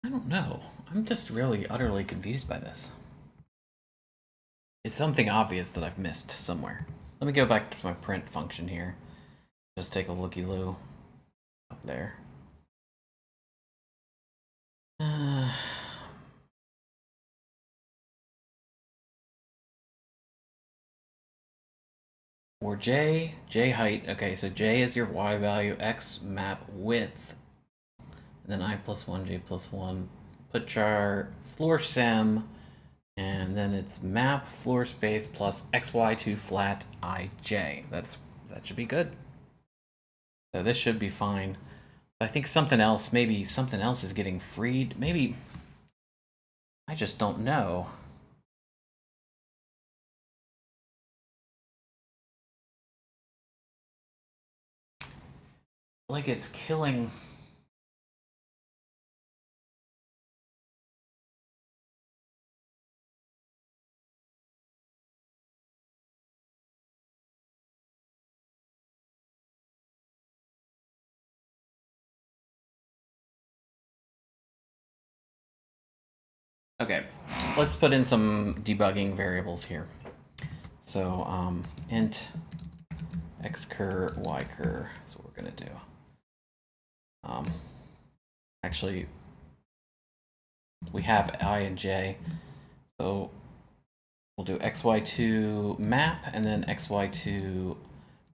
Speaker 1: I don't know. I'm just really utterly confused by this. It's something obvious that I've missed somewhere. Let me go back to my print function here. Just take a looky-loo up there. For j height, okay, so j is your y value, x map width, and then I plus 1, j plus 1, put char floor sim, and then it's map floor space plus xy2 flat ij. That should be good. So this should be fine. I think something else, maybe something else is getting freed. Maybe, I just don't know. Like it's killing. Okay, let's put in some debugging variables here. So int xcur ycur is what we're gonna do. Actually, we have I and j, so we'll do xy2 map and then xy2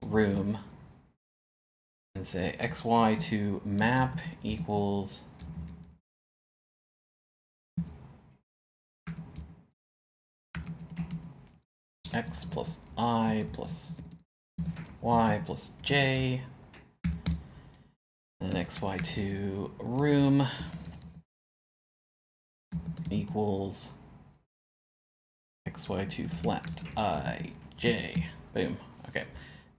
Speaker 1: room, and say xy2 map equals x plus I plus y plus j, and then xy2 room equals xy2 flat I j. Boom. Okay.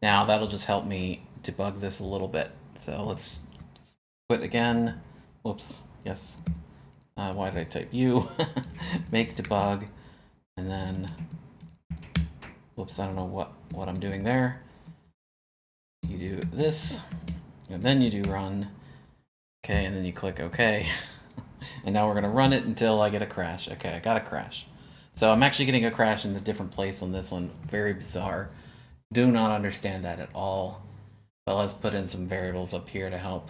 Speaker 1: Now that'll just help me debug this a little bit. So let's quit again. Whoops. Yes. Why did I type U? Make debug, and then whoops, I don't know what I'm doing there. You do this, and then you do run. Okay, and then you click OK. And now we're going to run it until I get a crash. Okay, I got a crash. So I'm actually getting a crash in a different place on this one. Very bizarre. Do not understand that at all. But let's put in some variables up here to help.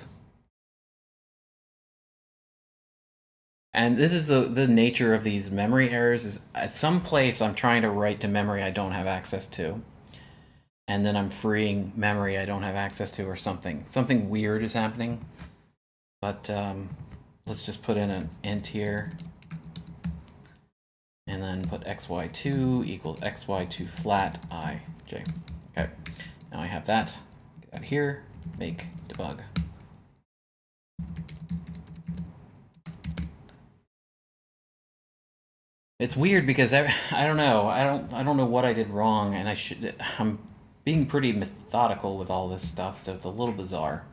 Speaker 1: And this is the nature of these memory errors. Is at some place I'm trying to write to memory I don't have access to. And then I'm freeing memory I don't have access to, or something. Something weird is happening. But let's just put in an int here. And then put xy2 equals xy2 flat I, j. Okay, now I have that. Get out of here, make debug. It's weird because I don't know. I don't know what I did wrong, and I'm being pretty methodical with all this stuff, so it's a little bizarre.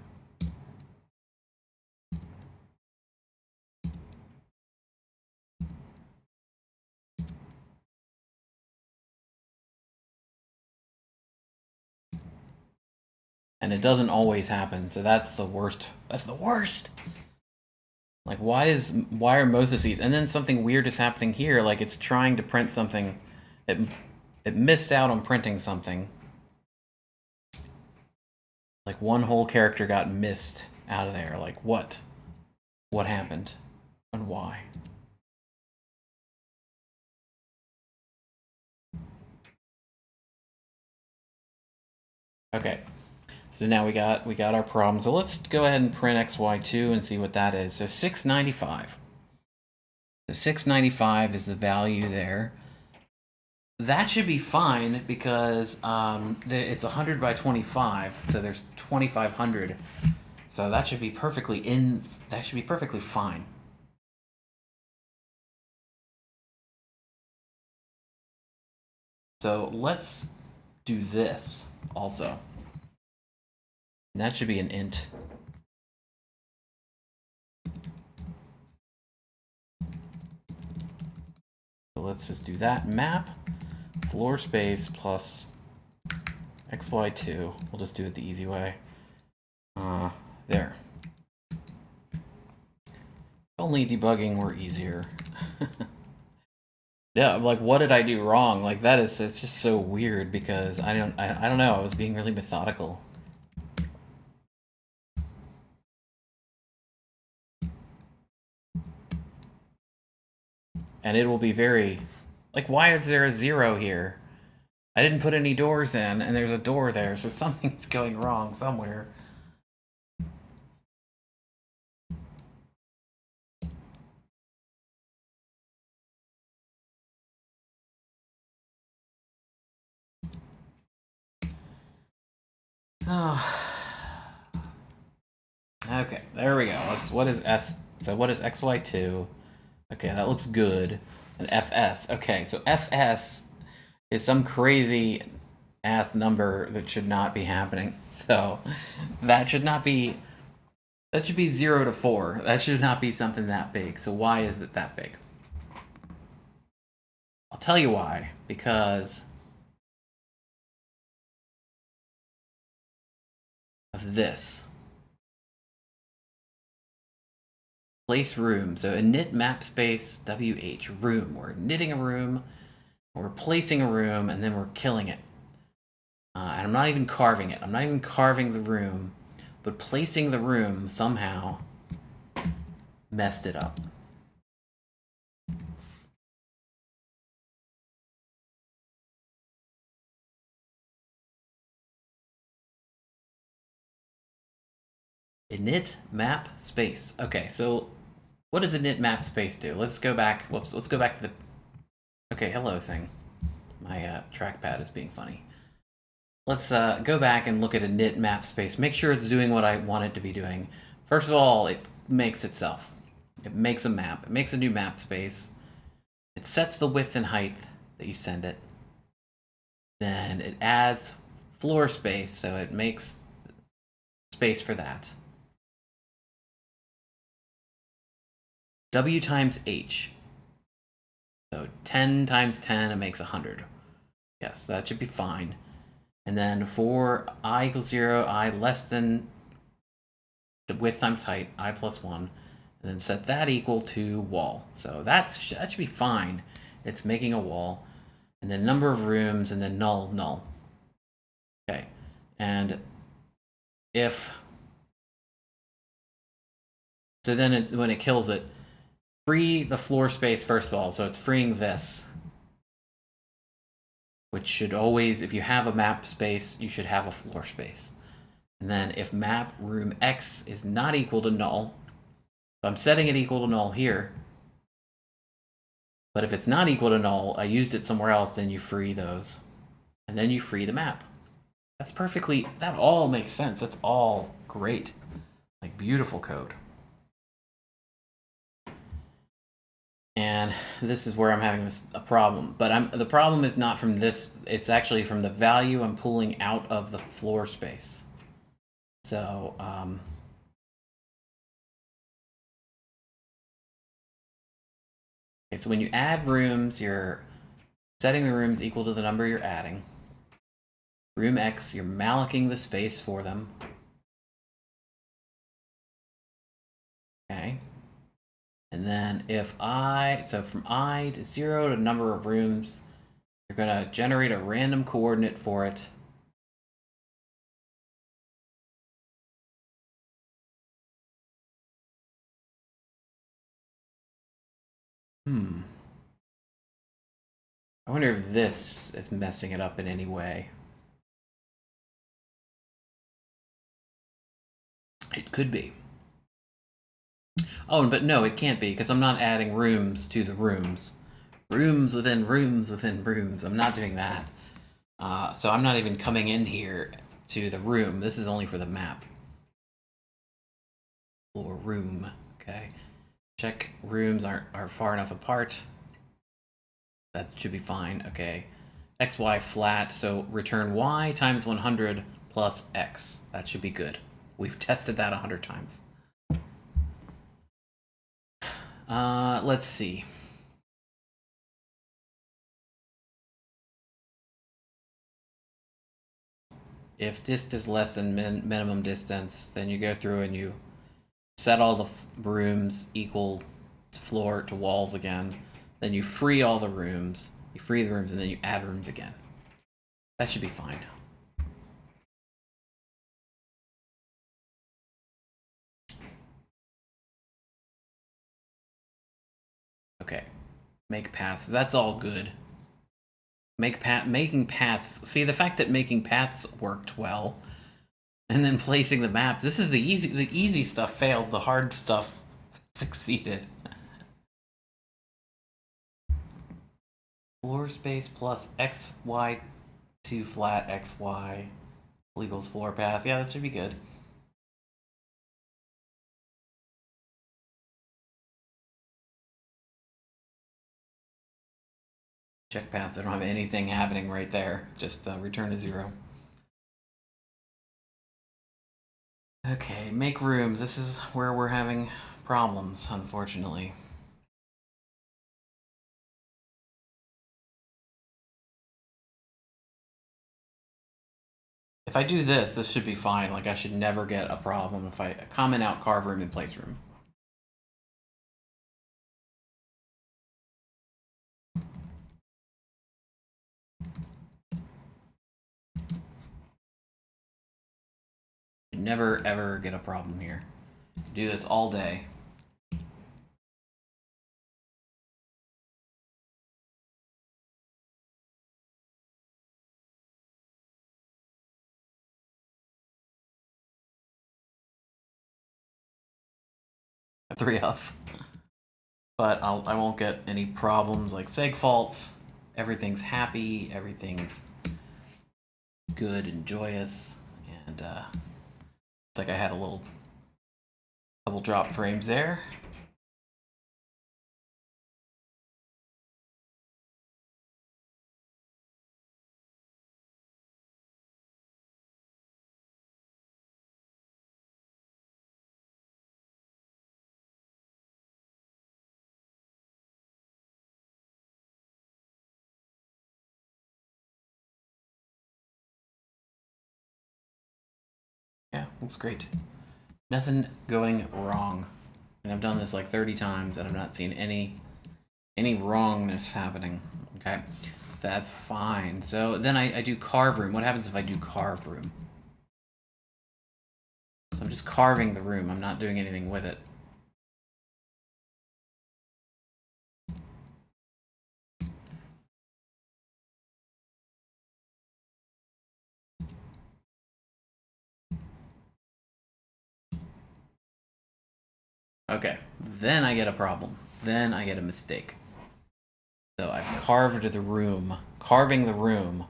Speaker 1: And it doesn't always happen, so that's the worst. That's the worst. Like, why are most of these? And then something weird is happening here. Like, it's trying to print something. It missed out on printing something. Like, one whole character got missed out of there. Like, what? What happened? And why? Okay. So now we got our problem. So let's go ahead and print xy2 and see what that is. So 695. So 695 is the value there. That should be fine because it's 100 by 25, so there's 2500. So that should be perfectly fine. So let's do this also. That should be an int. So let's just do that. Map floor space plus xy2. We'll just do it the easy way. There. If only debugging were easier. Yeah, like, what did I do wrong? Like, it's just so weird because I don't know. I was being really methodical. And it will be very, like, why is there a 0 here? I didn't put any doors in, and there's a door there, so something's going wrong somewhere. Oh. Okay, there we go. What is xy2? Okay, that looks good. And fs. Okay, so fs is some crazy ass number that should not be happening. So that should be 0 to 4. That should not be something that big. So why is it that big? I'll tell you why. Because of this. place room. So init map space WH room. We're knitting a room, we're placing a room, and then we're killing it. And I'm not even carving it. I'm not even carving the room, but placing the room somehow messed it up. Init map space. Okay, so what does init map space do? Let's go back. Whoops. Let's go back to the. Okay, hello thing. My trackpad is being funny. Let's go back and look at init map space. Make sure it's doing what I want it to be doing. First of all, it makes itself. It makes a map. It makes a new map space. It sets the width and height that you send it. Then it adds floor space, so it makes space for that. W times H. So 10 times 10, it makes 100. Yes, that should be fine. And then for I equals 0, I less than the width times height, I plus 1. And then set that equal to wall. So that should be fine. It's making a wall. And then number of rooms, and then null, null. Okay. And if... So then when it kills it, free the floor space first of all. So it's freeing this. Which should always, if you have a map space, you should have a floor space. And then if map room X is not equal to null, so I'm setting it equal to null here. But if it's not equal to null, I used it somewhere else, then you free those. And then you free the map. That's perfectly, that all makes sense. That's all great. Like beautiful code. And this is where I'm having a problem. But the problem is not from this. It's actually from the value I'm pulling out of the floor space. So, okay, so when you add rooms, you're setting the rooms equal to the number you're adding. Room X, you're mallocing the space for them. Okay. And then if so from I to 0 to number of rooms, you're going to generate a random coordinate for it. I wonder if this is messing it up in any way. It could be. Oh, but no, it can't be, because I'm not adding rooms to the rooms. Rooms within rooms within rooms. I'm not doing that. So I'm not even coming in here to the room. This is only for the map. Or room, okay. Check rooms are far enough apart. That should be fine, okay. XY flat, so return Y times 100 plus X. That should be good. We've tested that 100 times. Let's see. If dist is less than minimum distance, then you go through and you set all the rooms equal to floor to walls again. Then you free all the rooms. You free the rooms and then you add rooms again. That should be fine. Okay. Make paths. That's all good. Making paths. See, the fact that making paths worked well, and then placing the map. This is the easy stuff failed. The hard stuff succeeded. Floor space plus XY2 flat XY equals floor path. Yeah, that should be good. Check paths. I don't have anything happening right there. Just return to 0. Okay, make rooms. This is where we're having problems, unfortunately. If I do this, this should be fine. Like, I should never get a problem if I comment out carve room and place room. never ever get a problem here. Do this all day. Three off. But I won't get any problems like seg faults. Everything's happy, everything's good and joyous, and it's like I had a little couple drop frames there. Yeah, looks great. Nothing going wrong. And I've done this like 30 times and I've not seen any wrongness happening. Okay, that's fine. So then I do carve room. What happens if I do carve room? So I'm just carving the room. I'm not doing anything with it. Okay, then I get a problem. Then I get a mistake. So I've carved the room. Carving the room.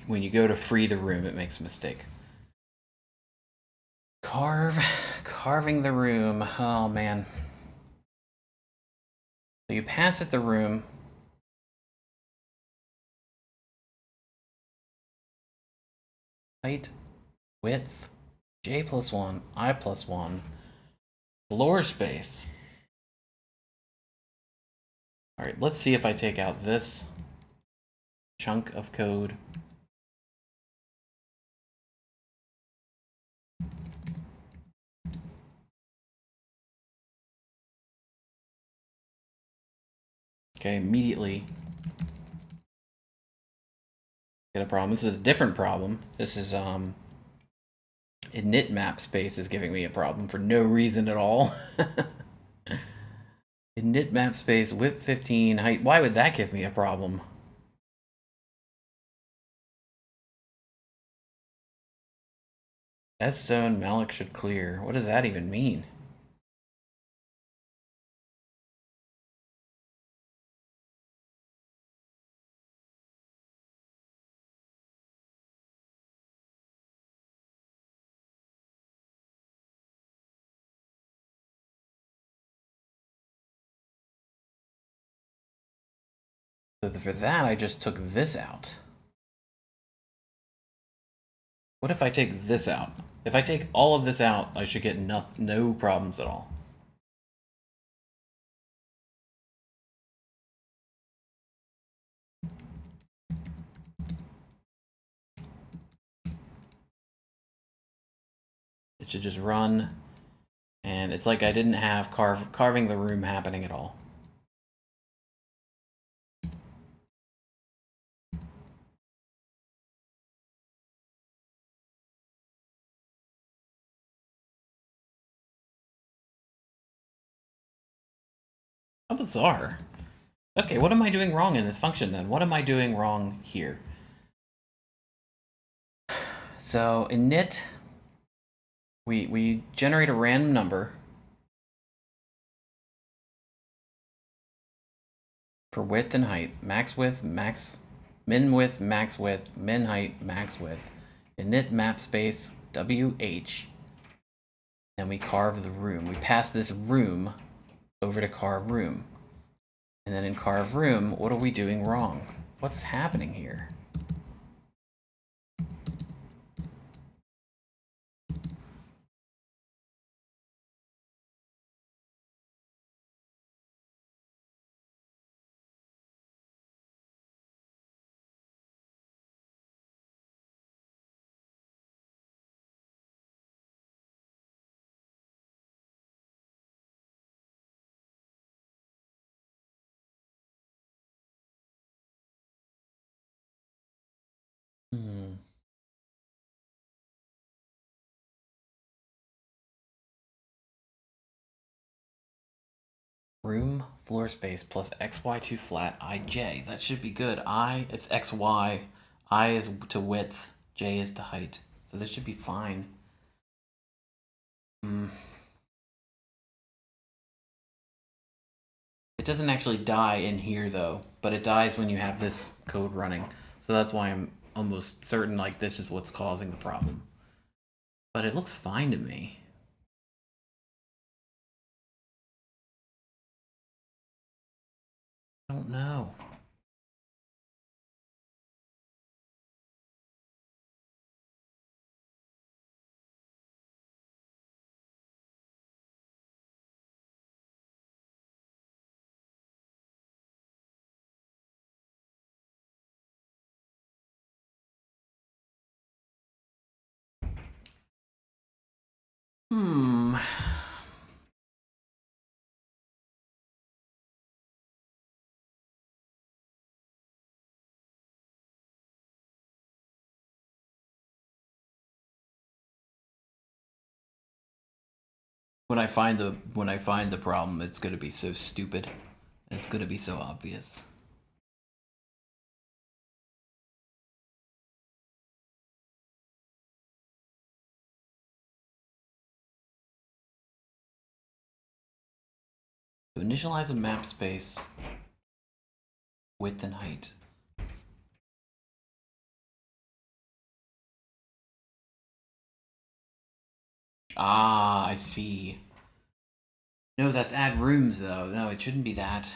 Speaker 1: When you go to free the room, it makes a mistake. Carving the room. Oh man. So you pass it the room. Height, width, j+1, i+1, floor space. All right, let's see if I take out this chunk of code. Okay, immediately get a problem. This is a different problem. This is init map space is giving me a problem for no reason at all. Init map space width 15, height. Why would that give me a problem? S zone malloc should clear. What does that even mean? So for that, I just took this out. What if I take this out? If I take all of this out, I should get no problems at all. It should just run, and it's like I didn't have carving the room happening at all. How bizarre. Okay, what am I doing wrong in this function then? What am I doing wrong here? So init, we generate a random number for width and height, max width, min width, max width, min height, max width, init map space, WH, and we carve the room. We pass this room over to carve room. And then in carve room, what are we doing wrong? What's happening here? Room floor space plus xy to flat ij. That should be good. It's xy. I is to width. J is to height. So this should be fine. It doesn't actually die in here though, but it dies when you have this code running. So that's why I'm almost certain like this is what's causing the problem. But it looks fine to me. I don't know. When I find the problem, it's gonna be so stupid. It's gonna be so obvious. So initialize a map space, width and height. Ah, I see. No, that's add rooms though. No, it shouldn't be that.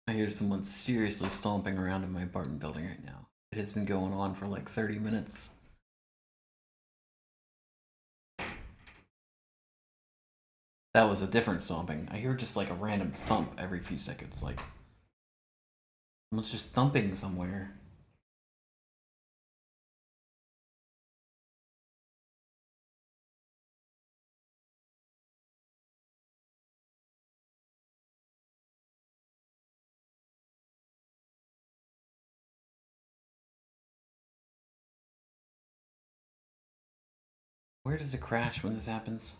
Speaker 1: I hear someone seriously stomping around in my apartment building right now. It has been going on for like 30 minutes. That was a different stomping. I hear just like a random thump every few seconds. Like someone's just thumping somewhere. Where does it crash when this happens?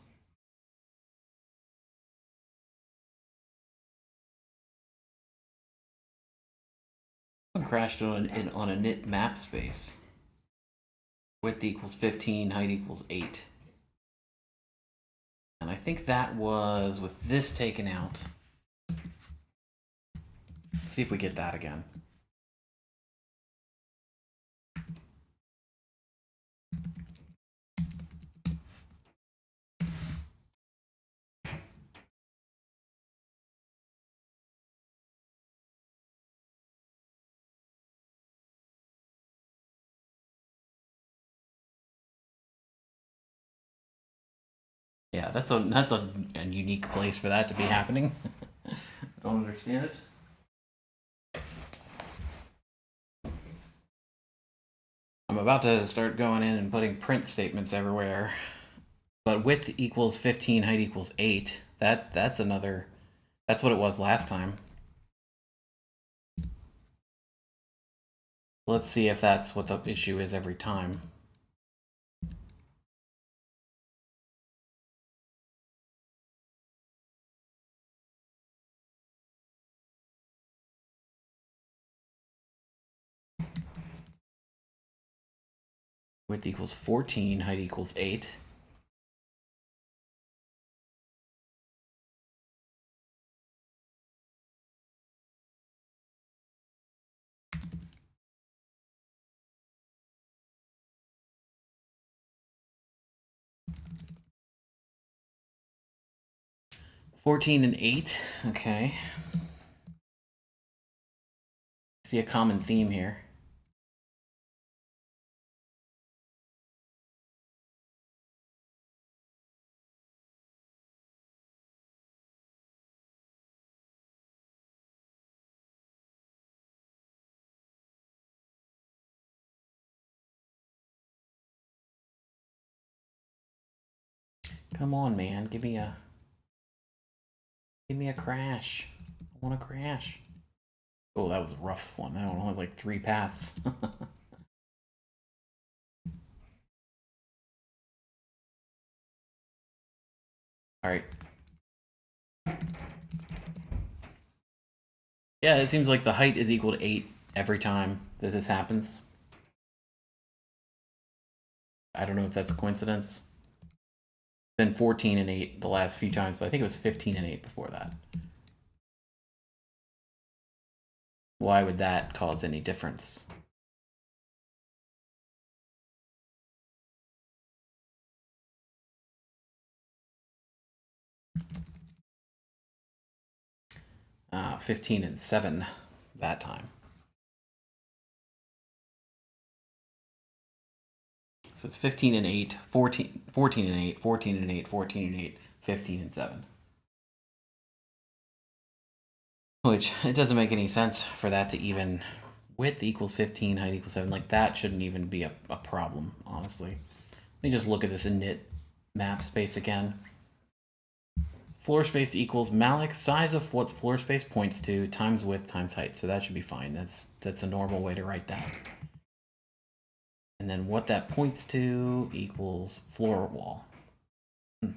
Speaker 1: Someone crashed on a init map space. Width equals 15, height equals 8. And I think that was with this taken out. Let's see if we get that again. Yeah, that's a unique place for that to be happening. I don't understand it. I'm about to start going in and putting print statements everywhere. But width equals 15, height equals 8. That's another. That's what it was last time. Let's see if that's what the issue is every time. Width equals 14, height equals 8. 14 and 8, okay. See a common theme here. Come on, man, give me a crash. I want a crash. Oh, that was a rough one. That one only has like 3 paths. All right. Yeah, it seems like the height is equal to 8 every time that this happens. I don't know if that's a coincidence. Been 14 and 8 the last few times, but I think it was 15 and 8 before that. Why would that cause any difference? Ah, 15 and 7 that time. So it's 15 and 8, 14 and 8, 14 and 8, 14 and 8, 15 and 7. Which, it doesn't make any sense for that to even, width equals 15, height equals 7. Like, that shouldn't even be a problem, honestly. Let me just look at this init map space again. Floor space equals malloc size of what floor space points to times width times height. So that should be fine. That's a normal way to write that. And then what that points to equals floor wall. And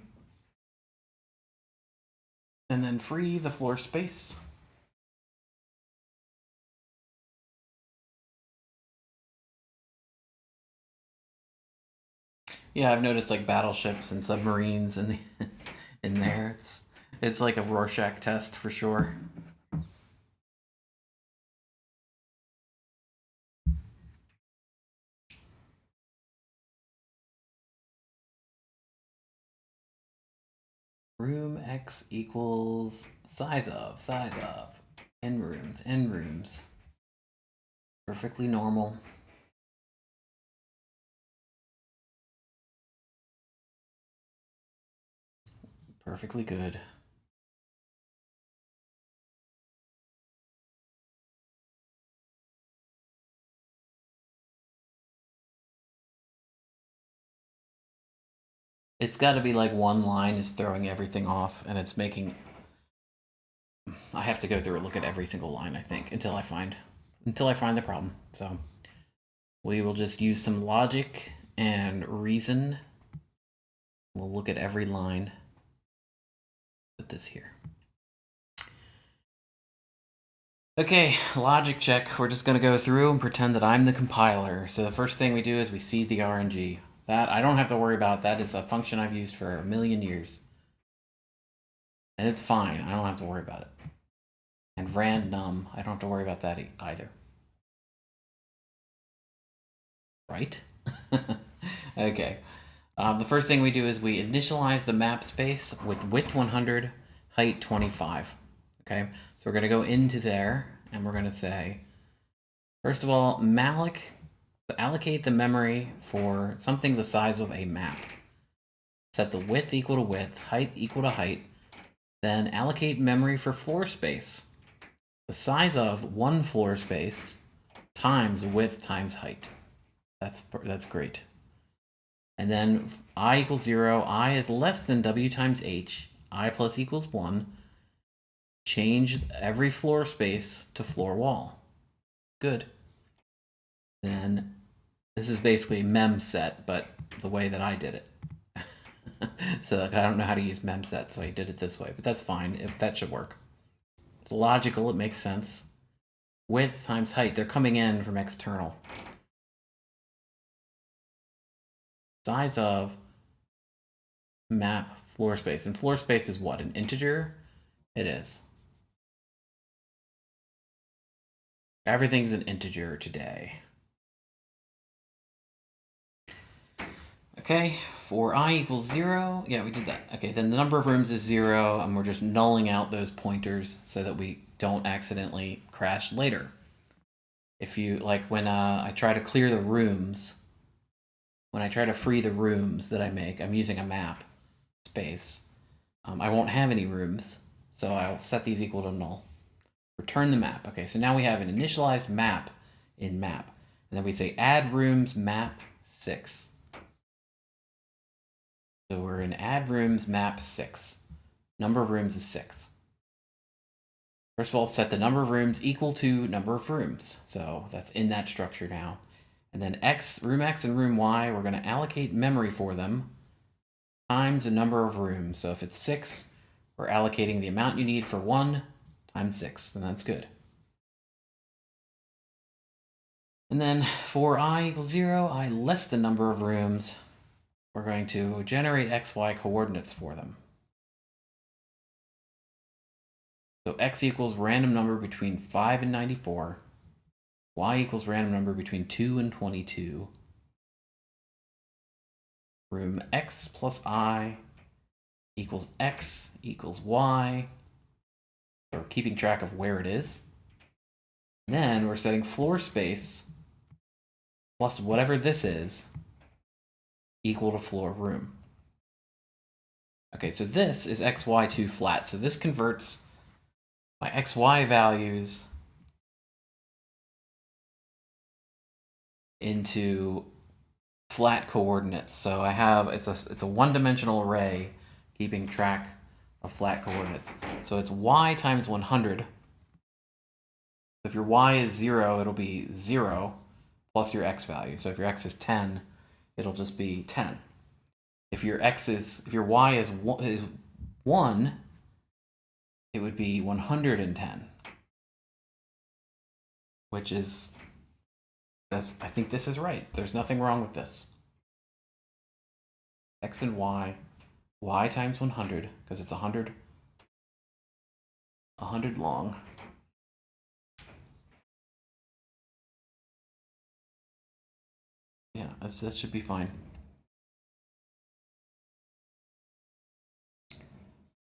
Speaker 1: then free the floor space. Yeah, I've noticed like battleships and submarines in in there. It's like a Rorschach test for sure. Room X equals size of n rooms. Perfectly normal. Perfectly good. It's got to be like one line is throwing everything off, and it's making. I have to go through and look at every single line, I think, until I find the problem. So we will just use some logic and reason. We'll look at every line. Put this here. Okay, logic check. We're just going to go through and pretend that I'm the compiler. So the first thing we do is we seed the RNG. That I don't have to worry about. That is a function I've used for a million years. And it's fine. I don't have to worry about it. And random, I don't have to worry about that either. Right? Okay. The first thing we do is we initialize the map space with width 100, height 25. Okay, so we're going to go into there and we're going to say, first of all, malloc, allocate the memory for something the size of a map. Set the width equal to width, height equal to height, then allocate memory for floor space. The size of one floor space times width times height. That's great. And then I equals 0, I is less than w times h, I plus equals 1. Change every floor space to floor wall. Good. Then this is basically mem set, but the way that I did it. So like, I don't know how to use mem set, so I did it this way, but that's fine. That should work. It's logical, it makes sense. Width times height, they're coming in from external. Size of map floor space. And floor space is what? An integer? It is. Everything's an integer today. Okay, for I equals 0, yeah, we did that. Okay, then the number of rooms is 0, and we're just nulling out those pointers so that we don't accidentally crash later. If you, like when I try to clear the rooms, when I try to free the rooms that I make, I'm using a map space. I won't have any rooms, so I'll set these equal to null. Return the map. Okay, so now we have an initialized map in map. And then we say add rooms map 6. So we're in add rooms map 6. Number of rooms is 6. First of all, set the number of rooms equal to number of rooms. So that's in that structure now. And then room X and room Y, we're going to allocate memory for them times the number of rooms. So if it's 6, we're allocating the amount you need for 1 times 6, and that's good. And then for I equals 0, I less the number of rooms, we're going to generate XY coordinates for them. So X equals random number between 5 and 94. Y equals random number between 2 and 22. Room X plus I equals X equals Y. So we're keeping track of where it is. And then we're setting floor space plus whatever this is equal to floor room. Okay, so this is XY2 flat. So this converts my XY values into flat coordinates. So I have, it's a one-dimensional array keeping track of flat coordinates. So it's Y times 100. If your Y is 0, it'll be 0 plus your X value. So if your X is 10, it'll just be 10. If your Y is 1, it would be 110. Which is, I think this is right. There's nothing wrong with this. X and Y times 100, because it's 100 long. Yeah, that should be fine.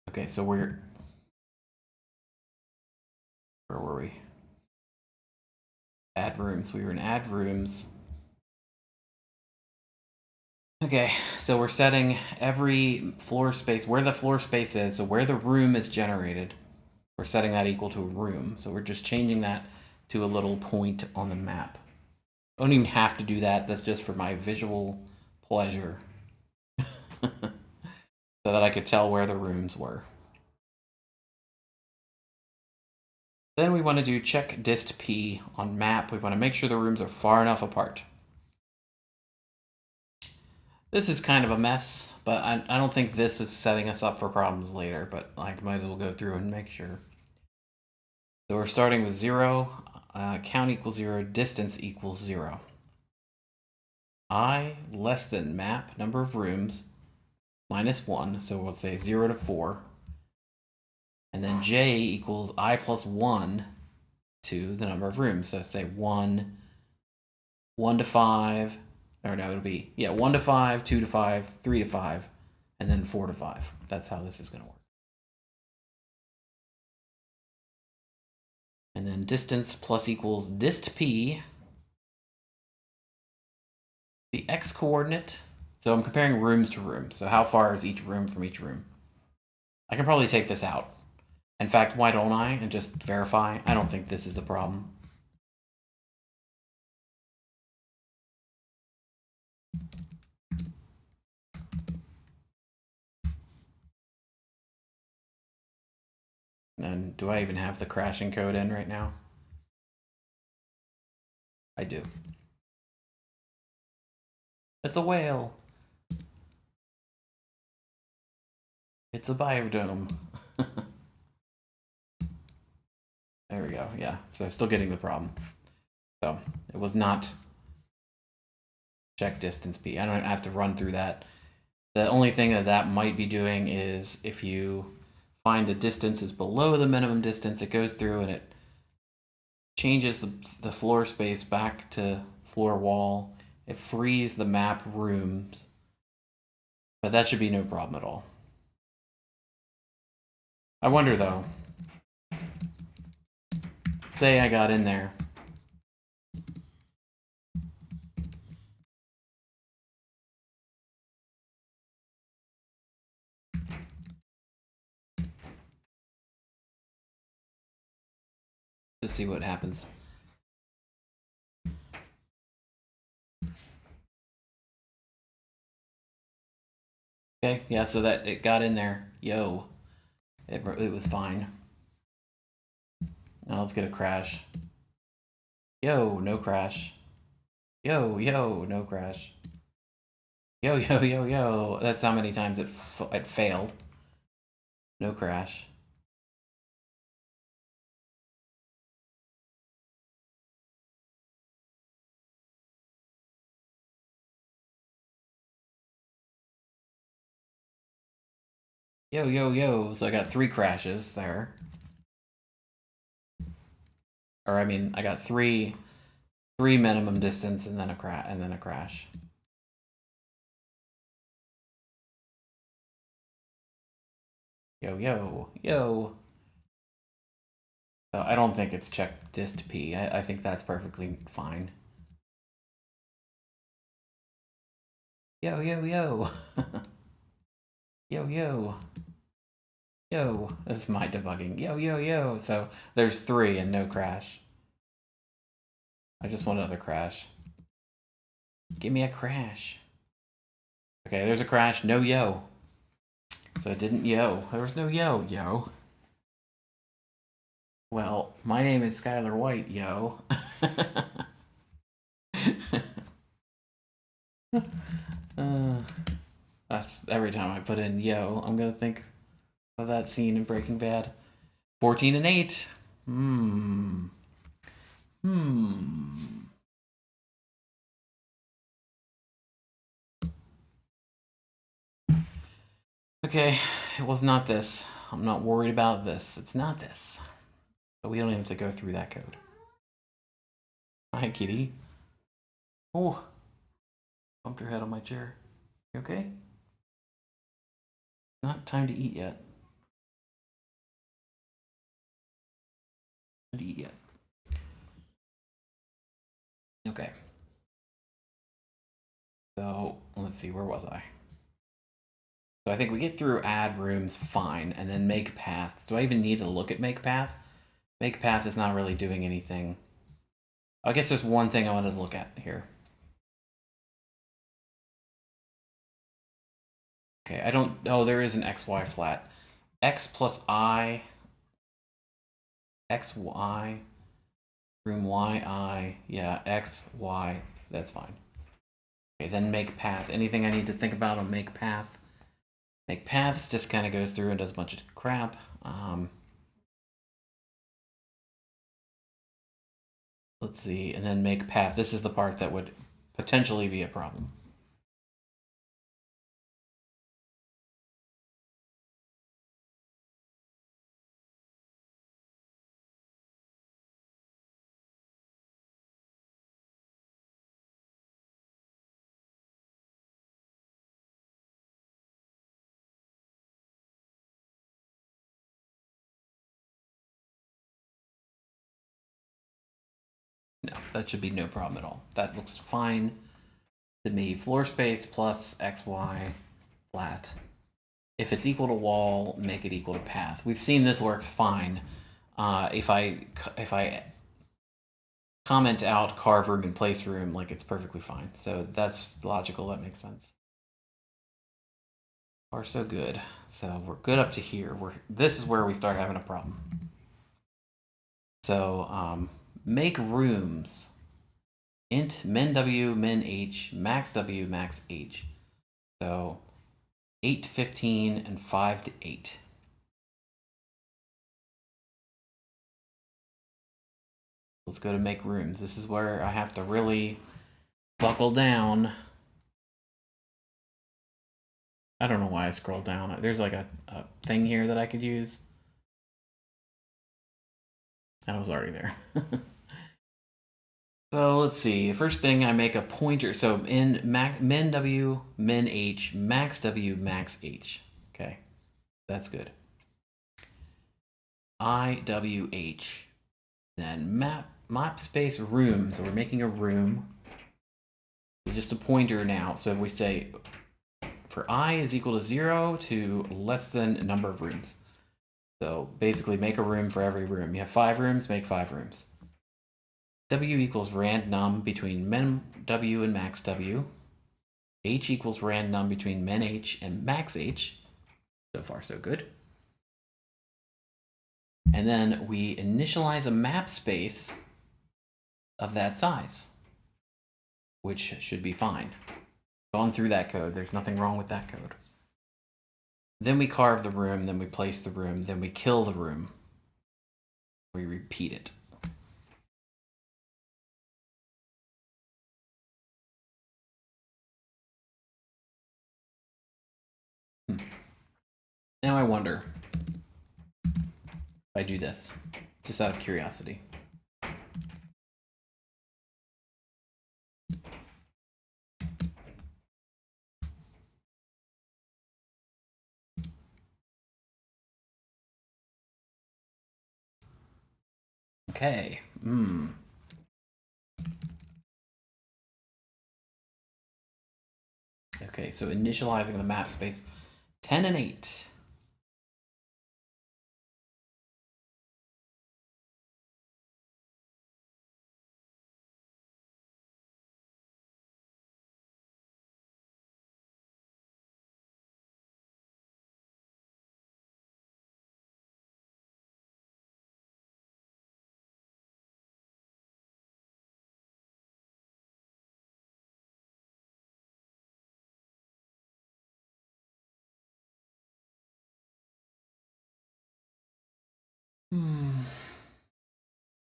Speaker 1: Okay, so where were we? Add rooms. We were in add rooms. Okay, so we're setting every floor space, where the floor space is, so where the room is generated, we're setting that equal to a room. So we're just changing that to a little point on the map. I don't even have to do that. That's just for my visual pleasure. So that I could tell where the rooms were. Then we want to do check dist p on map. We want to make sure the rooms are far enough apart. This is kind of a mess, but I don't think this is setting us up for problems later, but I might as well go through and make sure. So we're starting with 0, count equals 0, distance equals 0. I less than map, number of rooms, minus 1, so we'll say 0 to 4. And then j equals I plus 1 to the number of rooms. So say 1 to 5, or no, it'll be, 1 to 5, 2 to 5, 3 to 5, and then 4 to 5. That's how this is going to work. And then distance plus equals dist p, the x coordinate. So I'm comparing rooms to rooms. So how far is each room from each room? I can probably take this out. In fact, why don't I? And just verify. I don't think this is a problem. And do I even have the crashing code in right now? I do. It's a whale. It's a biodome. There we go. Yeah, so still getting the problem. So it was not check distance p. I don't have to run through that. The only thing that might be doing is if you find the distance is below the minimum distance, it goes through and it changes the floor space back to floor wall. It frees the map rooms But that should be no problem at all. I wonder though, say I got in there. To see what happens. Okay, yeah, so that it got in there. Yo, it was fine. Now let's get a crash. Yo, no crash. Yo, no crash. Yo. That's how many times it failed. No crash. Yo. So I got 3 crashes there. Or I mean, I got three minimum distance and then a crash. Yo. So I don't think it's check dist p. I think that's perfectly fine. Yo. Yo. This is my debugging. Yo. So there's 3 and no crash. I just want another crash. Give me a crash. Okay, there's a crash. No yo. So it didn't yo. There was no yo. Well, my name is Skylar White, yo. That's every time I put in yo, I'm gonna think of that scene in Breaking Bad. 14 and 8. Okay, it was not this. I'm not worried about this. It's not this. But we don't even have to go through that code. Hi, kitty. Oh, bumped her head on my chair. You okay? Not time to eat yet. Time to eat yet. Okay. So let's see, where was I? So I think we get through add rooms fine, and then make paths. Do I even need to look at make path? Make path is not really doing anything. I guess there's one thing I wanted to look at here. Okay, I don't, oh, there is an XY flat. X plus I, XY, room YI, yeah, XY, that's fine. Okay, then make path. Anything I need to think about on make path? Make paths just kind of goes through and does a bunch of crap. Let's see, and then make path. This is the part that would potentially be a problem. No, that should be no problem at all. That looks fine to me. Floor space plus XY flat. If it's equal to wall, make it equal to path. We've seen this works fine. If I comment out carve room and place room, like it's perfectly fine. So that's logical. That makes sense. Far so good. So we're good up to here. This is where we start having a problem. So make rooms. Int min w min h max w max h. So 8 to 15 and 5 to 8. Let's go to make rooms. This is where I have to really buckle down. I don't know why I scrolled down. There's like a thing here that I could use. I was already there. So let's see. First thing, I make a pointer. So in min w, min h, max w, max h. Okay, that's good. IWH. Then map space room. So we're making a room. It's just a pointer now. So we say for I is equal to 0 to less than a number of rooms. So basically make a room for every room. You have 5 rooms, make 5 rooms. W equals random between min W and max W. H equals random between min H and max H. So far, so good. And then we initialize a map space of that size, which should be fine. Gone through that code. There's nothing wrong with that code. Then we carve the room, then we place the room, then we kill the room. We repeat it. Now I wonder if I do this, just out of curiosity. Okay. Okay, so initializing the map space 10 and 8.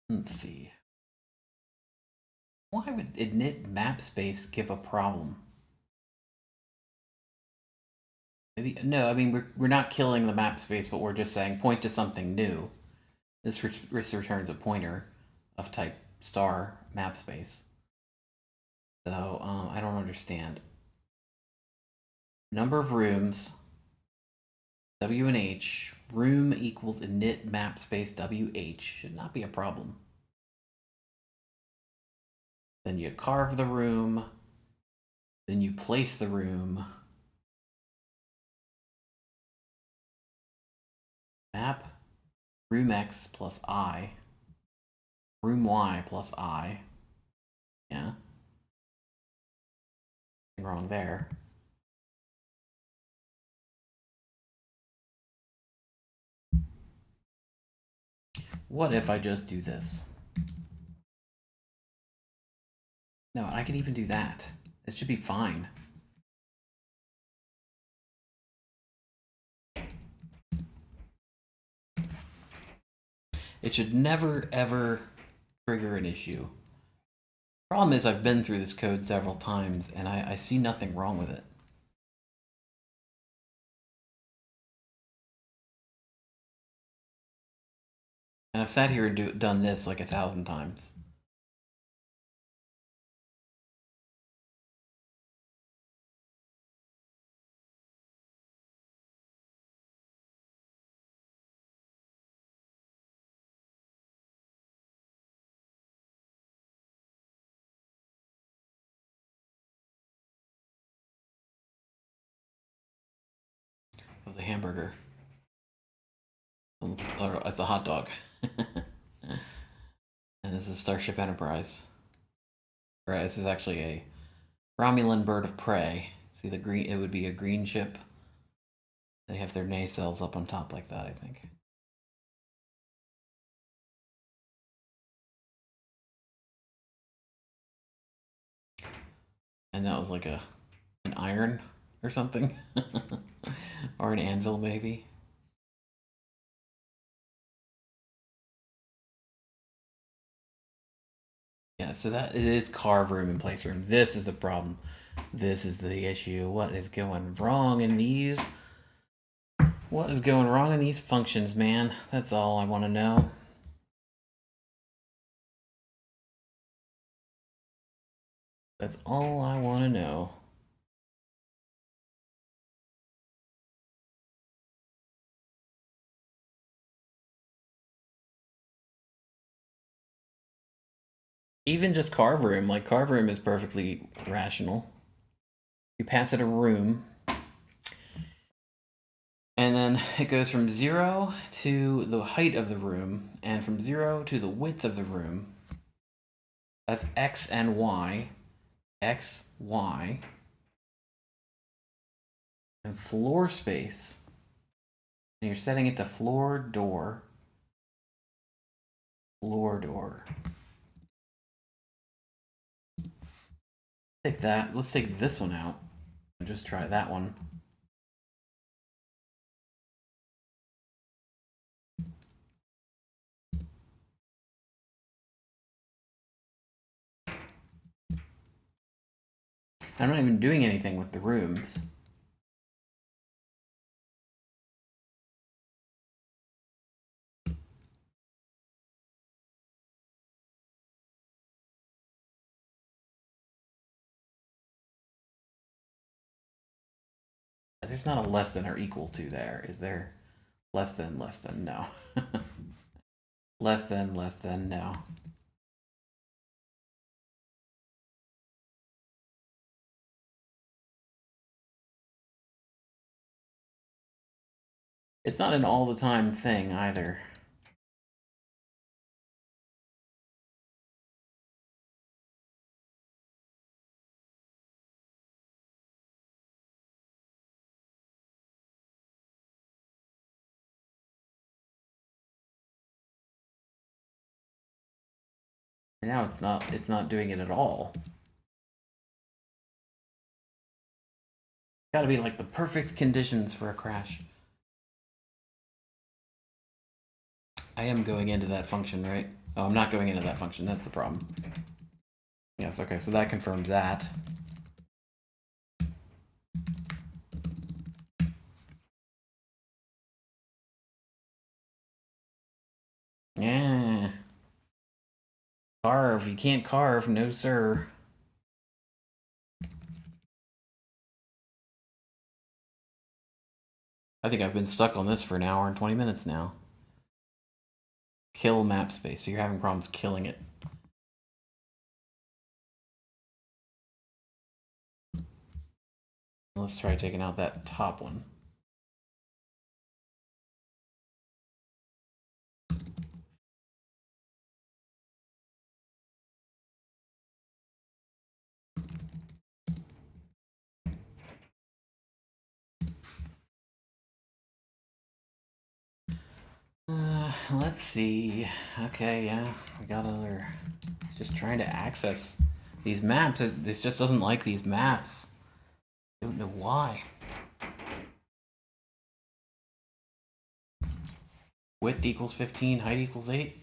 Speaker 1: Let's see. Why would init map space give a problem? Maybe no. I mean, we're not killing the map space, but we're just saying point to something new. This returns a pointer of type star map space. So I don't understand. Number of rooms. W and H. Room equals init map space WH. Should not be a problem. Then you carve the room. Then you place the room. Map room X plus I. Room Y plus I. Yeah. Nothing wrong there. What if I just do this? No, I can even do that. It should be fine. It should never, ever trigger an issue. Problem is, I've been through this code several times, and I see nothing wrong with it. And I've sat here and done this like 1,000 times. It was a hamburger. Or it's a hot dog. And this is Starship Enterprise. Right, this is actually a Romulan bird of prey. See the green? It would be a green ship. They have their nacelles up on top like that, I think. And that was like an iron or something. Or an anvil, maybe. Yeah, so that it is carve room and place room. This is the problem. This is the issue. What is going wrong in these? What is going wrong in these functions, man? That's all I want to know. That's all I want to know. Even just carve room, like carve room is perfectly rational. You pass it a room, and then it goes from 0 to the height of the room, and from 0 to the width of the room. That's X and Y. X, Y. And floor space. And you're setting it to floor door. Floor door. Take that. Let's take this one out and just try that one. I'm not even doing anything with the rooms. There's not a less than or equal to there, is there? Less than, no. Less than, no. It's not an all the time thing either. And now it's not doing it at all. Gotta be like the perfect conditions for a crash. I am going into that function, right? Oh, I'm not going into that function. That's the problem. Yes, okay, so that confirms that. Yeah. Carve. You can't carve. No, sir. I think I've been stuck on this for an hour and 20 minutes now. Kill map space. So you're having problems killing it. Let's try taking out that top one. Let's see. Okay, yeah, we got other. It's just trying to access these maps. This just doesn't like these maps. I don't know why. Width equals 15, height equals 8.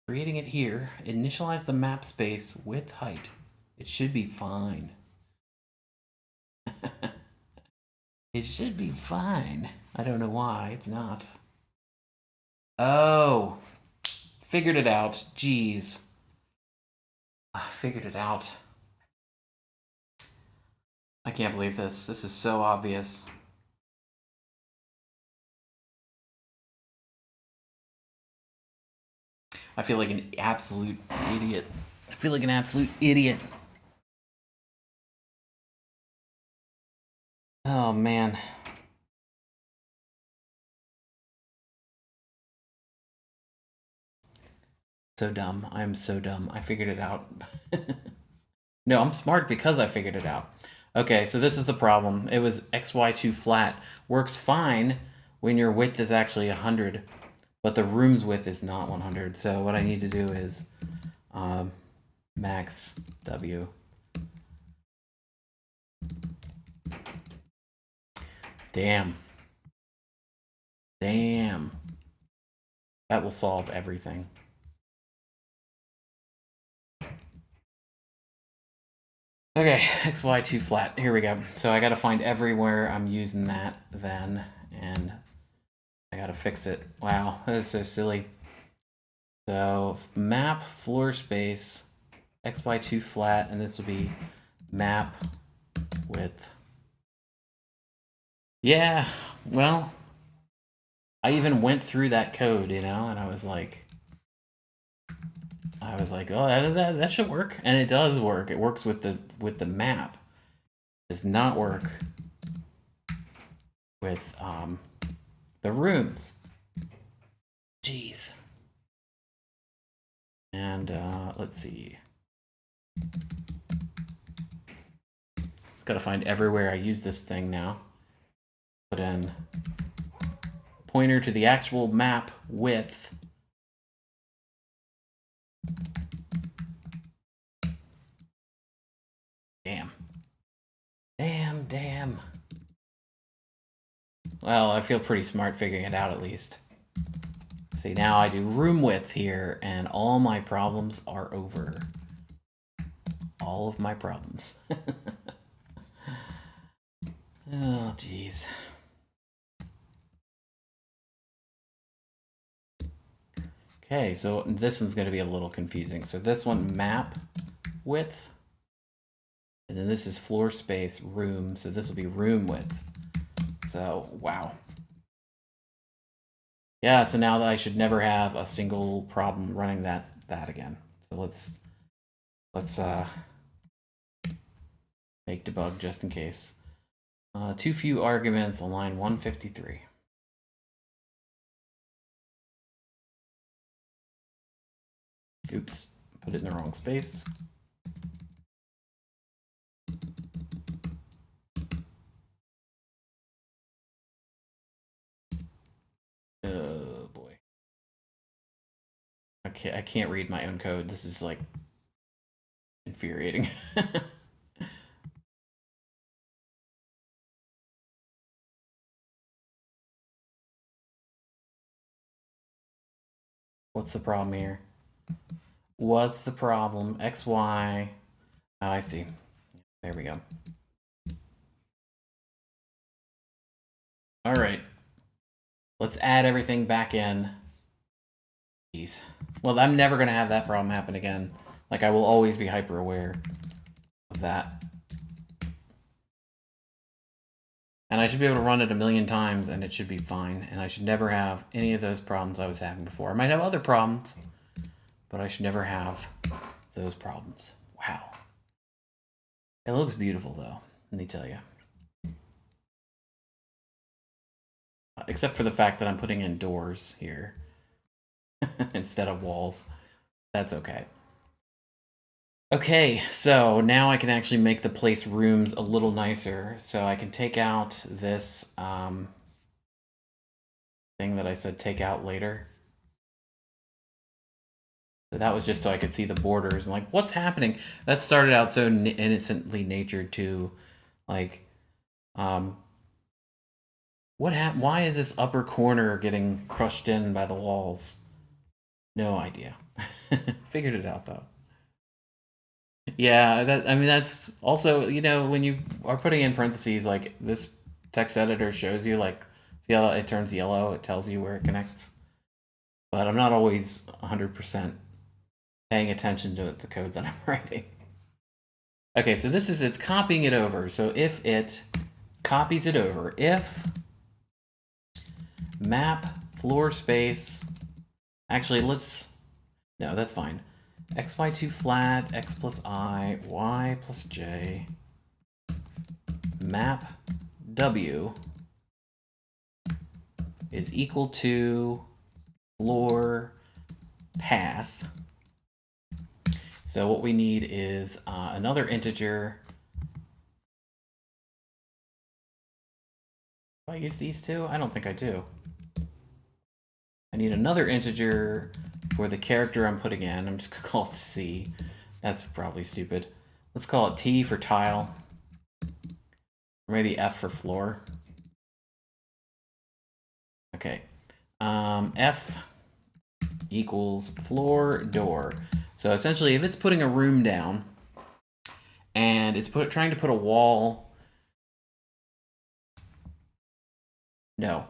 Speaker 1: Creating it here, initialize the map space with height. It should be fine. It should be fine. I don't know why it's not. Oh, figured it out. Jeez. I figured it out. I can't believe this. This is so obvious. I feel like an absolute idiot. I feel like an absolute idiot. Oh, man. So dumb. I'm so dumb. I figured it out. No, I'm smart because I figured it out. Okay, so this is the problem. It was XY2 flat. Works fine when your width is actually 100, but the room's width is not 100. So what I need to do is max W. Damn. Damn. That will solve everything. Okay, XY2 flat. Here we go. So I got to find everywhere I'm using that then, and I got to fix it. Wow, that is so silly. So map floor space XY2 flat, and this will be map width. Yeah, well, I even went through that code, you know, and I was like, oh, that should work, and it does work. It works with the map. It does not work with the rooms. Jeez. And let's see. Just gotta find everywhere I use this thing now. Put in pointer to the actual map width. Damn. Damn. Well, I feel pretty smart figuring it out at least. See, now I do room width here, and all my problems are over. All of my problems. Oh, jeez. Okay, so this one's going to be a little confusing. So this one, map width. And then this is floor space room. So this will be room width. So, wow. Yeah, so now that I should never have a single problem running that again. So let's make debug just in case. Too few arguments on line 153. Oops, put it in the wrong space. Oh boy. Okay, I can't read my own code. This is like infuriating. What's the problem here? What's the problem? XY. Oh, I see. There we go. All right. Let's add everything back in. Jeez. Well, I'm never going to have that problem happen again. Like, I will always be hyper aware of that. And I should be able to run it 1,000,000 times and it should be fine. And I should never have any of those problems I was having before. I might have other problems, but I should never have those problems. Wow. It looks beautiful, though, let me tell you. Except for the fact that I'm putting in doors here instead of walls. That's okay. Okay, so now I can actually make the place rooms a little nicer. So I can take out this thing that I said take out later. So that was just so I could see the borders and like what's happening. That started out so innocently natured to like what happened? Why is this upper corner getting crushed in by the walls? No idea. Figured it out though. Yeah, I mean that's also, you know, when you are putting in parentheses, like this text editor shows you like, see how it turns yellow, it tells you where it connects. But I'm not always 100% paying attention to the code that I'm writing. Okay, so this is, it's copying it over. So if it copies it over, if map floor space, actually let's, no, that's fine. XY2 flat, X plus I, Y plus J, map W is equal to floor path. So what we need is another integer. Do I use these two? I don't think I do. I need another integer for the character I'm putting in. I'm just gonna call it C. That's probably stupid. Let's call it T for tile. Or maybe F for floor. Okay. F equals floor door. So essentially, if it's putting a room down and it's trying to put a wall, no,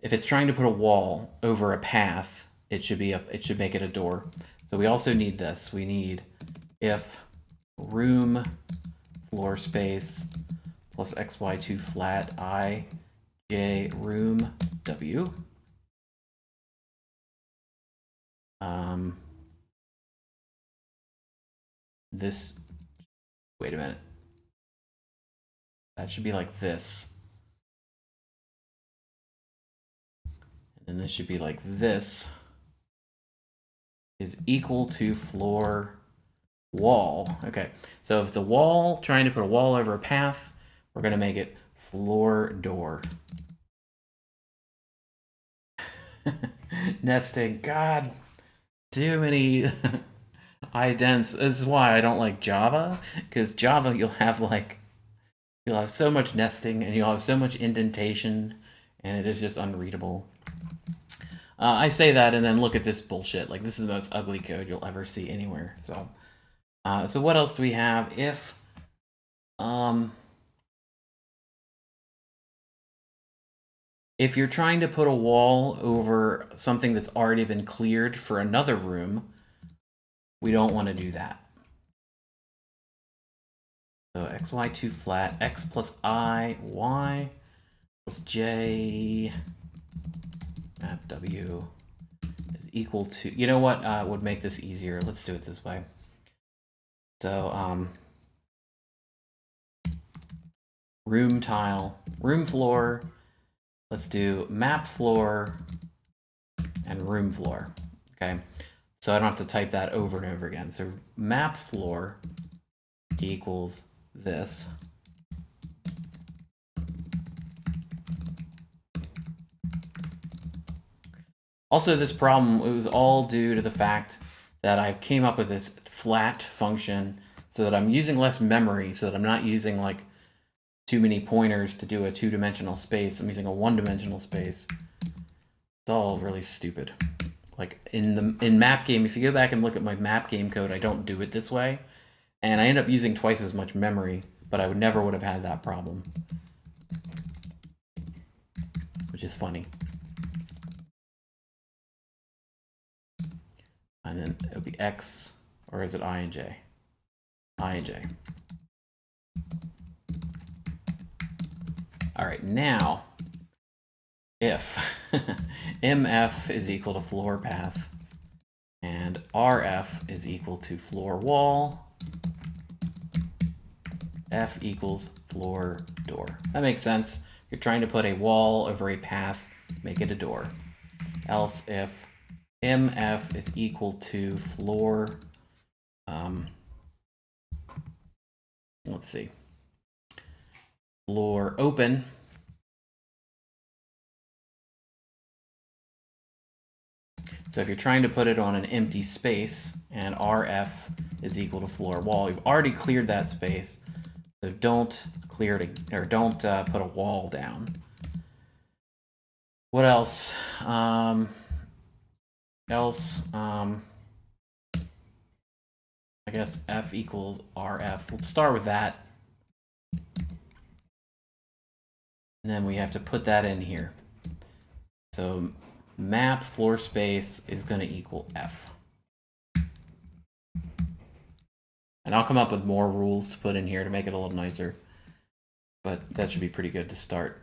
Speaker 1: if it's trying to put a wall over a path, it should make it a door. So we also need this. We need if room floor space plus xy2 flat I j room w. This, wait a minute. That should be like this. And then this should be like this is equal to floor wall. Okay, so if the wall, trying to put a wall over a path, we're going to make it floor door. Nesting, God, too many idents. This is why I don't like Java, because Java you'll have so much nesting and you'll have so much indentation, and it is just unreadable. I say that and then look at this bullshit. Like, this is the most ugly code you'll ever see anywhere. So, so what else do we have? If you're trying to put a wall over something that's already been cleared for another room, we don't want to do that. So xy2 flat, x plus I, y plus j map w is equal to, you know what would make this easier? Let's do it this way. So room tile, room floor, let's do map floor and room floor, okay? So I don't have to type that over and over again. So map floor equals this. Also, this problem, it was all due to the fact that I came up with this flat function so that I'm using less memory, so that I'm not using like too many pointers to do a two-dimensional space. I'm using a one-dimensional space. It's all really stupid. Like in map game, if you go back and look at my map game code, I don't do it this way. And I end up using twice as much memory, but I would have had that problem. Which is funny. And then it would be x, or is it I and j? I and j. All right, now, if mf is equal to floor path and rf is equal to floor wall, f equals floor door. That makes sense. You're trying to put a wall over a path, make it a door. Else if mf is equal to floor, let's see, floor open, so if you're trying to put it on an empty space and rf is equal to floor wall, you've already cleared that space, so don't clear it, or don't put a wall down. What else? I guess f equals rf. We'll start with that. And then we have to put that in here. So map floor space is going to equal f. And I'll come up with more rules to put in here to make it a little nicer. But that should be pretty good to start.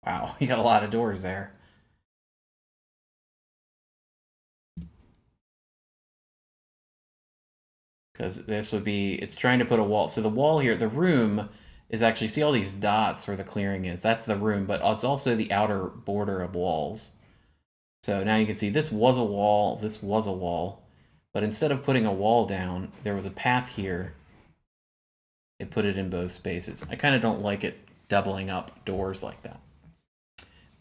Speaker 1: Wow, you got a lot of doors there. Because this would be, it's trying to put a wall. So the wall here, the room is actually, see all these dots where the clearing is? That's the room, but it's also the outer border of walls. So now you can see this was a wall, this was a wall. But instead of putting a wall down, there was a path here. It put it in both spaces. I kind of don't like it doubling up doors like that.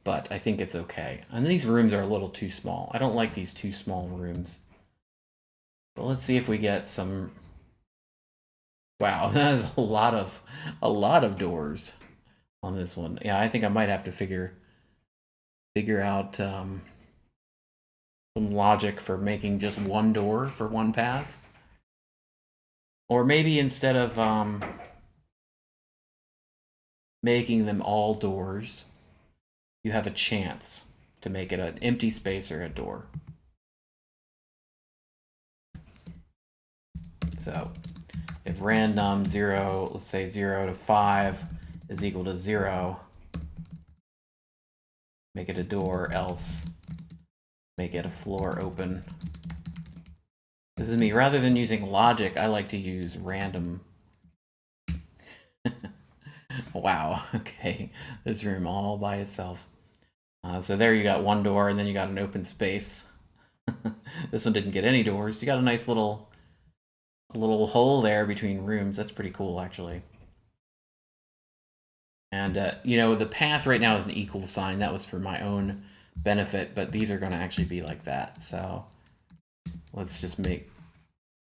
Speaker 1: But I think it's okay. And these rooms are a little too small. I don't like these too small rooms. But let's see if we get some. Wow, that is a lot of doors on this one. Yeah, I think I might have to figure out some logic for making just one door for one path. Or maybe instead of making them all doors, you have a chance to make it an empty space or a door. So if random 0, let's say 0 to 5 is equal to 0, make it a door, else make it a floor open. This is me. Rather than using logic, I like to use random. Wow, okay. This room all by itself. So there you got one door, and then you got an open space. This one didn't get any doors. You got a nice little hole there between rooms. That's pretty cool, actually. And, you know, the path right now is an equal sign. That was for my own benefit, but these are going to actually be like that. So let's just make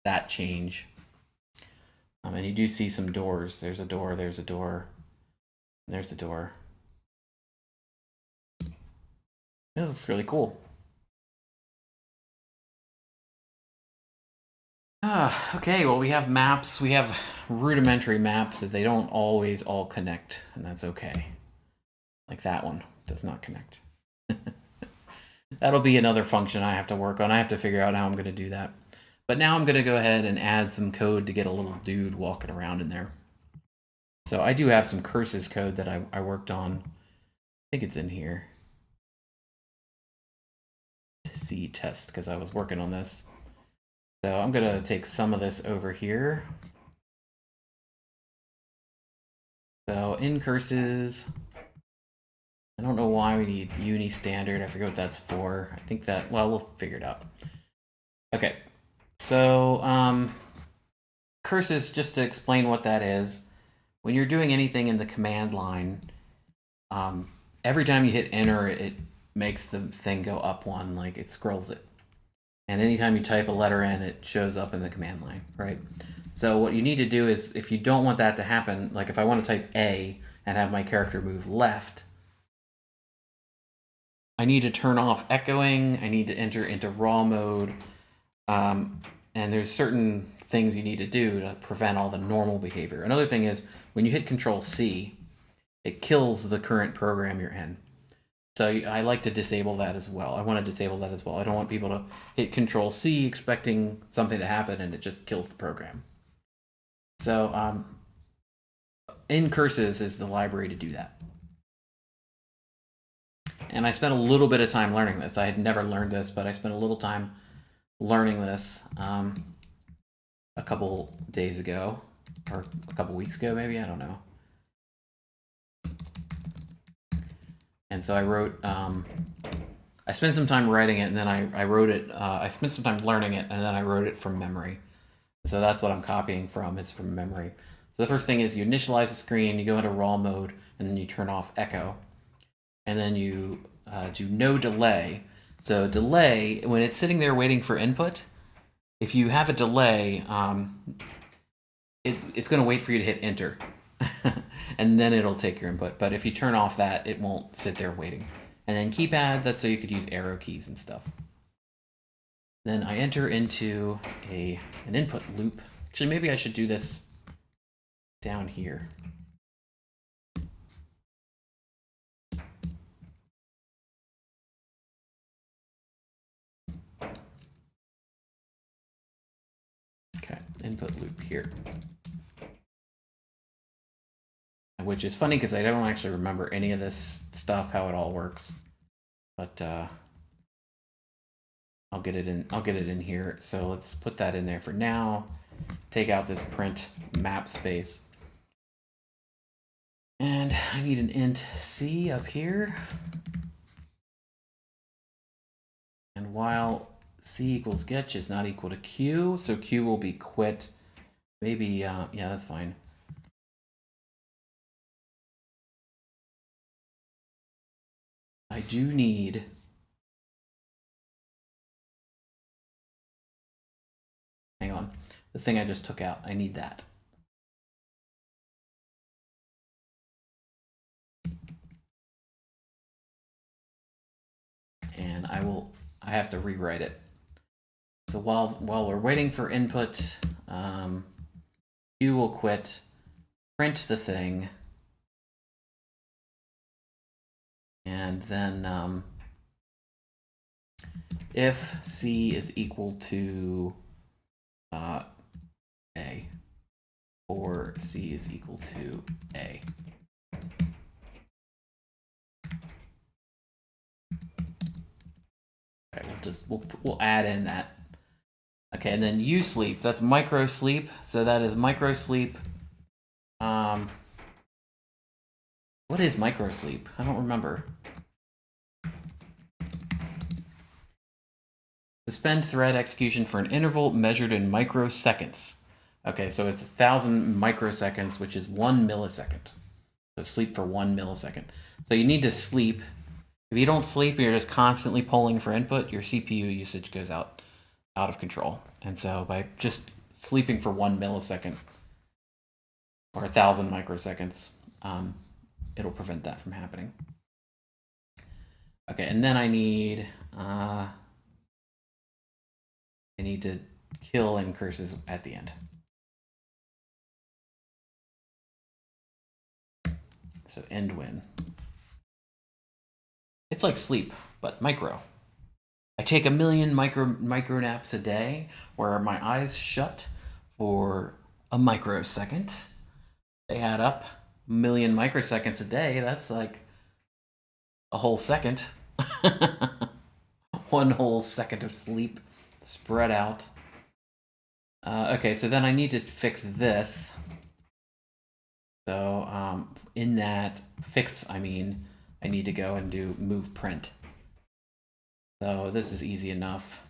Speaker 1: that change. And you do see some doors. There's a door, there's a door, there's a door. This looks really cool. Okay, well, we have maps. We have rudimentary maps that they don't always all connect, and that's okay. Like that one does not connect. That'll be another function I have to work on. I have to figure out how I'm going to do that. But now I'm going to go ahead and add some code to get a little dude walking around in there. So I do have some curses code that I worked on. I think it's in here. C test, because I was working on this. So I'm going to take some of this over here. So in curses, I don't know why we need uni standard. I forget what that's for. I think that, well, we'll figure it out. Okay, so curses, just to explain what that is, when you're doing anything in the command line, every time you hit enter, it makes the thing go up one, like it scrolls it. And anytime you type a letter in, it shows up in the command line, right? So what you need to do is, if you don't want that to happen, like if I want to type A and have my character move left, I need to turn off echoing, I need to enter into raw mode, and there's certain things you need to do to prevent all the normal behavior. Another thing is, when you hit Control C, it kills the current program you're in. So I like to disable that as well. I want to disable that as well. I don't want people to hit Control C expecting something to happen and it just kills the program. So in curses is the library to do that. And I spent a little bit of time learning this. I had never learned this, but I spent a little time learning this a couple days ago, or a couple weeks ago, maybe, I don't know. And so I wrote, I spent some time writing it, and then I wrote it, I spent some time learning it, and then I wrote it from memory. So that's what I'm copying from, is from memory. So the first thing is you initialize the screen, you go into raw mode, and then you turn off echo. And then you do no delay. So delay, when it's sitting there waiting for input, if you have a delay, it's going to wait for you to hit enter. And then it'll take your input. But if you turn off that, it won't sit there waiting. And then keypad, that's so you could use arrow keys and stuff. Then I enter into an input loop. Actually, maybe I should do this down here. Okay, input loop here. Which is funny because I don't actually remember any of this stuff, how it all works. But I'll get it in here. So let's put that in there for now. Take out this print map space. And I need an int c up here. And while c equals getch is not equal to q, so q will be quit. Maybe, yeah, that's fine. I do need hang on, the thing I just took out, I need that. then I have to rewrite it. So while we're waiting for input, Q will quit, print the thing, and then if C is equal to A, or C is equal to A. Okay, we'll add in that. Okay, and then U sleep, that's micro sleep. So that is micro sleep. What is micro sleep? I don't remember. Suspend thread execution for an interval measured in microseconds. Okay, so it's 1,000 microseconds, which is 1 millisecond. So sleep for 1 millisecond. So you need to sleep. If you don't sleep, you're just constantly polling for input, your CPU usage goes out of control. And so by just sleeping for 1 millisecond or 1,000 microseconds, it'll prevent that from happening. Okay, and then I need to kill incurses at the end. So end win. It's like sleep, but micro. I take 1 million micro naps a day where my eyes shut for a microsecond. They add up 1 million microseconds a day. That's like a whole second. 1 whole second of sleep spread out. Okay, so then I need to fix this. So in that fix, I mean, I need to go and do move print. So this is easy enough.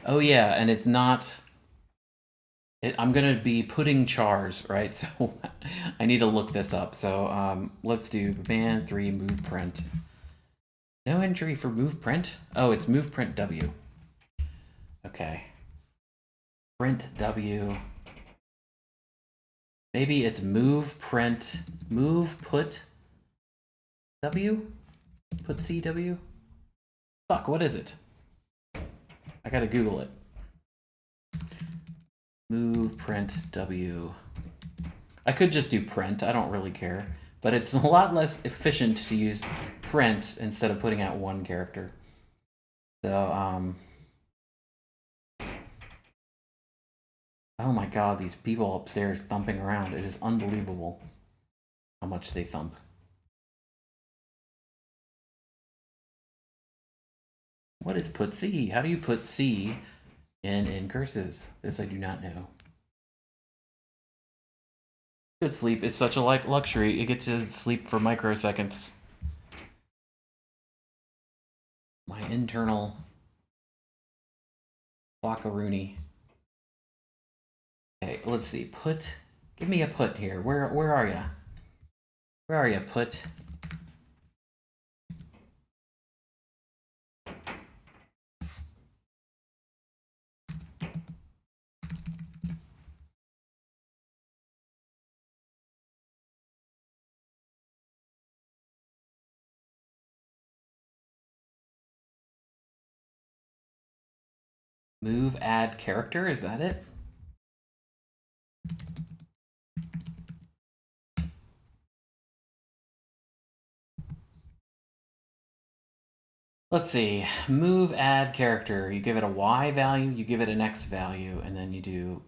Speaker 1: Oh yeah, and it's not, I'm gonna be putting chars, right? So I need to look this up. So let's do band 3 move print. No entry for move print? Oh, it's move print W. Okay. Print W. Maybe it's move print, move put W? Put CW? Fuck, what is it? I gotta Google it. Move print W. I could just do print, I don't really care. But it's a lot less efficient to use print instead of putting out one character. So, oh my god, these people upstairs thumping around. It is unbelievable how much they thump. What is put C? How do you put C in curses? This I do not know. Good sleep is such a luxury. You get to sleep for microseconds. My internal clockaroonie. Okay, let's see. Put. Give me a put here. Where are ya? Where are ya, put? Move add character, is that it? Let's see, move add character. You give it a Y value, you give it an X value, and then you do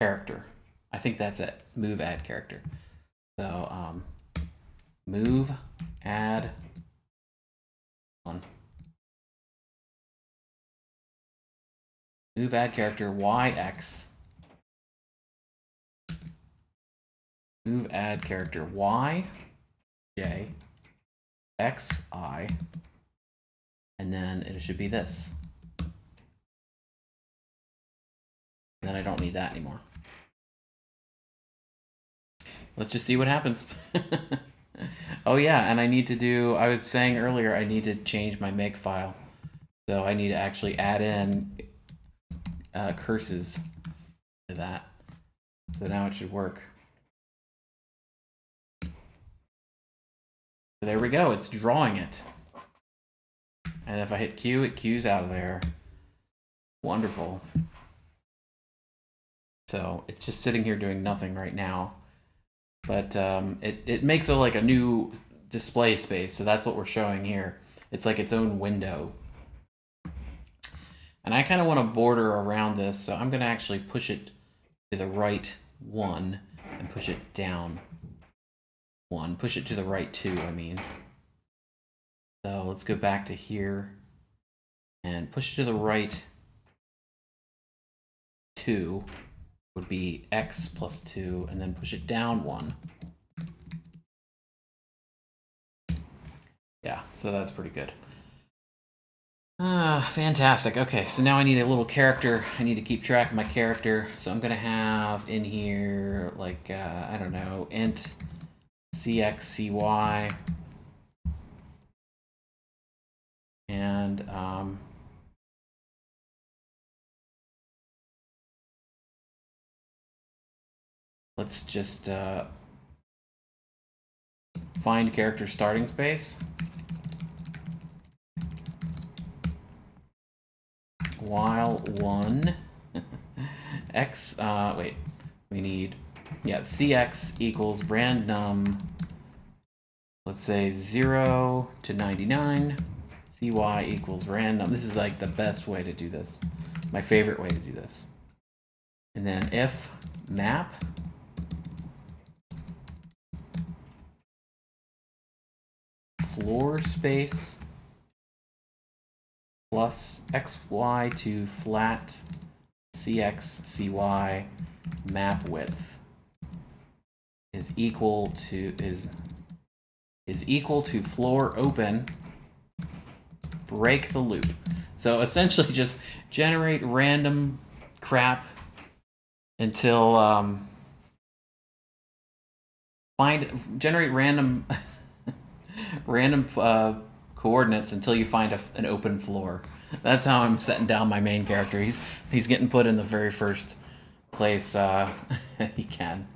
Speaker 1: character. I think that's it, move add character. So move add one. Move add character YX. Move add character Y J X I. And then it should be this. And then I don't need that anymore. Let's just see what happens. Oh yeah, and I need to do, I was saying earlier, I need to change my make file. So I need to actually add in curses to that. So now it should work. So So there we go, it's drawing it. And if I hit Q, it Q's out of there. Wonderful. So it's just sitting here doing nothing right now. But it makes like a new display space, so that's what we're showing here. It's like its own window. And I kind of want to border around this, so I'm going to actually push it to the right 1 and push it down 1. Push it to the right 2, I mean. So let's go back to here and push it to the right 2 would be x plus 2, and then push it down 1. Yeah, so that's pretty good. Fantastic. Okay, so now I need a little character. I need to keep track of my character. So I'm going to have in here, like, I don't know, int cx, cy. And let's just find character starting space. While 1 x wait, we need, yeah, cx equals random, let's say 0 to 99, cy equals random. This is like the best way to do this, my favorite way to do this. And then if map floor space plus xy to flat cx cy map width is equal to floor open, break the loop. So essentially just generate random crap until generate random coordinates until you find an open floor. That's how I'm setting down my main character. He's getting put in the very first place he can.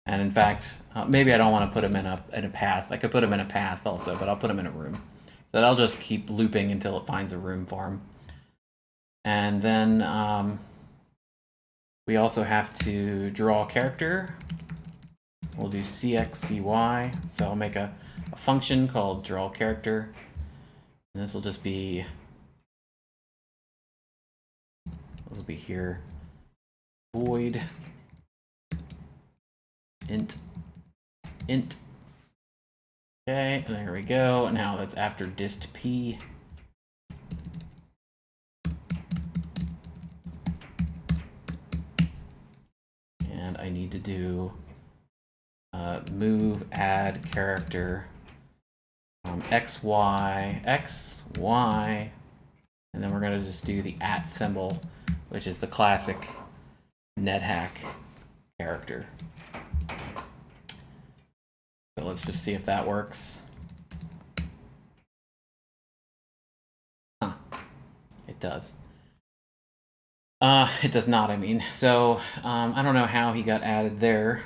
Speaker 1: And in fact, maybe I don't want to put him in a path. I could put him in a path also, but I'll put him in a room. So that'll just keep looping until it finds a room for him. And then we also have to draw a character. We'll do cx, cy. So I'll make a function called draw character. And this will just be, here, void int. Okay, there we go. Now that's after dist p. And I need to do move add character x, y, and then we're going to just do the @ symbol, which is the classic NetHack character. So let's just see if that works. Huh. It does. It does not, I mean. So I don't know how he got added there,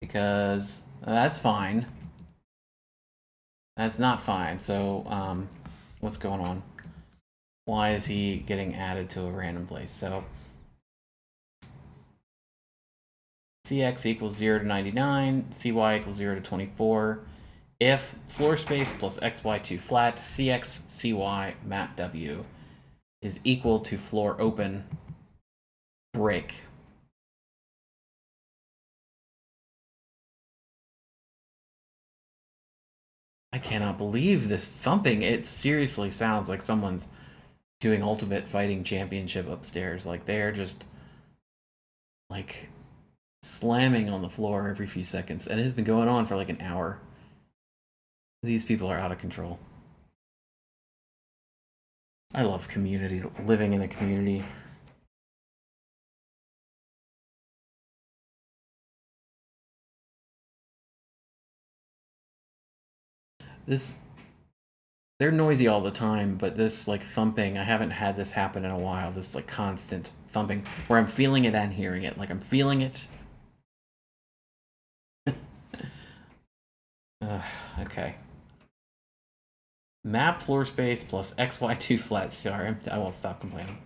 Speaker 1: because that's fine. That's not fine. So what's going on? Why is he getting added to a random place? So cx equals 0 to 99, cy equals 0 to 24. If floor space plus xy to flat cx cy map w is equal to floor open, break. I cannot believe this thumping. It seriously sounds like someone's doing Ultimate Fighting Championship upstairs. Like they're just like slamming on the floor every few seconds. And it has been going on for like an hour. These people are out of control. I love community, living in a community. They're noisy all the time, but this like thumping, I haven't had this happen in a while. This like constant thumping where I'm feeling it and hearing it. Like I'm feeling it. Okay. Map floor space plus XY2 flat. Sorry, I won't stop complaining.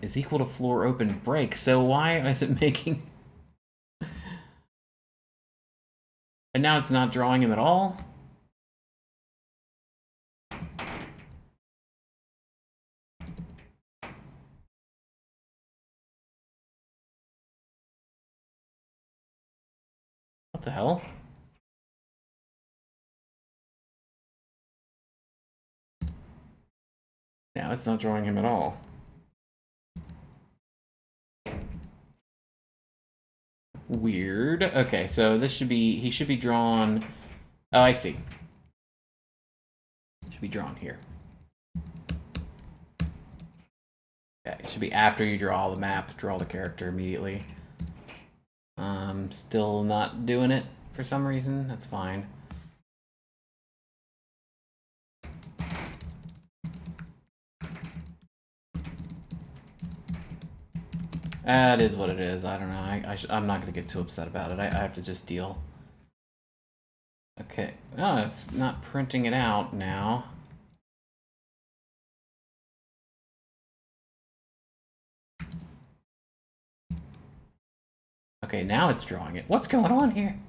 Speaker 1: Is equal to floor open break. So why is it making... And now it's not drawing him at all? What the hell? Now it's not drawing him at all. Weird. Okay, so this should be... He should be drawn... Oh, I see. Should be drawn here. Okay, it should be after you draw the map, draw the character immediately. Still not doing it for some reason. That's fine. That is what it is. I don't know. I'm not going to get too upset about it. I have to just deal. Okay. Oh, it's not printing it out now. Okay, now it's drawing it. What's going on here?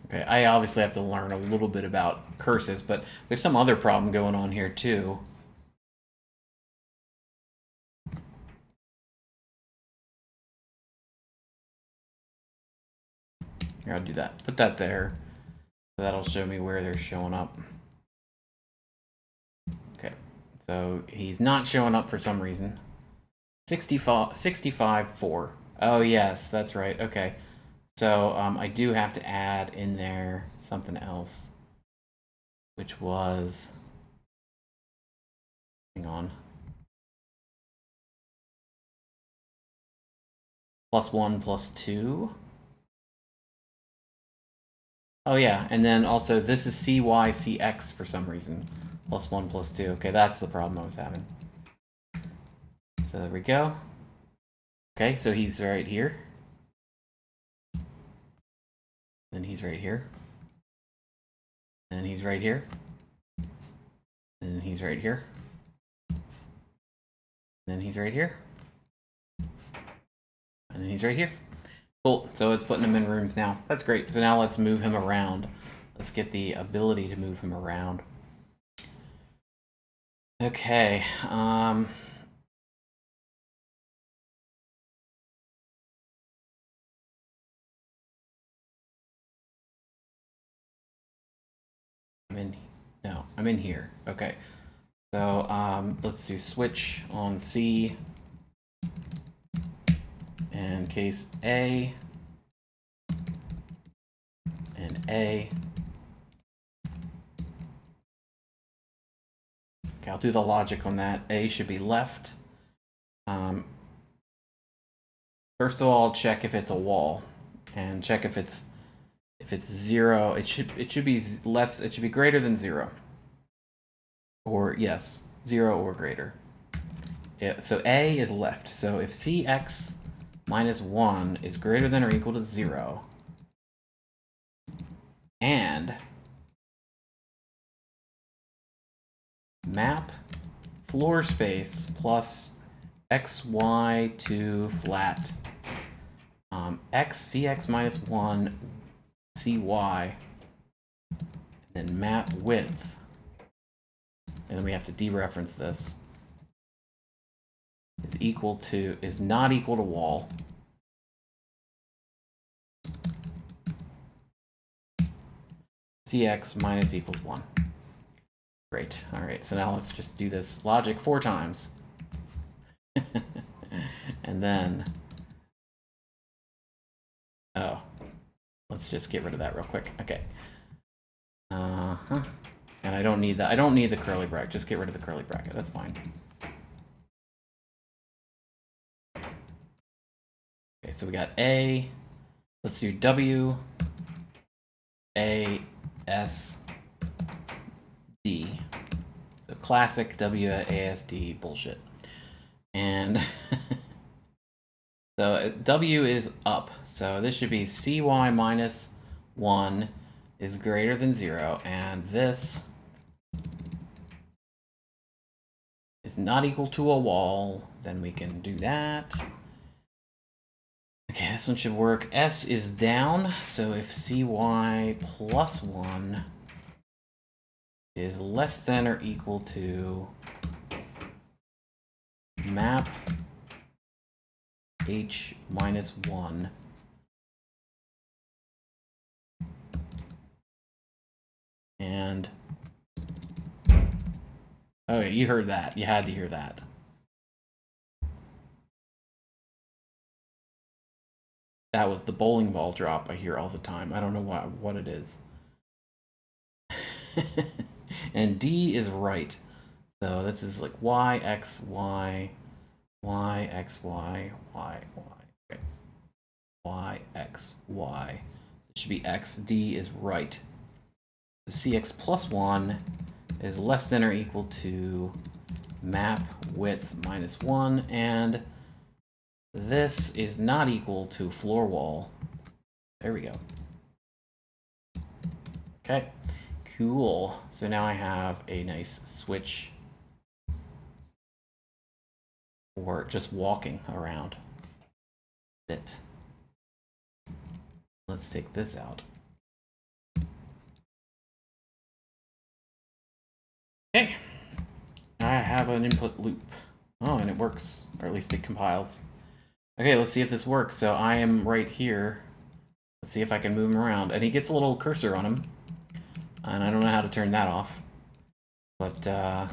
Speaker 1: Okay, I obviously have to learn a little bit about curses, but there's some other problem going on here too. Here, I'll do that. Put that there. So that'll show me where they're showing up. Okay, so he's not showing up for some reason. 65, 4. Oh, yes, that's right. Okay. So I do have to add in there something else, which was... Hang on. +1, +2. Oh yeah, and then also this is CY, CX for some reason. +1, +2. Okay, that's the problem I was having. So there we go. Okay, so he's right here. Then he's right here. And he's right here. And he's right here. Then he's right here. And then he's right here. Cool, so it's putting him in rooms now. That's great. So now let's move him around. Let's get the ability to move him around. Okay, I'm in here. Okay. So let's do switch on C and case A and A. Okay, I'll do the logic on that. A should be left. First of all, check if it's a wall, and check if it's 0. It should be less. It should be greater than 0. Or yes, 0 or greater. Yeah, so A is left. So if CX -1 is greater than or equal to 0, and map floor space plus XY2 flat CX -1 CY, and then map width, and then we have to dereference this, is not equal to wall. CX minus equals 1. Great. All right, so now let's just do this logic 4 times. And then, oh, let's just get rid of that real quick. Okay. And I don't need that. I don't need the curly bracket. Just get rid of the curly bracket. That's fine. Okay, so we got A. Let's do W, A, S, D. So So classic WASD bullshit. And so W is up. So this should be CY minus 1 is greater than 0. And this is not equal to a wall. Then we can do that. Okay, this one should work. S is down. So if CY plus 1 is less than or equal to map H minus 1. And oh, yeah, you heard that. You had to hear that. That was the bowling ball drop I hear all the time. I don't know what it is. And D is right. So this is like Y, X, Y, Y, X, Y, Y, Y. Okay. Y, X, Y. It should be X. D is right. So CX plus 1 is less than or equal to map width minus 1. And this is not equal to floor wall. There we go. Okay, cool. So now I have a nice switch for just walking around. Sit. Let's take this out. Okay, I have an input loop. Oh, and it works, or at least it compiles. Okay, let's see if this works. So I am right here. Let's see if I can move him around. And he gets a little cursor on him. And I don't know how to turn that off. But I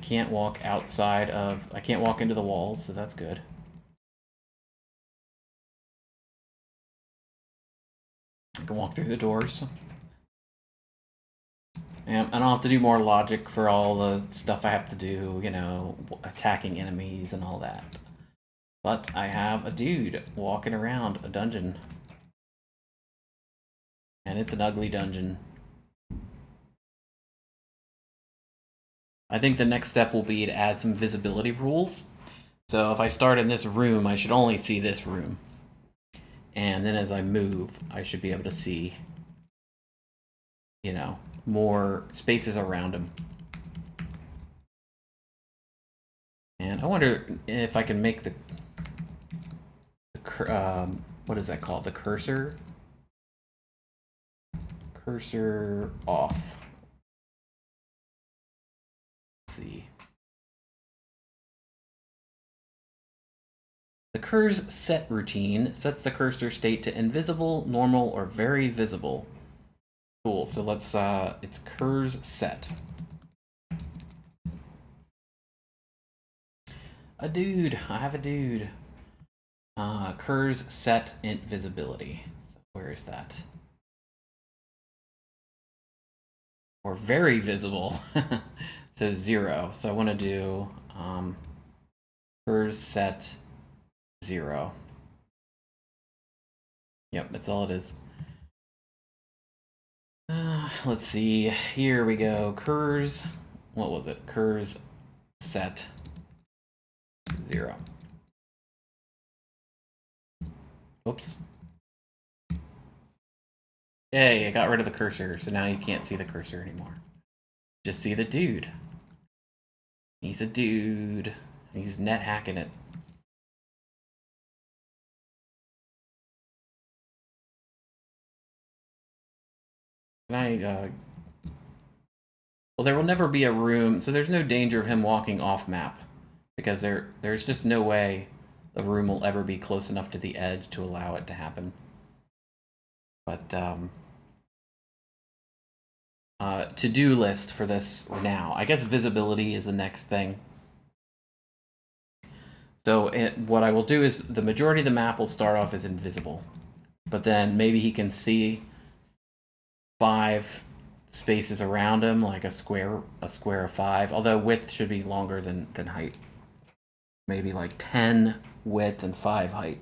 Speaker 1: can't walk outside of... I can't walk into the walls, so that's good. I can walk through the doors. And I'll have to do more logic for all the stuff I have to do, you know, attacking enemies and all that. But I have a dude walking around a dungeon. And it's an ugly dungeon. I think the next step will be to add some visibility rules. So if I start in this room, I should only see this room. And then as I move, I should be able to see, you know, more spaces around him. And I wonder if I can make the what is that called? The cursor? Cursor off. Let's see. The curs set routine sets the cursor state to invisible, normal, or very visible. Cool, so let's, it's curs set. A dude, I have a dude. Curs set int visibility. So where is that? Or very visible. So 0. So I want to do curs set 0. Yep, that's all it is. Let's see. Here we go. Curs. What was it? Curs set 0. Oops. Yay, I got rid of the cursor, so now you can't see the cursor anymore. Just see the dude. He's a dude. He's net hacking it. Can I, well, there will never be a room, so there's no danger of him walking off map, because there's just no way the room will ever be close enough to the edge to allow it to happen. But to-do list for this now. I guess visibility is the next thing. So what I will do is the majority of the map will start off as invisible, but then maybe he can see 5 spaces around him, like a square of 5. Although width should be longer than height. Maybe like 10 width and 5 height.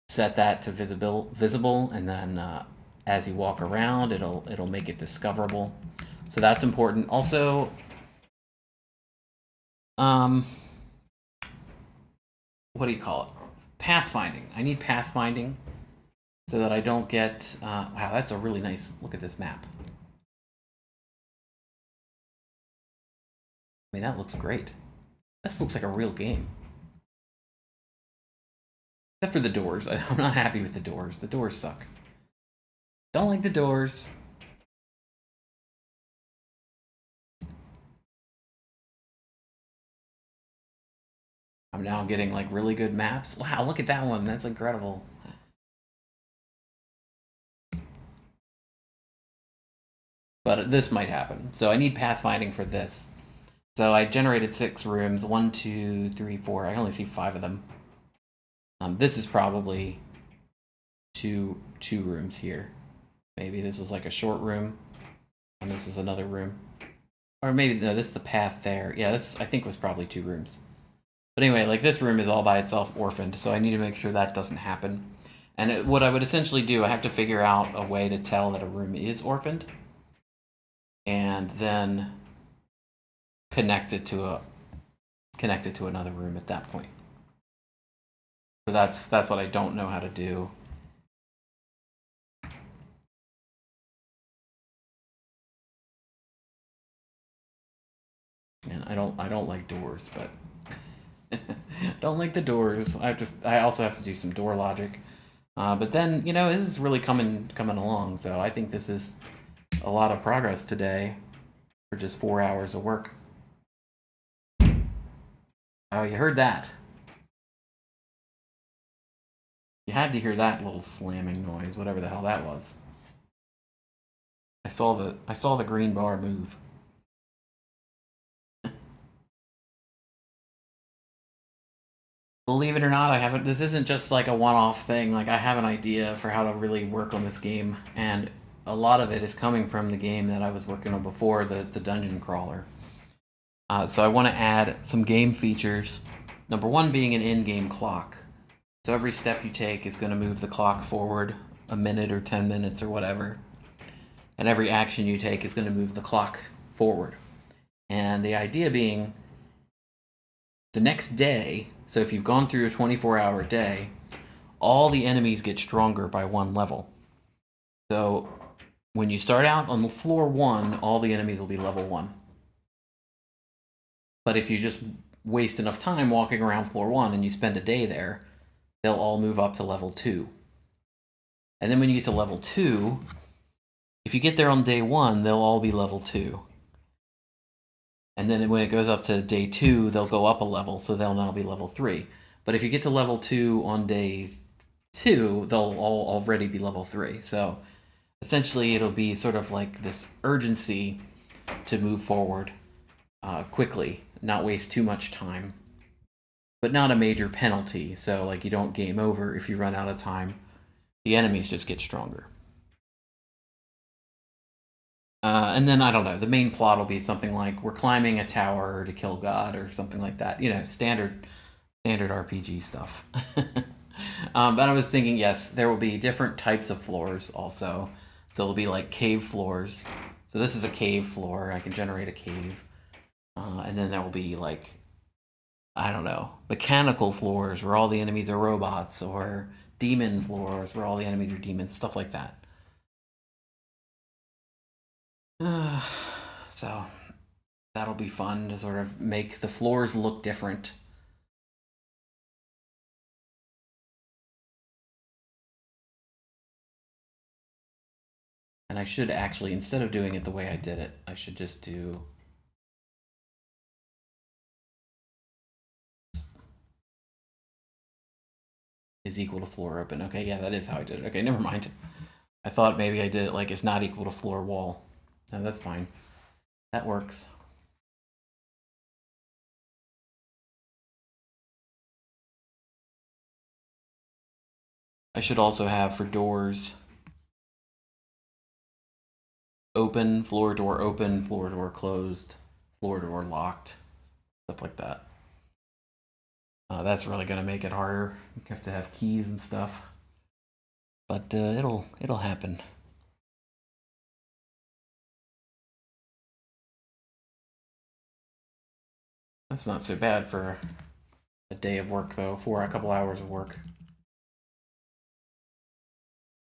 Speaker 1: Set that to visible, and then as you walk around, it'll make it discoverable. So that's important. Also, what do you call it? Pathfinding. I need pathfinding so that I don't get, wow, that's a really nice, look at this map. I mean, that looks great. This looks like a real game. Except for the doors. I'm not happy with the doors. The doors suck. Don't like the doors. I'm now getting like really good maps. Wow, look at that one. That's incredible. But this might happen. So I need pathfinding for this. So I generated 6 rooms. 1, 2, 3, 4. I only see 5 of them. This is probably two rooms here. Maybe this is like a short room, and this is another room. Or maybe, no, this is the path there. Yeah, this, I think, was probably 2 rooms. But anyway, like this room is all by itself orphaned, so I need to make sure that doesn't happen. And what I would essentially do, I have to figure out a way to tell that a room is orphaned, and then connect it to another room at that point. So that's what I don't know how to do. And I don't like doors, but don't like the doors. I also have to do some door logic. But then, you know, this is really coming along, so I think this is a lot of progress today for just 4 hours of work. Oh, you heard that. You had to hear that little slamming noise, whatever the hell that was. I saw the green bar move. Believe it or not, I haven't. This isn't just like a one-off thing. Like I have an idea for how to really work on this game, and a lot of it is coming from the game that I was working on before, the dungeon crawler. So I want to add some game features. Number 1 being an in-game clock. So every step you take is going to move the clock forward a minute or 10 minutes or whatever. And every action you take is going to move the clock forward. And the idea being the next day, so if you've gone through a 24-hour day, all the enemies get stronger by 1 level. So when you start out on the floor 1, all the enemies will be level 1. But if you just waste enough time walking around floor 1 and you spend a day there, they'll all move up to level 2. And then when you get to level 2, if you get there on day 1, they'll all be level 2. And then when it goes up to day 2, they'll go up a level, so they'll now be level 3. But if you get to level 2 on day 2, they'll all already be level 3. So essentially it'll be sort of like this urgency to move forward quickly, not waste too much time, but not a major penalty. So like you don't game over if you run out of time. The enemies just get stronger. And then, I don't know, the main plot will be something like we're climbing a tower to kill God or something like that. You know, standard RPG stuff. But I was thinking, yes, there will be different types of floors also. So it'll be like cave floors. So this is a cave floor. I can generate a cave. And then there will be like, I don't know, mechanical floors where all the enemies are robots, or demon floors where all the enemies are demons, stuff like that. So that'll be fun to sort of make the floors look different. And I should actually, instead of doing it the way I did it, I should just do is equal to floor open. Okay, yeah, that is how I did it. Okay, never mind. I thought maybe I did it like it's not equal to floor wall. No, that's fine. That works. I should also have for doors open, floor door closed, floor door locked, stuff like that. That's really going to make it harder. You have to have keys and stuff. But it'll happen. That's not so bad for a day of work, though, for a couple hours of work.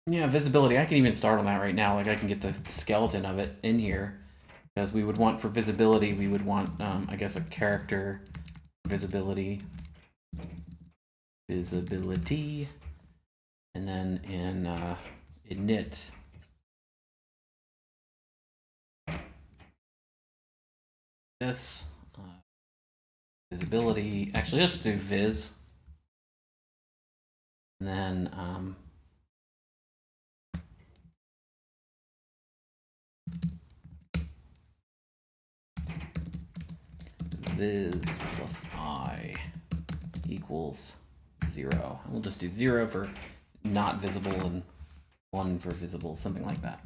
Speaker 1: Yeah, visibility, I can even start on that right now. Like, I can get the skeleton of it in here. Because we would want, for visibility, we would want, I guess, a character visibility. Visibility. And then in init, this visibility, actually let's do viz, and then viz plus I equals 0. We'll just do 0 for not visible and 1 for visible, something like that.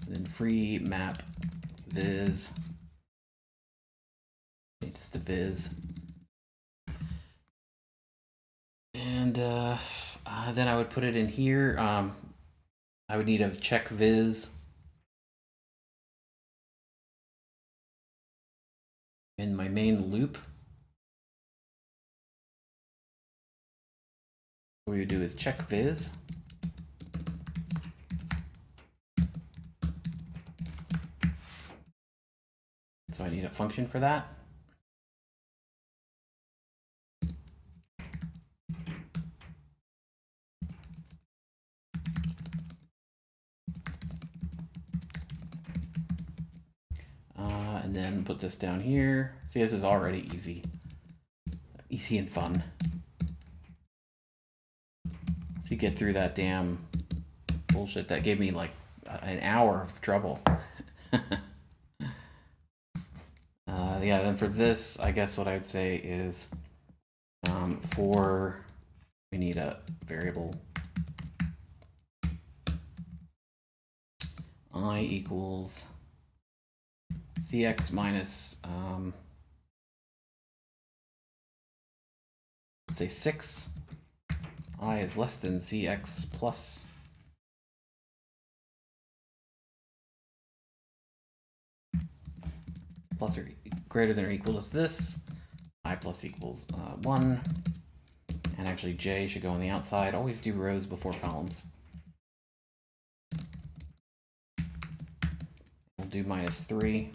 Speaker 1: And then free map viz, just a viz, and then I would put it in here. I would need a check viz in my main loop. What we would do is check viz. So I need a function for that. And then put this down here. See, this is already easy. Easy and fun. So you get through that damn bullshit that gave me like an hour of trouble. Yeah, then for this, I guess what I would say is we need a variable I equals cx minus, let's say 6. I is less than cx plus or greater than or equal to this. I plus equals 1. And actually j should go on the outside. Always do rows before columns. We'll do minus 3.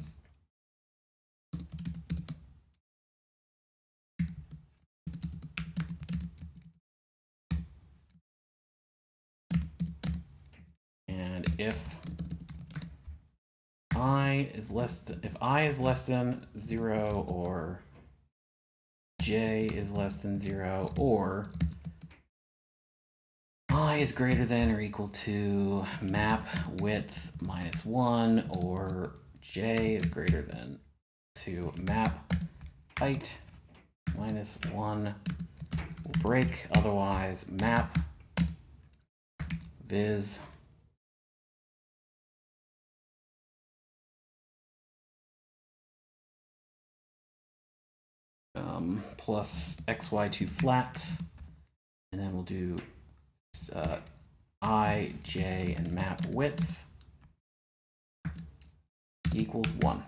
Speaker 1: And if I is less than 0 or j is less than 0 or I is greater than or equal to map width minus 1 or j is greater than to map height minus 1 will break. Otherwise, map viz plus xy2 flat, and then we'll do I, j, and map width equals 1.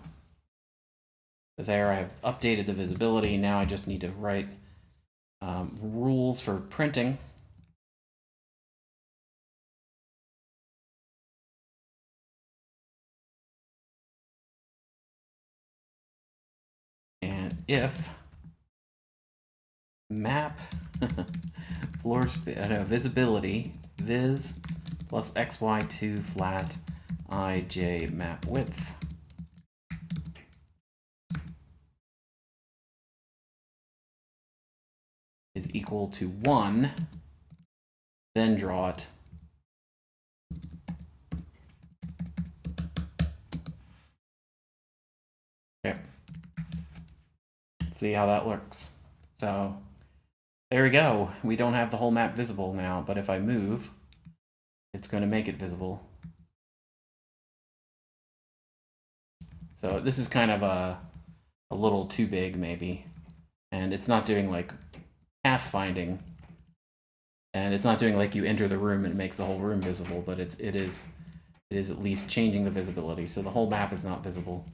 Speaker 1: So there I've updated the visibility. Now I just need to write rules for printing. And if map visibility viz plus xy2 flat ij map width is equal to 1, then draw it. Okay. See how that looks. So there we go. We don't have the whole map visible now, but if I move, it's going to make it visible. So this is kind of a little too big, maybe. And it's not doing like pathfinding. And it's not doing like you enter the room and it makes the whole room visible, but it is at least changing the visibility. So the whole map is not visible.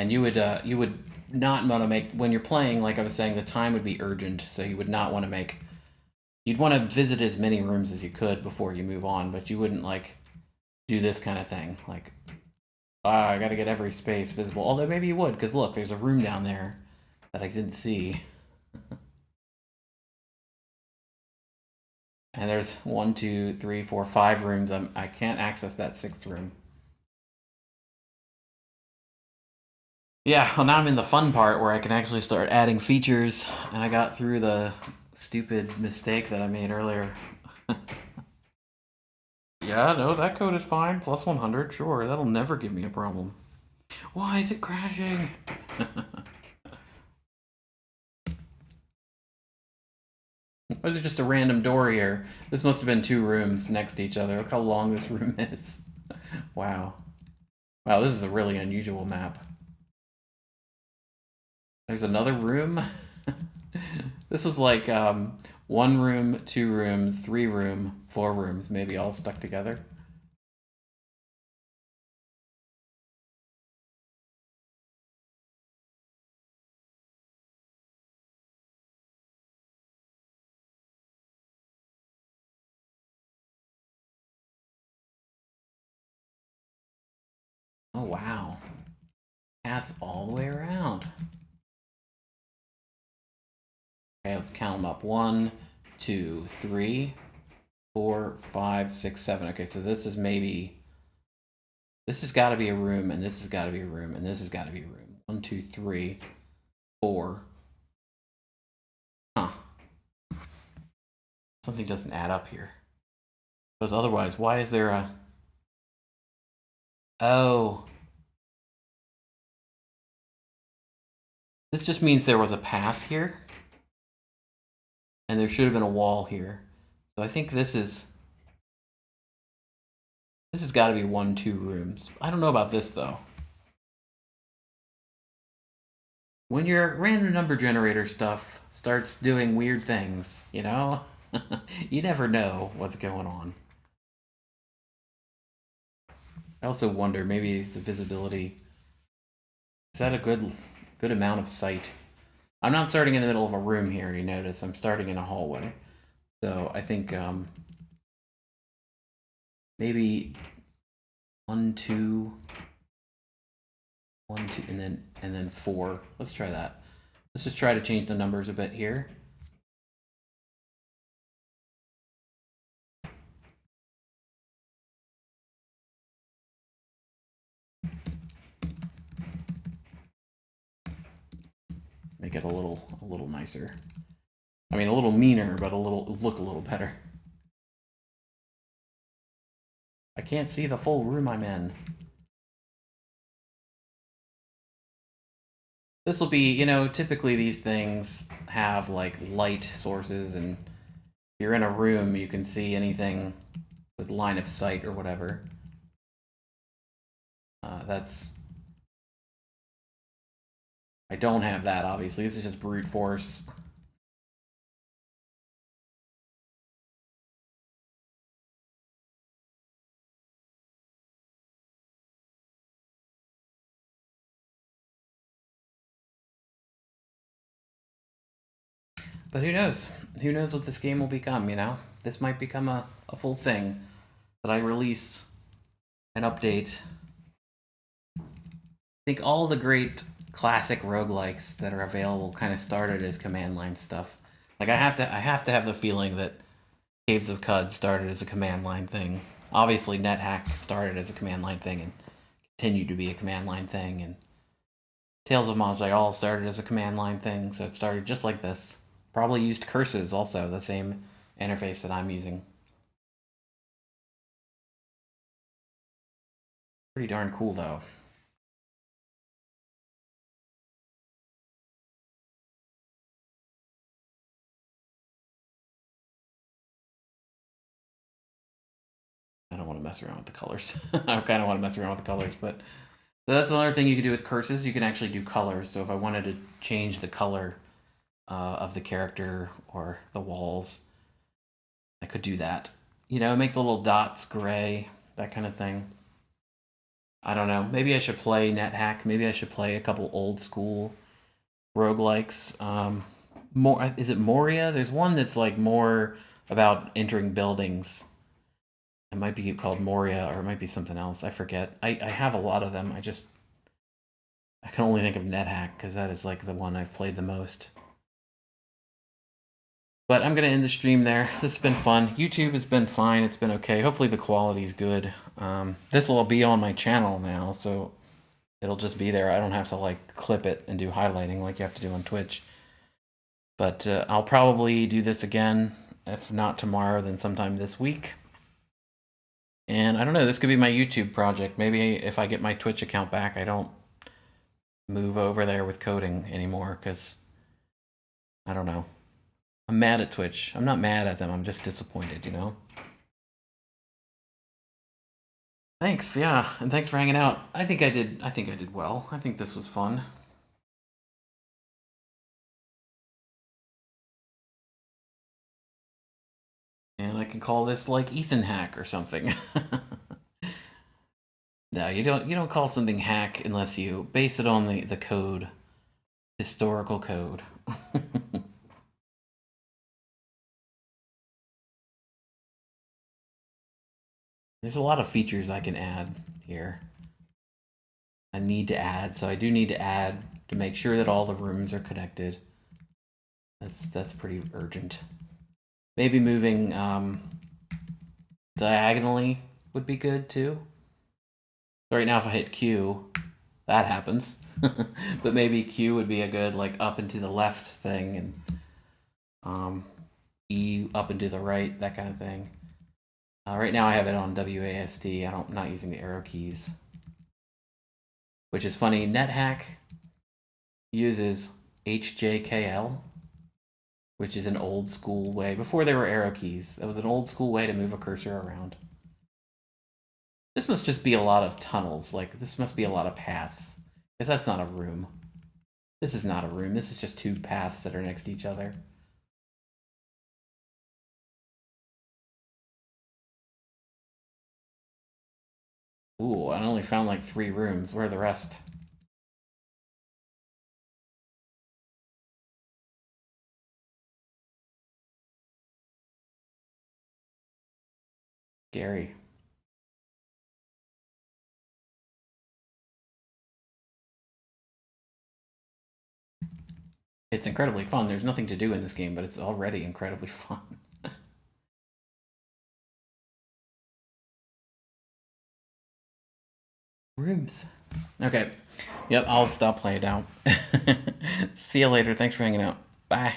Speaker 1: And you would not want to make, when you're playing, like I was saying, the time would be urgent, so you would not want to make, you'd want to visit as many rooms as you could before you move on, but you wouldn't like do this kind of thing, like, I gotta get every space visible. Although maybe you would, because look, there's a room down there that I didn't see. And there's 1, 2, 3, 4, 5 rooms. I can't access that 6th room. Yeah, well, now I'm in the fun part where I can actually start adding features, and I got through the stupid mistake that I made earlier. Yeah, no, that code is fine. Plus 100, sure. That'll never give me a problem. Why is it crashing? Why is it just a random door here? This must have been 2 rooms next to each other. Look how long this room is. Wow. Wow, this is a really unusual map. There's another room. This was like 1 room, 2 rooms, 3 room, 4 rooms, maybe all stuck together. Oh, wow. Paths all the way around. Okay, let's count them up. 1, 2, 3, 4, 5, 6, 7. Okay, so this is maybe, this has got to be a room, and this has got to be a room, and this has got to be a room. 1, 2, 3, 4. Huh. Something doesn't add up here. Because otherwise, why is there a... Oh. This just means there was a path here. And there should have been a wall here. So I think this is... This has got to be 1, 2 rooms. I don't know about this, though. When your random number generator stuff starts doing weird things, you know? You never know what's going on. I also wonder, maybe the visibility... Is that a good amount of sight? I'm not starting in the middle of a room here, you notice. I'm starting in a hallway. So I think maybe 1, 2, 1, 2, and then 4. Let's try that. Let's just try to change the numbers a bit here. Make it a little nicer. I mean, a little meaner, but look a little better. I can't see the full room I'm in. This will be, you know, typically these things have like light sources, and if you're in a room, you can see anything with line of sight or whatever. That's... I don't have that, obviously. This is just brute force. But who knows? Who knows what this game will become, you know? This might become a full thing that I release an update. I think all the great classic roguelikes that are available kind of started as command line stuff. Like I have to have the feeling that Caves of Cud started as a command line thing. Obviously NetHack started as a command line thing and continued to be a command line thing, and Tales of Montreal started as a command line thing, so it started just like this. Probably used curses also, the same interface that I'm using. Pretty darn cool though. I don't want to mess around with the colors. I kind of want to mess around with the colors, but that's another thing you can do with curses. You can actually do colors. So if I wanted to change the color of the character or the walls, I could do that. You know, make the little dots gray, that kind of thing. I don't know. Maybe I should play NetHack. Maybe I should play a couple old school roguelikes. More is it Moria? There's one that's like more about entering buildings. It might be called Moria, or it might be something else. I forget. I have a lot of them. I can only think of NetHack because that is like the one I've played the most. But I'm gonna end the stream there. This has been fun. YouTube has been fine. It's been okay. Hopefully the quality's good. This will be on my channel now, so it'll just be there. I don't have to like clip it and do highlighting like you have to do on Twitch. But I'll probably do this again, if not tomorrow, then sometime this week. And I don't know, this could be my YouTube project. Maybe if I get my Twitch account back, I don't move over there with coding anymore, because I don't know. I'm mad at Twitch. I'm not mad at them, I'm just disappointed, you know? Thanks, yeah, and thanks for hanging out. I think I did well. I think this was fun. And I can call this like Ethan Hack or something. No, you don't call something hack unless you base it on the code. Historical code. There's a lot of features I can add here. I need to add, so I do need to add to make sure that all the rooms are connected. That's pretty urgent. Maybe moving diagonally would be good too. So right now if I hit Q, that happens. But maybe Q would be a good like up and to the left thing, and E up and to the right, that kind of thing. Right now I have it on WASD. I'm not using the arrow keys. Which is funny, NetHack uses HJKL, which is an old school way. Before there were arrow keys, that was an old school way to move a cursor around. This must just be a lot of tunnels. Like, this must be a lot of paths. Because that's not a room. This is not a room. This is just two paths that are next to each other. Ooh, I only found like 3 rooms. Where are the rest? Scary. It's incredibly fun. There's nothing to do in this game, but it's already incredibly fun. Rooms. Okay. Yep, I'll stop playing now. See you later. Thanks for hanging out. Bye.